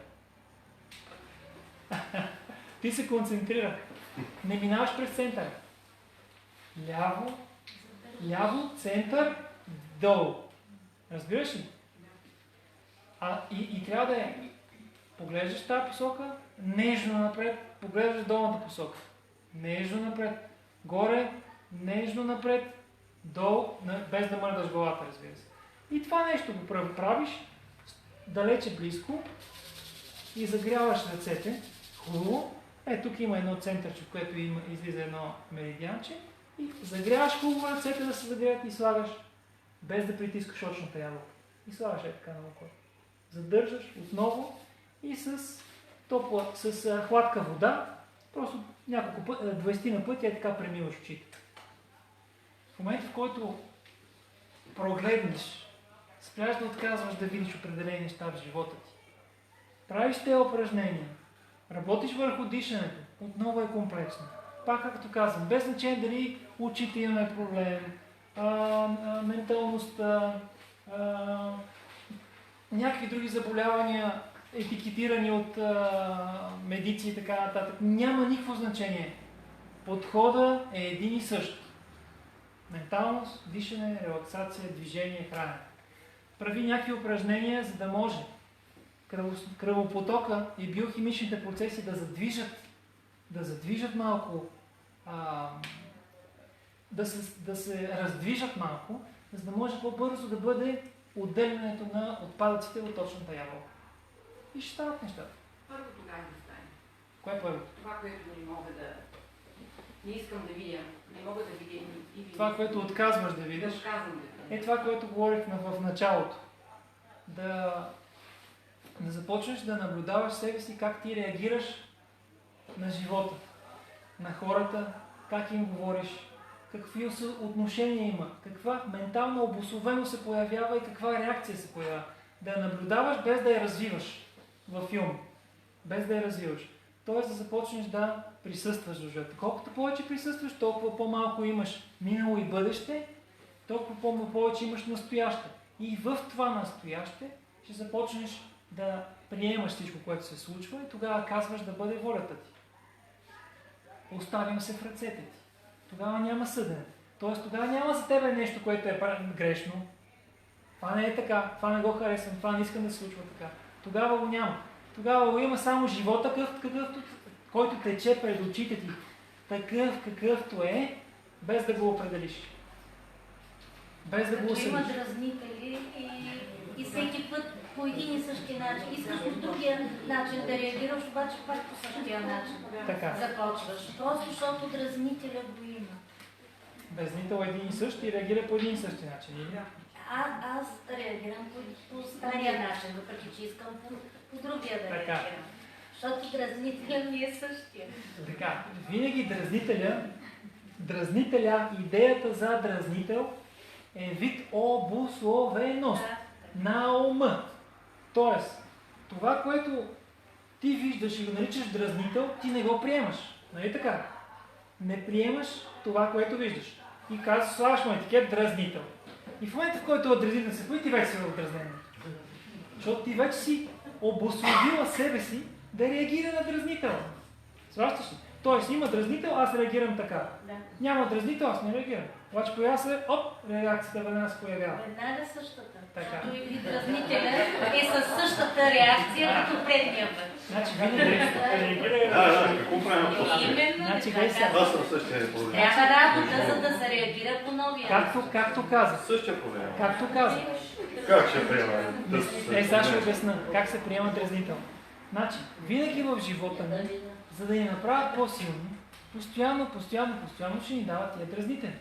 Ти се концентрира. Не минаваш през център. Ляво, център, долу. Разбираш ли? И трябва да е. Поглеждаш тази посока, нежно напред, поглеждаш долната посока. Нежно напред. Горе, нежно напред, долу, без да мърдаш главата, разбира се. И това нещо го правиш далече близко и загряваш ръцете. Хубаво. Тук има едно центърче, в което излиза едно меридианче. И загряваш хубаво ръцете да се загреят и слагаш, без да притискаш очната ябълка. И слагаш така на око. Задържаш отново и с хладка вода, просто няколко 20 пъти така премиваш очите. В момента, в който прогледнеш, спряш да отказваш да видиш определени неща в живота ти, правиш тези упражнения Работиш върху дишането, отново е комплексно. Пак както казвам, без значение дали очите имаме проблем, менталността, някакви други заболявания, етикетирани от медици и така нататък. Няма никакво значение. Подходът е един и същ. Менталност, дишане, релаксация, движение, хранене. Прави някакви упражнения, за да може кръвопотока и биохимичните процеси да задвижат малко, да се раздвижат малко, за да може по-бързо да бъде отделянето на отпадъците от точната ябълка. И ще стават нещата. Първо тогава да стане. Кое е първо? Това, което не мога да... Не искам да видя. Не мога да видя и Това, което отказваш да видиш, е това, което говорихме в началото. Да започнеш да наблюдаваш себе си как ти реагираш на живота, на хората, как им говориш, какви отношения има, каква ментална обусловеност се появява и каква реакция се появява. Да я наблюдаваш без да я развиваш във филм. Без да я развиваш. Тоест да започнеш да присъстваш в живота. Колкото повече присъстваш, толкова по-малко имаш минало и бъдеще, толкова повече имаш настояще. И в това настояще ще започнеш да приемаш всичко, което се случва и тогава казваш да бъде волята ти. Оставям се в ръцете ти. Тогава няма съдене. Тоест тогава няма за тебе нещо, което е грешно. Това не е така, това не го харесвам, това не искам да се случва така. Тогава го няма. Тогава го има само живота, който тече пред очите ти. Такъв какъвто е, без да го определиш. Без да го осъдиш. Има дразнители и всеки път по един и същи начин. Искаш по другия начин да реагираш, обаче пак по същия начин започваш. Просто защото дразнителя го има. Дразнител е един и същ и реагира по един и същи начин, или? Аз реагирам по стария начин, въпреки че искам по другия да реагирам. Защото дразнителя ми е същия. Така, винаги дразнителя, идеята за дразнител е вид обусловеност на ума. Тоест, това, което ти виждаш и го наричаш дразнител, ти не го приемаш. Нали така? Не приемаш това, което виждаш. И казваш, слагаш му етикет дразнител. И в момента, в който е дразнител се появи, ти вече си в дразнението. Защото ти вече си обусловила себе си да реагира на дразнител. Сващаш ли? Тоест има дразнител, аз реагирам така. Да. Няма дразнител, аз не реагирам. Обаче появява се, реакцията веднага се появява. Веднага същата. Така. Защото и дразнителя е със същата реакция, като предния път. Значи винаги реагира. Какво правим? Именно. Значи така. Аз съм същия проблем. Трябва работа, за да се реагира по новия. Както каза. Същия проблем. Както каза. Как ще приема? Сега ще обясна как се приема дразнител. Значи, винаги в живота ни, за да ни направят по-силни, постоянно ще ни дават тия дразнители.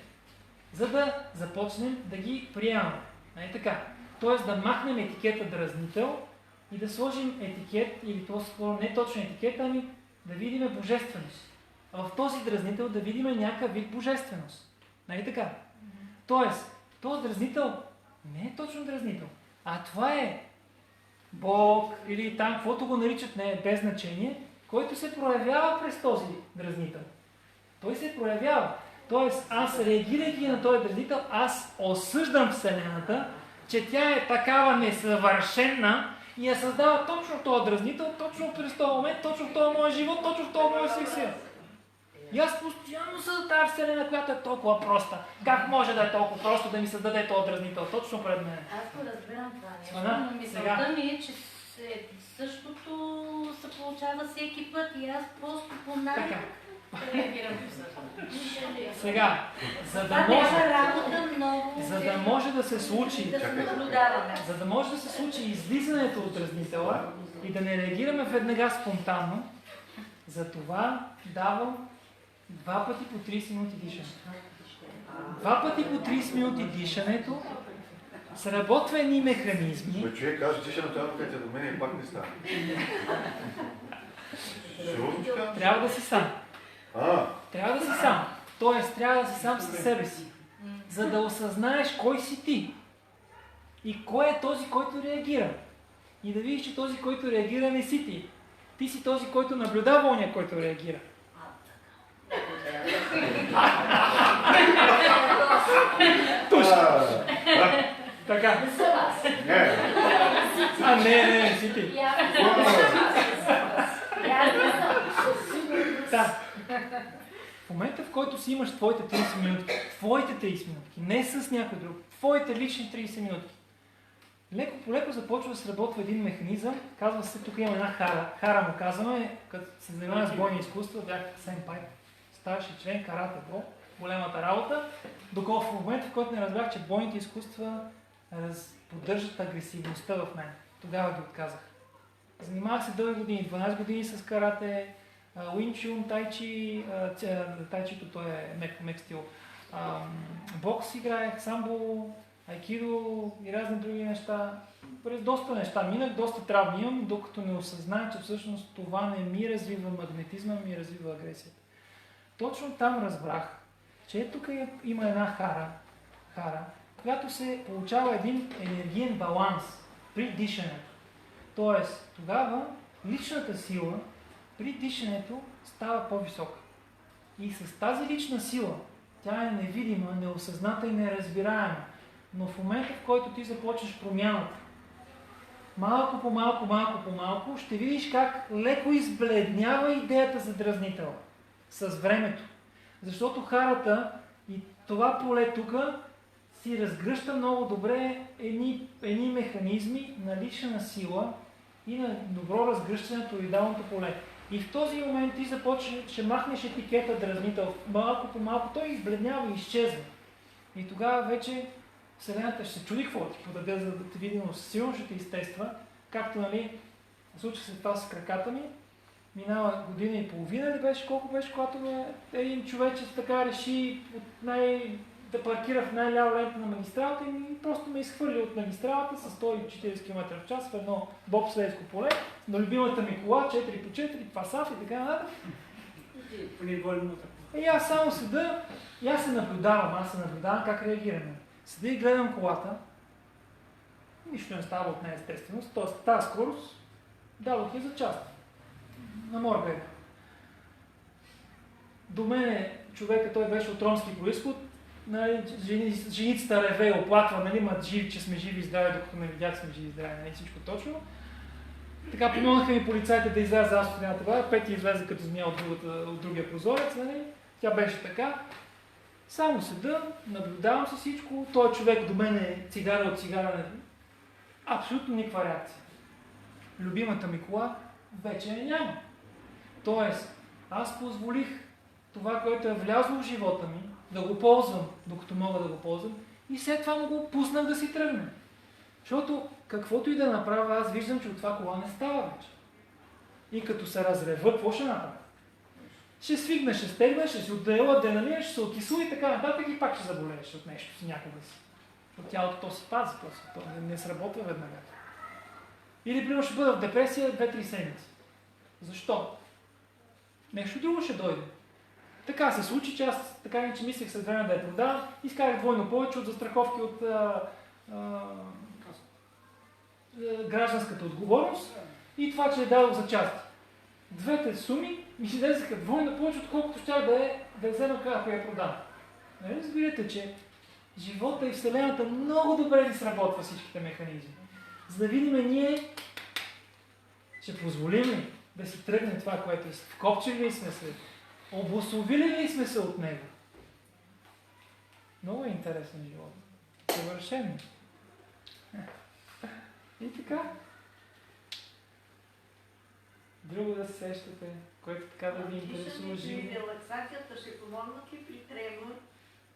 За да започнем да ги приемаме. Нали така? Тоест да махнем етикета дразнител и да сложим етикет, или по-скоро не точно етикет, ами да видим божественост. А в този дразнител да видим някакъв вид божественост. Нали така? Тоест, този дразнител не е точно дразнител, а това е Бог или там, каквото го наричат, не е без значение, който се проявява през този дразнител. Той се проявява. Тоест, аз реагирайки на този дразнител, аз осъждам Вселената, че тя е такава несъвършена и я създава точно този дразнител, точно през този момент, точно в този моя живот, точно в този моя сексия. И аз постоянно съм тази Вселена, която е толкова проста. Как може да е толкова просто да ми създаде този дразнител точно пред мен? Аз го разбирам това нещо, но мисълта ми е, че същото се получава всеки път и аз просто по навик реагирам по същото. Сега, за да може да се случи, да се наблюдаваме. за да може да се случи излизането от дразнителя и да не реагираме веднага спонтанно, за това давам 2 пъти по 30 минути дишане. 2 пъти по 30 минути дишането, сработва едни механизми. Бе, човек, аз дишането ябълката до мен и пак не става. Трябва да си сам. Трябва да си сам. Тоест, трябва да си сам със себе си. За да осъзнаеш кой си ти. И кой е този, който реагира. И да видиш, че този, който реагира, не си ти. Ти си този, който наблюдава ония, който реагира. Така. Не, си ти. В момента, в който си имаш твоите 30 минутки, не с някой друг, твоите лични 30 минутки, леко по леко започва да се работва един механизъм, казва се, тук има една хара му казваме, като се занимава с бойни изкуства, бях сенпай, старши член, карате бо, големата работа, доколко в момента, в който не разбрах, че бойните изкуства поддържат агресивността в мен. Тогава ги отказах. Занимавах се дълги години, 12 години с карате, уинчун, тайчи, тайчито той е мек стил, бокс играех, самбо, айкидо и разни други неща. През доста неща минах, доста травми имам, докато не осъзнах, че всъщност това не ми развива магнетизма, ми развива агресията. Точно там разбрах, че тук има една хара, която се получава един енергиен баланс при дишането. Тоест, тогава личната сила при дишането става по-висока. И с тази лична сила, тя е невидима, неосъзната и неразбираема. Но в момента, в който ти започнеш промяната, малко по малко, ще видиш как леко избледнява идеята за дразнител с времето. Защото харата и това поле тук си разгръща много добре едни механизми на лична сила и на добро разгръщане на тоидалното поле. И в този момент ти започнеш, ще махнеш етикета дразнител, малко по малко той избледнява и изчезва. И тогава вече Вселената ще се чуди какво ти подаде, за да те види, но силно ще те изтества. Както, нали, случва се това с краката ми, минава година и половина ли беше, колко беше, когато един човечец така реши да паркира в най-лява лента на магистралата и просто ме изхвърли от магистралата с 140 км в час в едно бобслейско поле, на любимата ми кола, 4x4, пасав и така нататък. И аз само седа, и аз се наблюдавам как реагираме. Седа и гледам колата, нищо не става от нея естественост, т.е. тази скорост дадох и за част. На морга. До мене човека, той беше от ромски произход, женицата реве и оплаква, нали, че сме живи и здрави, докато не видях сме живи и здрави, нали, всичко точно. Така помогнаха ми полицайите да изляза аз от едната глава, Пети излезе като змия от другия прозорец, нали. Тя беше така. Само седа, наблюдавам си всичко, той човек до мен е цигара от цигара, абсолютно никаква реакция. Любимата ми кола вече няма. Тоест, аз позволих това, което е влязло в живота ми, да го ползвам, докато мога да го ползвам, и след това му го пуснах да си тръгне. Защото каквото и да направя, аз виждам, че от това кола не става вече. И като се разрева, какво ще направя? Ще свигна, ще стегна, ще си отдела адреналин, ще се окисува и така нататък и пак ще заболееш от нещо си някога си. От тялото то си пази, то не сработва веднага. Или, примерно, ще бъда в депресия 2-3 седмици. Защо? Нещо друго ще дойде. Така се случи, че аз така не че мислех след време да я продавам, изкарах двойно повече от застраховки от гражданската отговорност и това, че я дадох за части. Двете суми ми си дадеха двойно повече, отколкото ще да я взема ако я продам. Нали разбирате, че живота и Вселената много добре ни сработва всичките механизми. За да видим ние, ще позволим ли да си тръгне това, което е вкопчили ли сме се, обословили ли сме се от него. Много е интересен живот. Съвършен. И така. Друго да се сещате, което така да ви интересува живо. Релаксацията ще помогнат ли при тремор?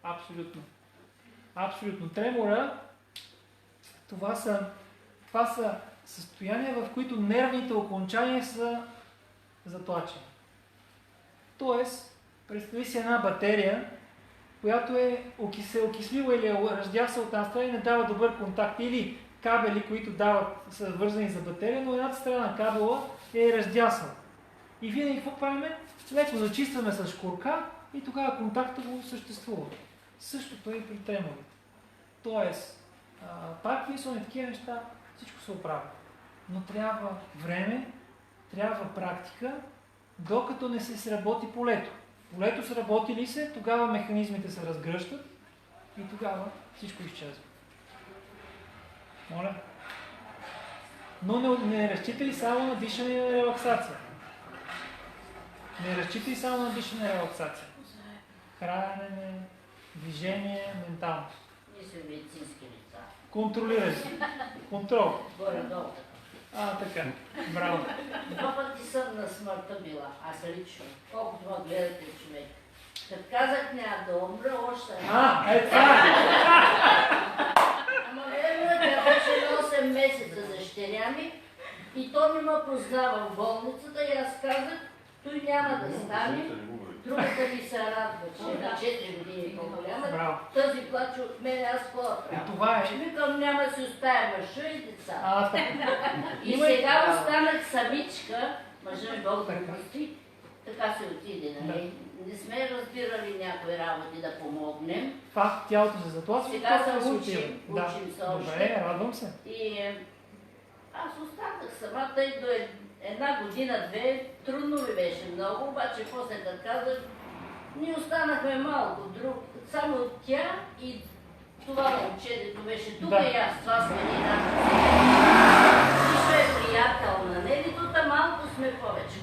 Абсолютно. Абсолютно. Тремора, това са състояния, в които нервните окончания са затлачени. Тоест, представи си една батерия, която се окислила или раздяса от една страна и не дава добър контакт. Или кабели, които са вързани за батерия, но едната страна на кабела е раздясана. И винаги какво правим? Леко зачистваме с шкурка и тогава контактът го съществува. Същото е и при треморите. Тоест, Паркинсон и такива неща, всичко се оправя. Но трябва време трябва практика, докато не се сработи полето. Полето сработи ли се, тогава механизмите се разгръщат и тогава всичко изчезва. Моля? Но не разчитай само на дишане и релаксация. Не разчитай само на дишане и релаксация. Хранене, движение, ментално. Ние сме медицински лица. Контролирай се. Контрол. Горе-долу. Така. Браво. 2 пъти съм на смъртта била. Аз лично. Колкото ме гледате човек. Като казах няма да умра, още Това е. Ама верно е, тя беше на 8 месеца дъщеря ми и то ми ме познава в болницата и аз казах, той няма да стане. Другата ми се радва, че на 4 години по-голяма. Тази плаче от мен, аз Това е. Викам, няма да си оставя мъжа и деца. И Има сега останах самичка, мъжа ми Бог да прости, така се отиде, нали? Не сме разбирали някои работи да помогнем. Факт, тялото се затласва. Сега се учим се още. Добре, радвам се. И аз останах сама, тъй до 1 година-2, трудно ми беше много, обаче после като казах, ние останахме малко друг, само тя и това момче, дето беше тук и аз, това сме ни наши. Нищо е приятел на Нелитота, малко сме повече.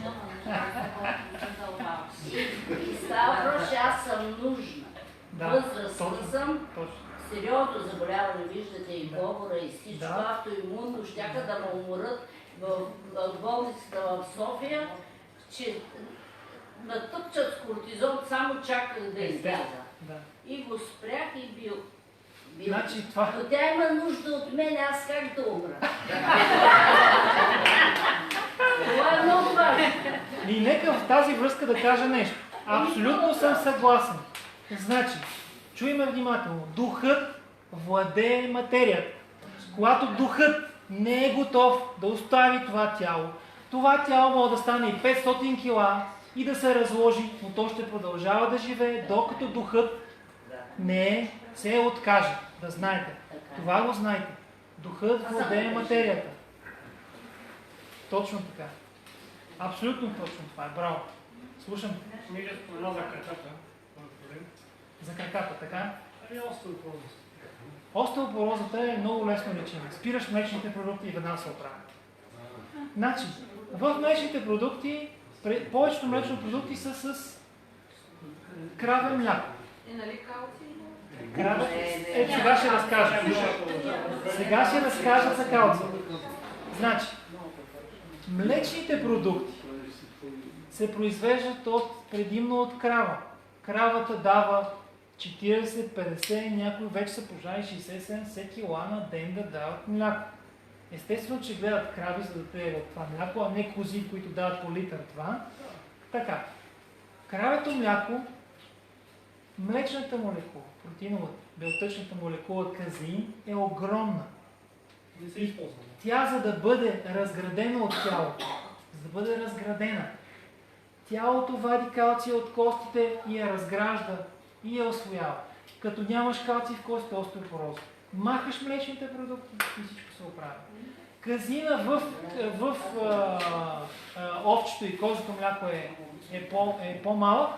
И става въпрос, че аз съм нужна. Възрастна съм, сериозно заболяване, виждате и говора и всичко, автоимунно, щяха да ме уморят в болницата в София, че натъпчат с кортизон, само чаках да изляза. И го спрях и бил. Значи, това... Но тя има нужда от мен, аз как да умра? Това е много важно. И нека в тази връзка да кажа нещо. Абсолютно съм съгласен. Значи, чуй ме внимателно. Духът владее материята. Когато духът не е готов да остави това тяло може да стане и 500 кила и да се разложи, но то ще продължава да живее, докато духът не се откаже. Да знаете. Това го знаете. Духът владее материята. Точно така. Абсолютно точно това е. Браво. Слушам. Миля спомена за краката. За краката, така? Ами остеопорозата. Остеопорозата е много лесно лечение. Спираш млечните продукти и веднага се оправя. Значи, в млечните продукти, повечето млечни продукти са с краве мляко. И нали калци? Сега ще разкажа. Сега ще разкажа за калци. Значи, млечните продукти се произвеждат предимно от крава. Кравата дава 40, 50, някои вече са пожали 60-70 кила на ден да дават мляко. Естествено, че гледат крави, за да тегат това мляко, а не кози, които дават по литър това. Така, кравето мляко, млечната молекула, протеиновата, белтъчната молекула казеин е огромна. Не се използва. Тя, за да бъде разградена от тялото, тялото вади калция от костите и я разгражда и я освоява. Като нямаш калций в костите, остеопороза. Махаш млечните продукти и всичко се оправя. Казина в овчето и козето мляко е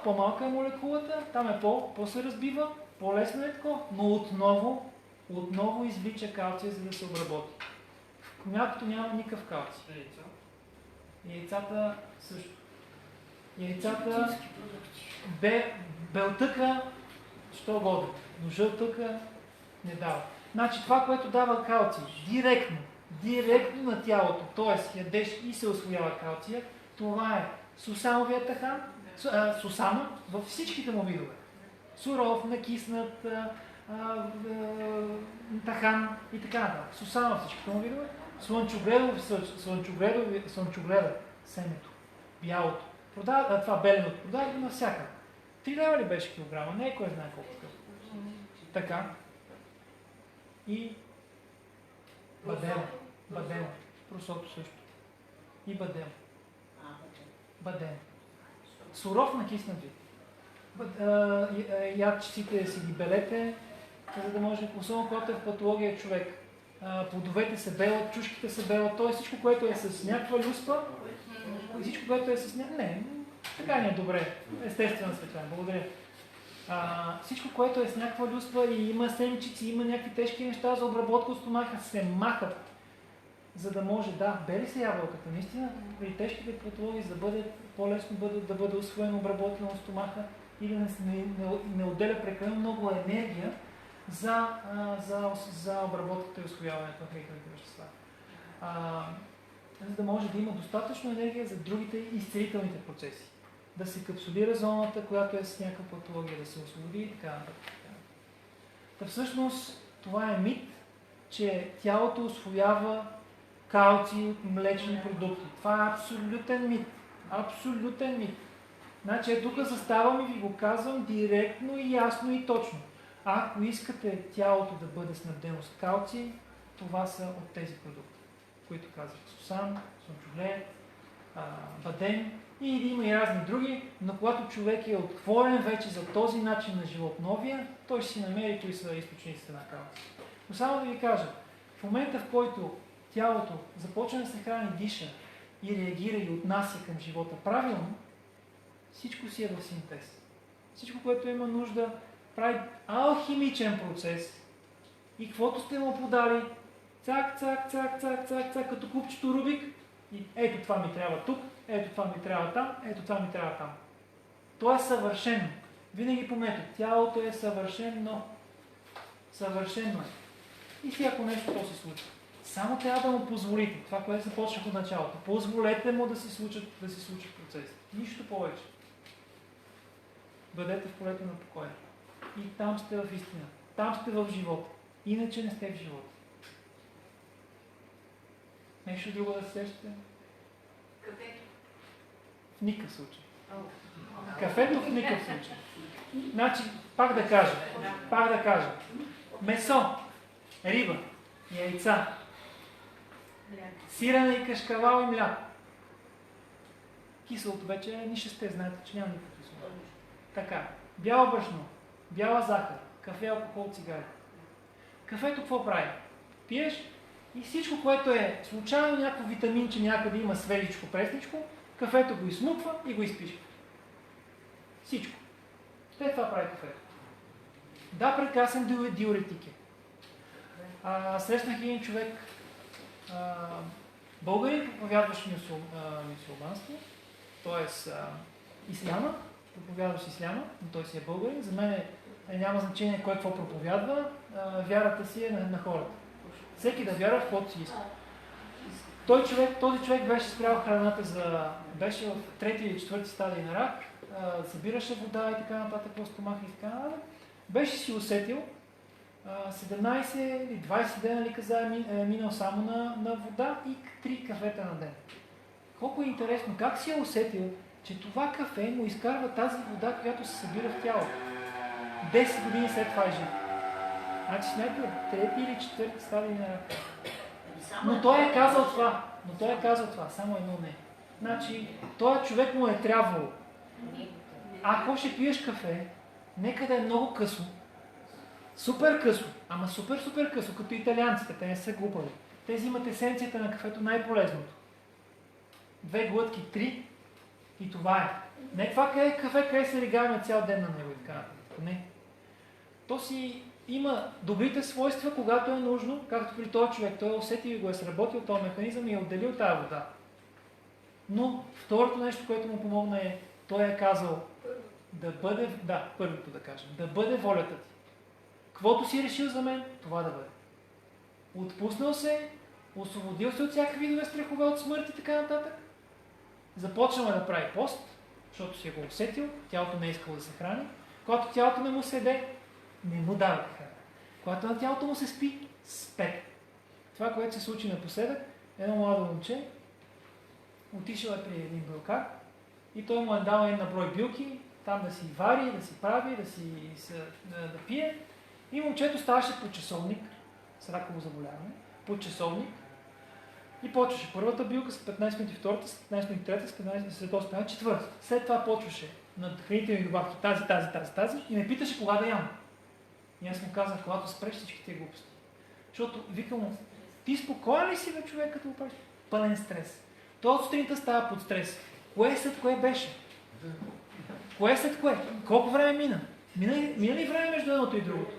по-малка е молекулата, там е по-се разбива, по-лесно е такова, но отново извлича калция, за да се обработи. В млякото няма никакъв калций. Яйцата също. Яйцата белтъка, що годе, но жълтъка не дава. Значи това, което дава калций, директно на тялото, т.е. ядеш и се усвоява калция, това е сусановия тахан, сусана във всичките му видове. Суров, накиснат, тахан и така нататък. Сусана във всичките му видове. Слънчогледа, семето, бялото. Това беленото продава го навсякъде. 3 лева ли беше килограма? Не е кой знае колко скъпо. Така. И бадема. Просото също. И бадема. Суров накиснат вид. Ядчиците си ги белете, за да може, особено когато е в патология човек. плодовете се белят, чушките се белят, т.е. всичко, което е с някаква люспа, всичко, което е с някаква... Не, така не е добре. Естествена светлина. Благодаря. Всичко, което е с някаква люспа и има семчици, има някакви тежки неща за обработка от стомаха, се махат, за да може, да, бели са ябълката, наистина, при тежките патологии, за да бъде по-лесно да бъде усвоено обработено от стомаха и да не отделя прекалено много енергия за обработката и усвояването на хранителните вещества. За да може да има достатъчно енергия за другите изцелителните процеси. Да се капсулира зоната, която е с някаква патология, да се освободи и така нататък. Та всъщност това е мит, че тялото усвоява калций от млечни продукти. Това е абсолютен мит. Абсолютен мит. Значи тук заставам и ви го казвам директно и ясно и точно. Ако искате тялото да бъде снабдено с калций, това са от тези продукти, които казах. Сусан, слънчоглед, бадем и има и разни други, но когато човек е отворен вече за този начин на живот новия, той ще си намери кои са източниците на калций. Но само да ви кажа, в момента в който тялото започне да се храни, диша и реагира и отнася към живота правилно, всичко си е в синтез. Всичко, което има нужда, прави алхимичен процес и каквото сте му подали, цак, цак, цак, цак, цак, цак, като купчето Рубик, и ето това ми трябва тук, ето това ми трябва там, ето това ми трябва там. То е съвършено. Винаги помнете, тялото е съвършено. Съвършено е. И всяко нещо то се случва. Само трябва да му позволите, това, което започнах от началото. Позволете му да се случат процесите. Нищо повече. Бъдете в полето на покоя. И там сте в истина. Там сте в живота. Иначе не сте в живота. Нещо друго да се сещате? Кафето. В никакъв случай. Кафето в никакъв случай. Значи, пак да кажа. Месо, риба, яйца, сирене и кашкавал и мляко. Киселото вече е нишесте, знаете, че няма никакво кисело. Така, бяло брашно, бяла захар, кафе, алкохол, цигари. Кафето какво прави? Пиеш и всичко, което е случайно някакво витаминче някъде има свежичко, пресничко, кафето го изсмуква и го изпишва. Всичко. Те това прави кафето. Да, прекрасен диуретик е. Срещнах един човек, българин, проповядващ мюсюлманство, т.е. исляма, проповядващ исляма, но той си е българин. За мен няма значение кой какво проповядва, вярата си е на хората. Всеки да вярва в каквото си иска. Този човек беше спрял храната беше в 3 или 4 стадий на рак, събираше вода и така нататък по стомаха и така нататък. Беше си усетил 17 или 20 дена, ли каза, е минал само на вода и 3 кафета на ден. Колко е интересно, как си е усетил, че това кафе му изкарва тази вода, която се събира в тялото. 10 години след това е жив. Значи смятате, 3 или 4 стадии на рак. Но той е казал това, само едно не. Значи, този човек му е трябвало. Ако ще пиеш кафе, нека да е много късо. Супер късо, ама супер късо, като италианците, те не са глупави. Те взимат есенцията на кафето най-полезното. 2 глътки, 3 и това е. Не това кафе, къде се ригаваме цял ден на него и така. Не. То си има добрите свойства, когато е нужно, както при този човек. Той е усетил и го е сработил този механизъм и е отделил тази вода. Но второто нещо, което му помогна е, той е казал първото да кажем, да бъде волята ти. Каквото си решил за мен, това да бъде. Отпуснал се, освободил се от всякакви видове страхове от смърт и така нататък. Започнал да прави пост, защото си е го усетил, тялото не е искало да се храни. Когато тялото не му седе, не му дава храна. Когато на тялото му се спи, спе. Това, което се случи напоследък, едно младо момче, отишъл е при един билкар и той му е дал една брой билки, там да си вари, да си прави, да пие. И момчето ставаше по часовник, с раково заболяване, по часовник и почваше първата билка с 15 минути, втората с 15 минути, трета с 15 минути, четвъртата. След това почваше на хранителни добавки тази и ме питаше кога да ям. И аз му казах, когато спреш всички тези глупости. Защото викам му, ти спокоен ли си бе човек, като го правиш? Пълен стрес. Той от сутринта става под стрес. Кое след кое беше? Кое след кое? Колко време мина? Мина ли време между едното и другото?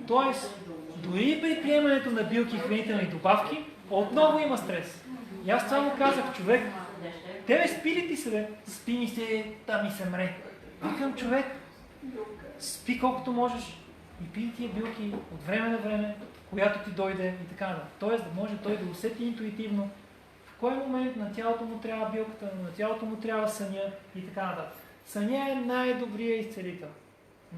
Тоест, дори при приемането на билки и хранителни добавки, отново има стрес. И аз това му казах, човек, тебе спи ли ти се, бе? Спи ми се, там ми се мре. Викам, човек, спи колкото можеш и пи тия билки от време на време, която ти дойде и така нататък. Тоест да може той да усети интуитивно в кой момент на тялото му трябва билката, на тялото му трябва съня и така нататък. Съня е най-добрият изцелител.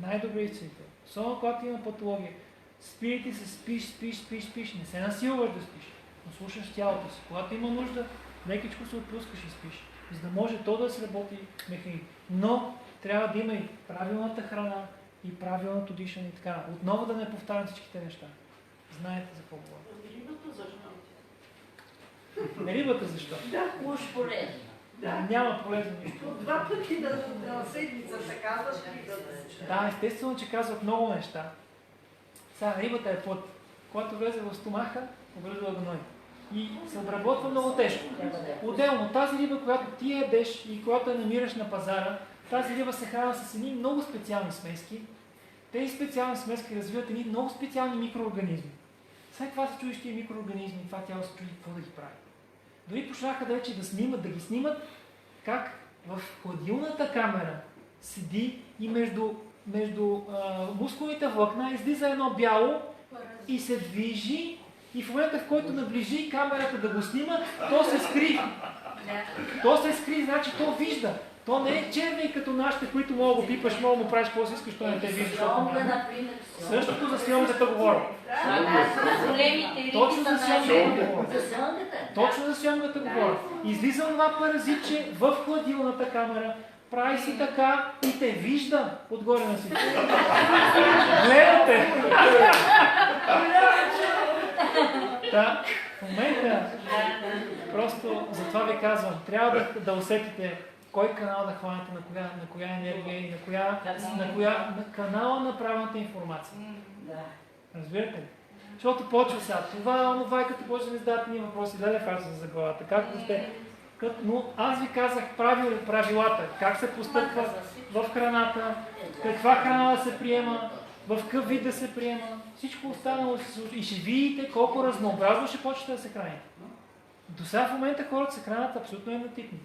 Най-добрият изцелител. Особено когато има патология. Спи ли ти се, спиш, не се насилваш да спиш, но слушаш тялото си. Когато има нужда, лекичко се отпускаш и спиш, за да може то да сработи механизъм. Но трябва да има и правилната храна, и правилното дишане и така. Отново да не повтарям всичките неща. Знаете за какво говоря. Рибата защо? Не рибата защо? Да, Уж полезно. да. Няма полезно нищо. Два пъти на седмица се казваш рибата. Да, естествено, че казват много неща. Сега рибата е плът. Когато влезе в стомаха, образува гной. И се обработва много тежко. Отделно, тази риба, която ти ядеш и която я намираш на пазара, тази риба се храна с едни много специални смески. Тези специални смески развиват едни много специални микроорганизми. След това се чудиш тия микроорганизми и това тяло се чуди какво да ги прави. Дори почнаха да вече да ги снимат как в хладилната камера седи и между мускулните влакна излиза едно бяло и се движи и в момента, в който наближи камерата да го снима, то се скри. То се скри, значи то вижда. То не е червей като нашите, които мога да го пипаш, мога да му правиш какво си искаш, то не те вижда. Същото за сьомгата говоря. Точно за сьомгата говоря. Точно за сьомгата говоря. Излиза това паразитче в хладилната камера, прави си така и те вижда отгоре на всичко. Гледате! Да, в момента, просто за това ви казвам, трябва да усетите кой канал да хванете, на коя енергия и на канала на правилната информация. Разбирате ли? Защото почва сега това и като почва да ми задавате ни въпроси, леле фарса за главата, както сте. Но аз ви казах правилата, как се постъпва в храната, каква храна да се приема, в какъв вид да се приема, всичко останало се случва. И ще видите колко разнообразно ще почнете да се храните. До сега в момента хората се хранят абсолютно еднотипни.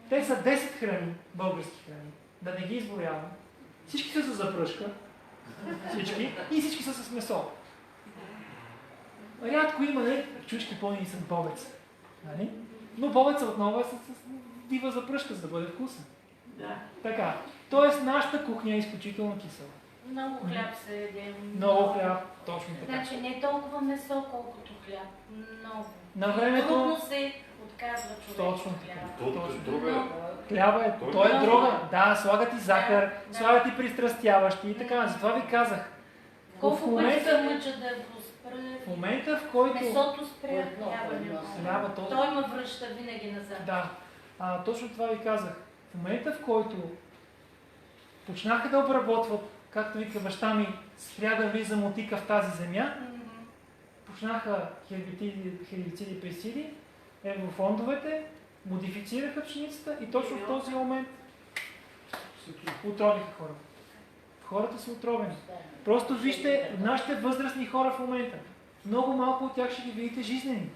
Те са 10 храни, български храни, да не ги изборявам. Всички са с запръшка, всички, и всички са с месо. Рядко има чушки пълнени с бобец. Нали? Но бобеца отново е с дива запръшка, за да бъде вкусен. Да. Така. Тоест, нашата кухня е изключително кисела. Много хляб се яде. Много хляб, точно така. Значи не толкова месо, колкото хляб. Много. На времето... Трудно се отказва човек. Точно Друга. Хляба е, той е друга. Да, слагат и захар, слагат и пристрастяващи и така. Затова ви казах. Колко пъти се мъчат да го спре. В момента, в който... Месото спре, хляба, той ме връща винаги назад. Да. Точно това ви казах. В момента, в който почнаха да обработват, както вика баща ми, спря да влиза мотика в тази земя, почнаха хербициди и пестициди, еврофондовете, модифицираха пшеницата и точно в този момент отровиха хората. Хората са отровени. Просто вижте нашите възрастни хора в момента. Много малко от тях ще ги видите жизнени.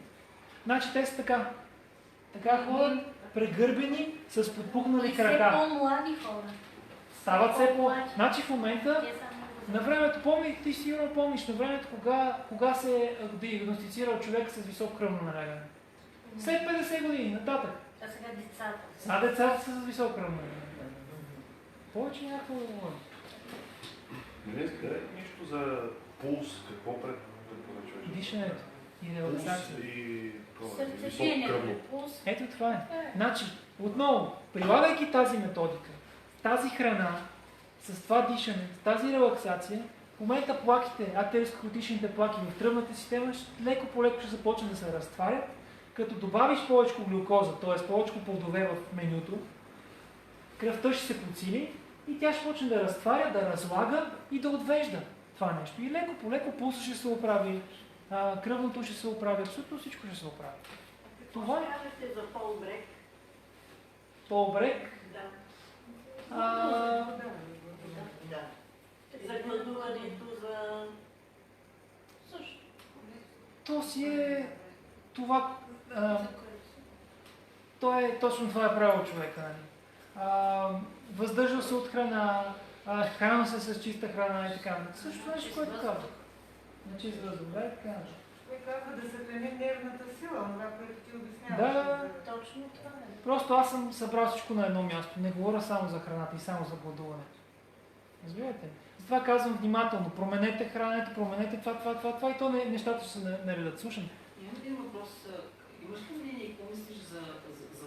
Значи те са така. Така хора, прегърбени, с подпухнали крака. Все по-млади хора. Стават все по... Значи в момента, на времето, ти сигурно помниш, на времето кога се диагностицирал човек с високо кръвно налягане. След 50 години, нататък. А сега децата. Сега децата са с високо кръвно налягане. Повече някакво да говорим. Не нищо за пулс, какво препоръчваш? Дишането и релаксация. И Сърцепиенето, пулс. Ето това е. Значи, отново, прилагайки тази методика, тази храна, с това дишане, с тази релаксация, в момента плаките, атеросклеротичните плаки в тръвната система леко по леко ще започнат да се разтварят, като добавиш повече глюкоза, т.е. повече плодове в менюто, кръвта ще се подсили и тя ще почне да разтваря, да разлага и да отвежда това нещо. И леко по леко пулса ще се оправи, кръвното ще се оправи, абсолютно всичко ще се оправи. Това е. Кажете за полбрек. Полбрек. Да. Да. За гладуването, за... Също. То си е това. Точно това е правило човека. Нали? Въздържал се от храна, хранил се с чиста храна и така. Също нещо, което казва. Значи за да добре, така. Той казва да съхраним нервната сила, това, което ти обясняваш. Да, Точно това е. просто аз съм събрал всичко на едно място. Не говоря само за храната и само за гладуването. Разбирате ли? Затова казвам внимателно. Променете храненето, променете това и то нещата ще се наредят. Слушам. Имам един въпрос. Имаш ли мнение и какво мислиш за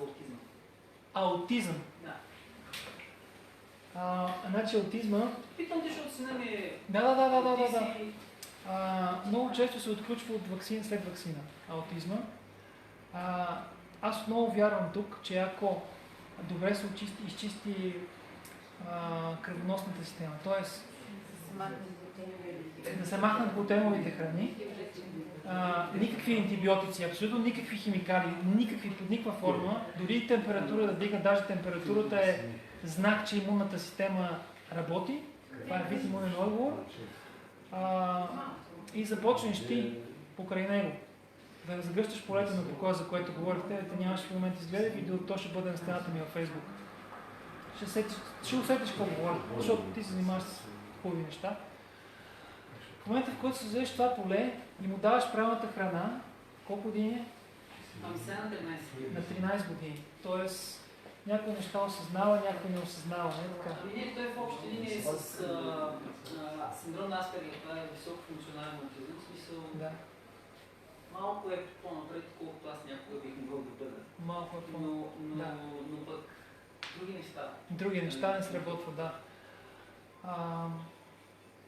аутизъм? Аутизъм. Да. Значи аутизма... Питам те, защото сина ми е... Да. Много често се отключва от ваксина след ваксина аутизма. Аз отново вярвам тук, че ако добре се изчисти кръвоносната система, т.е. да се махнат глутеновите храни, никакви антибиотици, абсолютно никакви химикали, под никаква форма, дори температура да дига, даже температурата е знак, че имунната система работи, това е вид имунен отговор, и започнеш ти покрай него да разгръщаш полето на покоя, за което говорихте, те нямаш в момента изгледа видео, то ще бъде на стената ми във Фейсбук. Ще усетиш какво говоря, защото ти се занимаваш с хубави неща. В момента, в който се взеш това поле и му даваш правилната храна, колко години е? Ами сега на 13. На 13 години. Тоест, някои неща осъзнава, някои не осъзнава, не така? Ами не, той в общи линии с синдром на Аспергер, това е високо функционален аутизъм, в смисъл Да. малко е по-напред, колкото аз някога бих могъл да бъда. Малко е Но пък други неща. Други неща не сработват, да.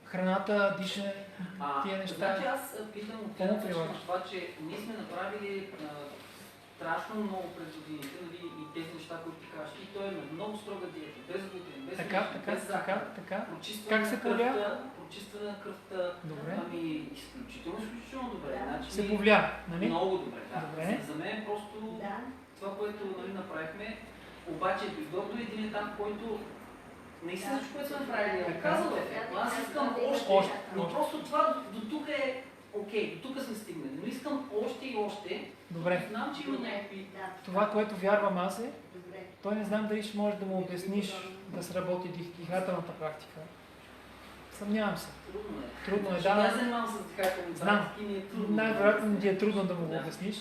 Храната, дишане, тия неща. Значи аз питам от гледна точка на това, че ние сме направили страшно много през годините, нали, и тези неща, които ти кажеш. И той е на много строга диета, без глутен, без захар, Как се повлия? прочистване на кръвта. Добре. Ами, изключително добре. Значи, се повлия, нали? Много добре, да. Добре. За мен просто това, което направихме, обаче дойдох до един етап, който наистина всичко, което сме направили, е казал ефектно. Аз искам още, но просто това до тук е окей, до тук сме стигнали, но искам още и още. Добре. Знам, че има някакви... Това, което вярвам аз е, той не знам дали ще можеш да му обясниш да сработи дихателната практика. Съмнявам се. Трудно е, да. Аз занимавам с дихателни практики, ми е трудно. Най-вероятно ти е трудно да му го обясниш.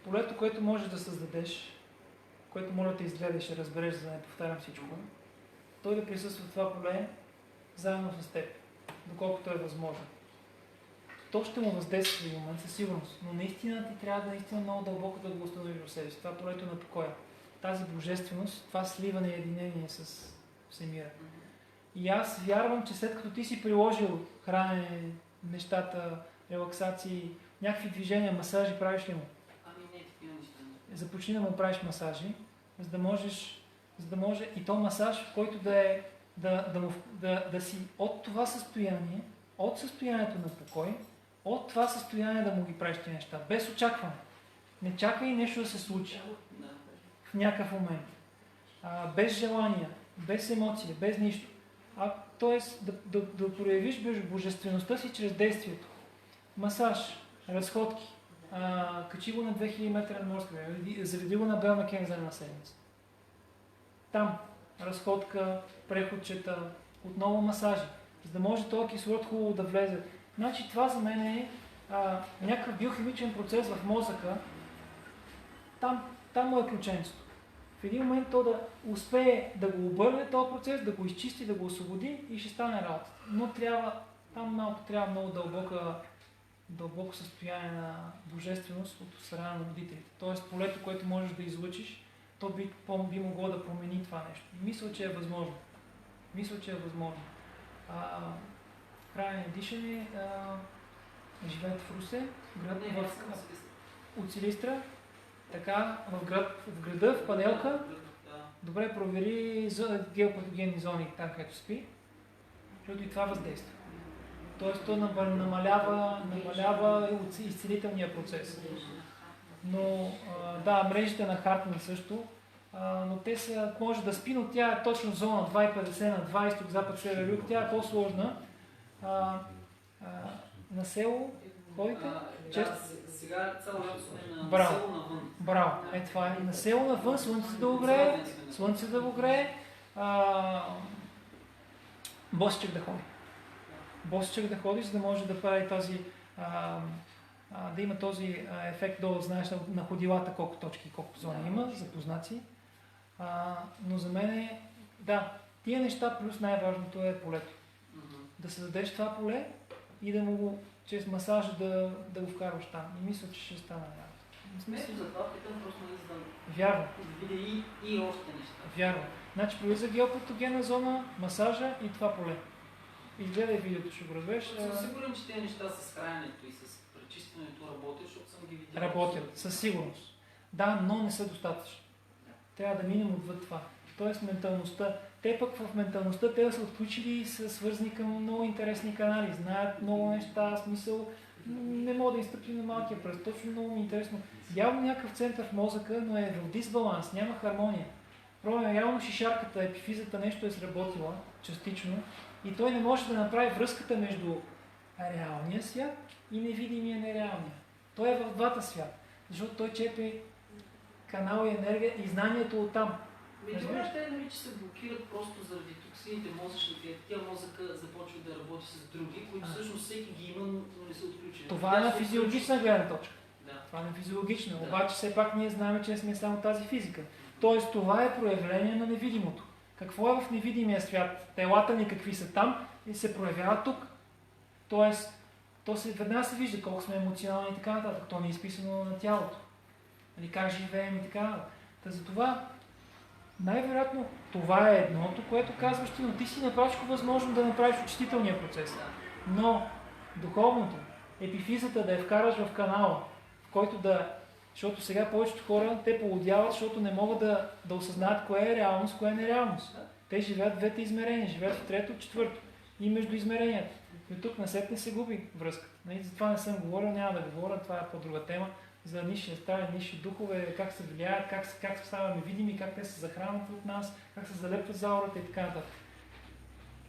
Полето, което можеш да създадеш, което може да те изгледаш и разбереш, за да не повтарям всичко, той да присъства в това поле заедно с теб, доколкото е възможно. То ще му въздейства в момент със сигурност, но наистина ти трябва да много дълбоко да го установиш в себе си. Това полето на покоя. Тази божественост, това сливане и единение с всемира. И аз вярвам, че след като ти си приложил хранене, нещата, релаксации, някакви движения, масажи, правиш ли му? Ами не, такива неща. Започни да му правиш масажи, за да може и то масаж, в който да си от това състояние, от състоянието на покой, от това състояние да му ги правиш тези неща, без очакване. Не чакай нещо да се случи в някакъв момент. Без желания, без емоция, без нищо. Тоест да проявиш божествеността си чрез действието. Масаж, разходки, качи го на 2000 метра на морска, заведи го на Бел Макен за една седмица. Там разходка, преходчета, отново масажи, за да може този кислород хубаво да влезе. Значи това за мен е някакъв биохимичен процес в мозъка. Там му е ключенцето. В един момент то да успее да го обърне този процес, да го изчисти, да го освободи и ще стане работа. Но там малко трябва много дълбоко състояние на божественост от страна на родителите. Тоест полето, което можеш да излъчиш, то би могло да промени това нещо. Мисля, че е възможно. Хранене, дишане, живеете в Русе, от Силистра, така, в града, в Панелка. Добре, провери геопатогенни зони там, където спи. Плюто и това въздейства. Тоест то намалява изцелителния процес. Но да, мрежите на Хартман също, но те са, може да спи, но тя е точно зона 2,50 на 2, изток, запад, север, юг, тя е по-сложна. На село ходите? Сега цяло лято сме на Браво. село навън. Браво, това е. На село навън, слънце да го грее, слънце да го грее, босичък да ходи. Босичък да ходи, за да може да прави този, да има този ефект долу, знаеш, на ходилата колко точки, колко зони има, запознати. Но за мен е, да, тия неща плюс най-важното е полето. Да създадеш това поле и да му го, чрез масажа да го вкарваш там. И мисля, че ще стане работа. Смисъл за това питам просто за да Вярвам. видя и още неща. Вярвам. Значи прави за геопатогенна зона, масажа и това поле. Изгледай видеото, ще го разбереш. Съм сигурен, че тези неща с храненето и с пречистването работят, защото съм ги видял. Работят, със сигурност. Да, но не са достатъчни. Трябва да минем отвъд това. Тоест менталността. Те пък в менталността те да са отключили и са свързани към много интересни канали. Знаят много неща, смисъл. Не мога да изтъпим на малкия пръст. Точно много ми е интересно. Явно някакъв център в мозъка, но е в дисбаланс, няма хармония. Пробваме, явно шишарката, епифизата нещо е сработила частично и той не може да направи връзката между реалния свят и невидимия нереалния. Той е в двата свята, защото той черпи канал и енергия и знанието оттам. Добре, те нали, че се блокират просто заради токсините мозъчни, тя мозъка започва да работи с други, които всъщност всеки ги има, но не са отключени. Това е на физиологична гледна точка. Да. Това е на физиологична, обаче все пак ние знаем, че сме само тази физика. Тоест това е проявление на невидимото. Какво е в невидимия свят? Телата ни какви са там и се проявява тук. Тоест, то веднага се вижда колко сме емоционални и така нататък. То не е изписано на тялото. Нали, как живеем и така нататък. Затова най-вероятно това е едното, което казваш ти, но ти си направиш възможно да направиш очистителния процес. Но духовното, епифизата да я вкараш в канала, в който да... Защото сега повечето хора те полудяват, защото не могат да осъзнаят кое е реалност, кое е нереалност. Те живеят в двете измерения, живеят в трето, четвърто и между измеренията. И тук насетне се губи връзката. Затова не съм говорил, няма да говоря, това е по-друга тема. За нисши астали, нисши духове, как се влияят, как ставаме видими, как те се захранват от нас, как се залепват за аурата и така нататък.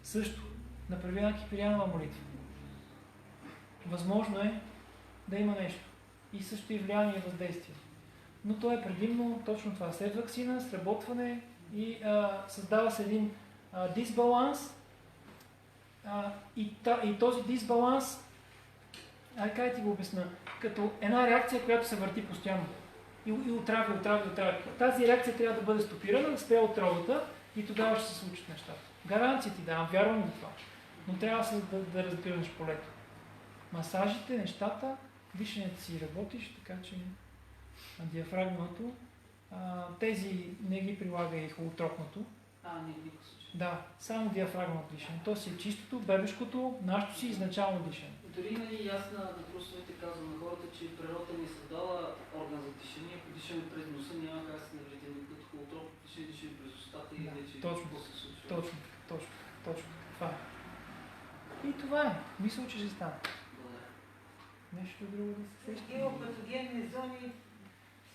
Също, направи една киприянова молитва. Възможно е да има нещо. И също и влияние и въздействие. Но то е предимно точно това. След ваксина, сработване и създава се един дисбаланс и този дисбаланс, как ти го обясня, като една реакция, която се върти постоянно. И отрави. Тази реакция трябва да бъде стопирана, да спре отровата и тогава ще се случат нещата. Гаранция ти давам, вярвам в това. Но трябва да разбираш полето. Масажите, нещата, дишането си работиш, така че диафрагмото, тези не ги прилага и холотропното. Не, никакъв случай. Да, само диафрагмното дишане. То си е чистото, бебешкото, нашето си изначално дишане. Дори и аз на курсовете казвам на хората, че природата ни е създала орган за дишане, ако дишаме през носа, няма как да се навреди никакъв холотроп, дишаме през устата и вече какво се случва. Точно. Това е. И това е. Мисля, че ще стане. Нещо друго да се сеща. Геопатогенни зони.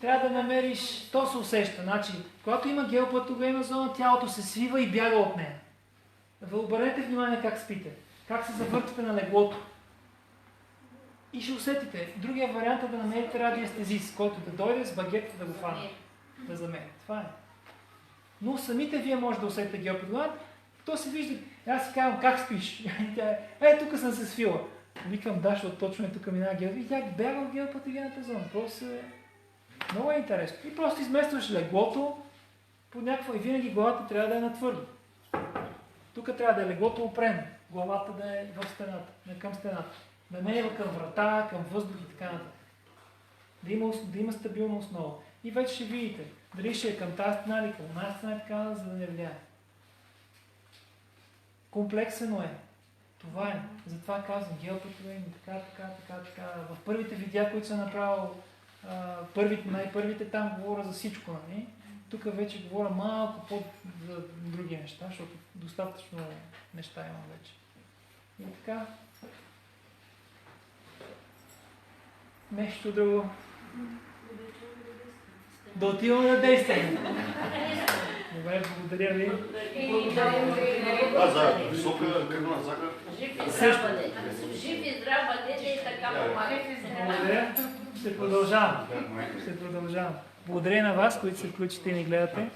Трябва да намериш, то се усеща. Значи, когато има геопатогенна зона, тялото се свива и бяга от нея. Обърнете внимание как спите, как се завъртате на леглото. И ще усетите. Другия вариант е да намерите радиестезист, който да дойде с багет да го фане. Да замери. Това е. Но самите вие може да усетите геопатогенна. То се вижда. Аз си казвам, как спиш? Тук съм се свила. Викам, да, защото точно е тук минава геопатогенна. И тя бяга в геопатогенната зона. Просто много е интересно. И просто изместваш леглото по някаква... И винаги главата трябва да е на-твърдо. Тук трябва да е леглото опрено. Главата да е в стената, към стената. Да не е към врата, към въздух и така нататък. Да има стабилна основа. И вече ще видите, дали ще е към тази стена или към една стена и така, за да не влияе. Комплексено е. Това е. Затова казвам, геопатогенни, така. В първите видеа, които съм направил, най-първите там говоря за всичко, нали? Тук вече говоря малко за други неща, защото достатъчно неща имам вече. И така. Нещо друго. Да отиваме да действаме. Добре, благодаря ви. За висока кръвна захар. Жив и здрав бъдете. Жив и здрав бъдете и така помагате. Благодаря. Ще продължавам. Благодаря на вас, които се включите и ни гледате.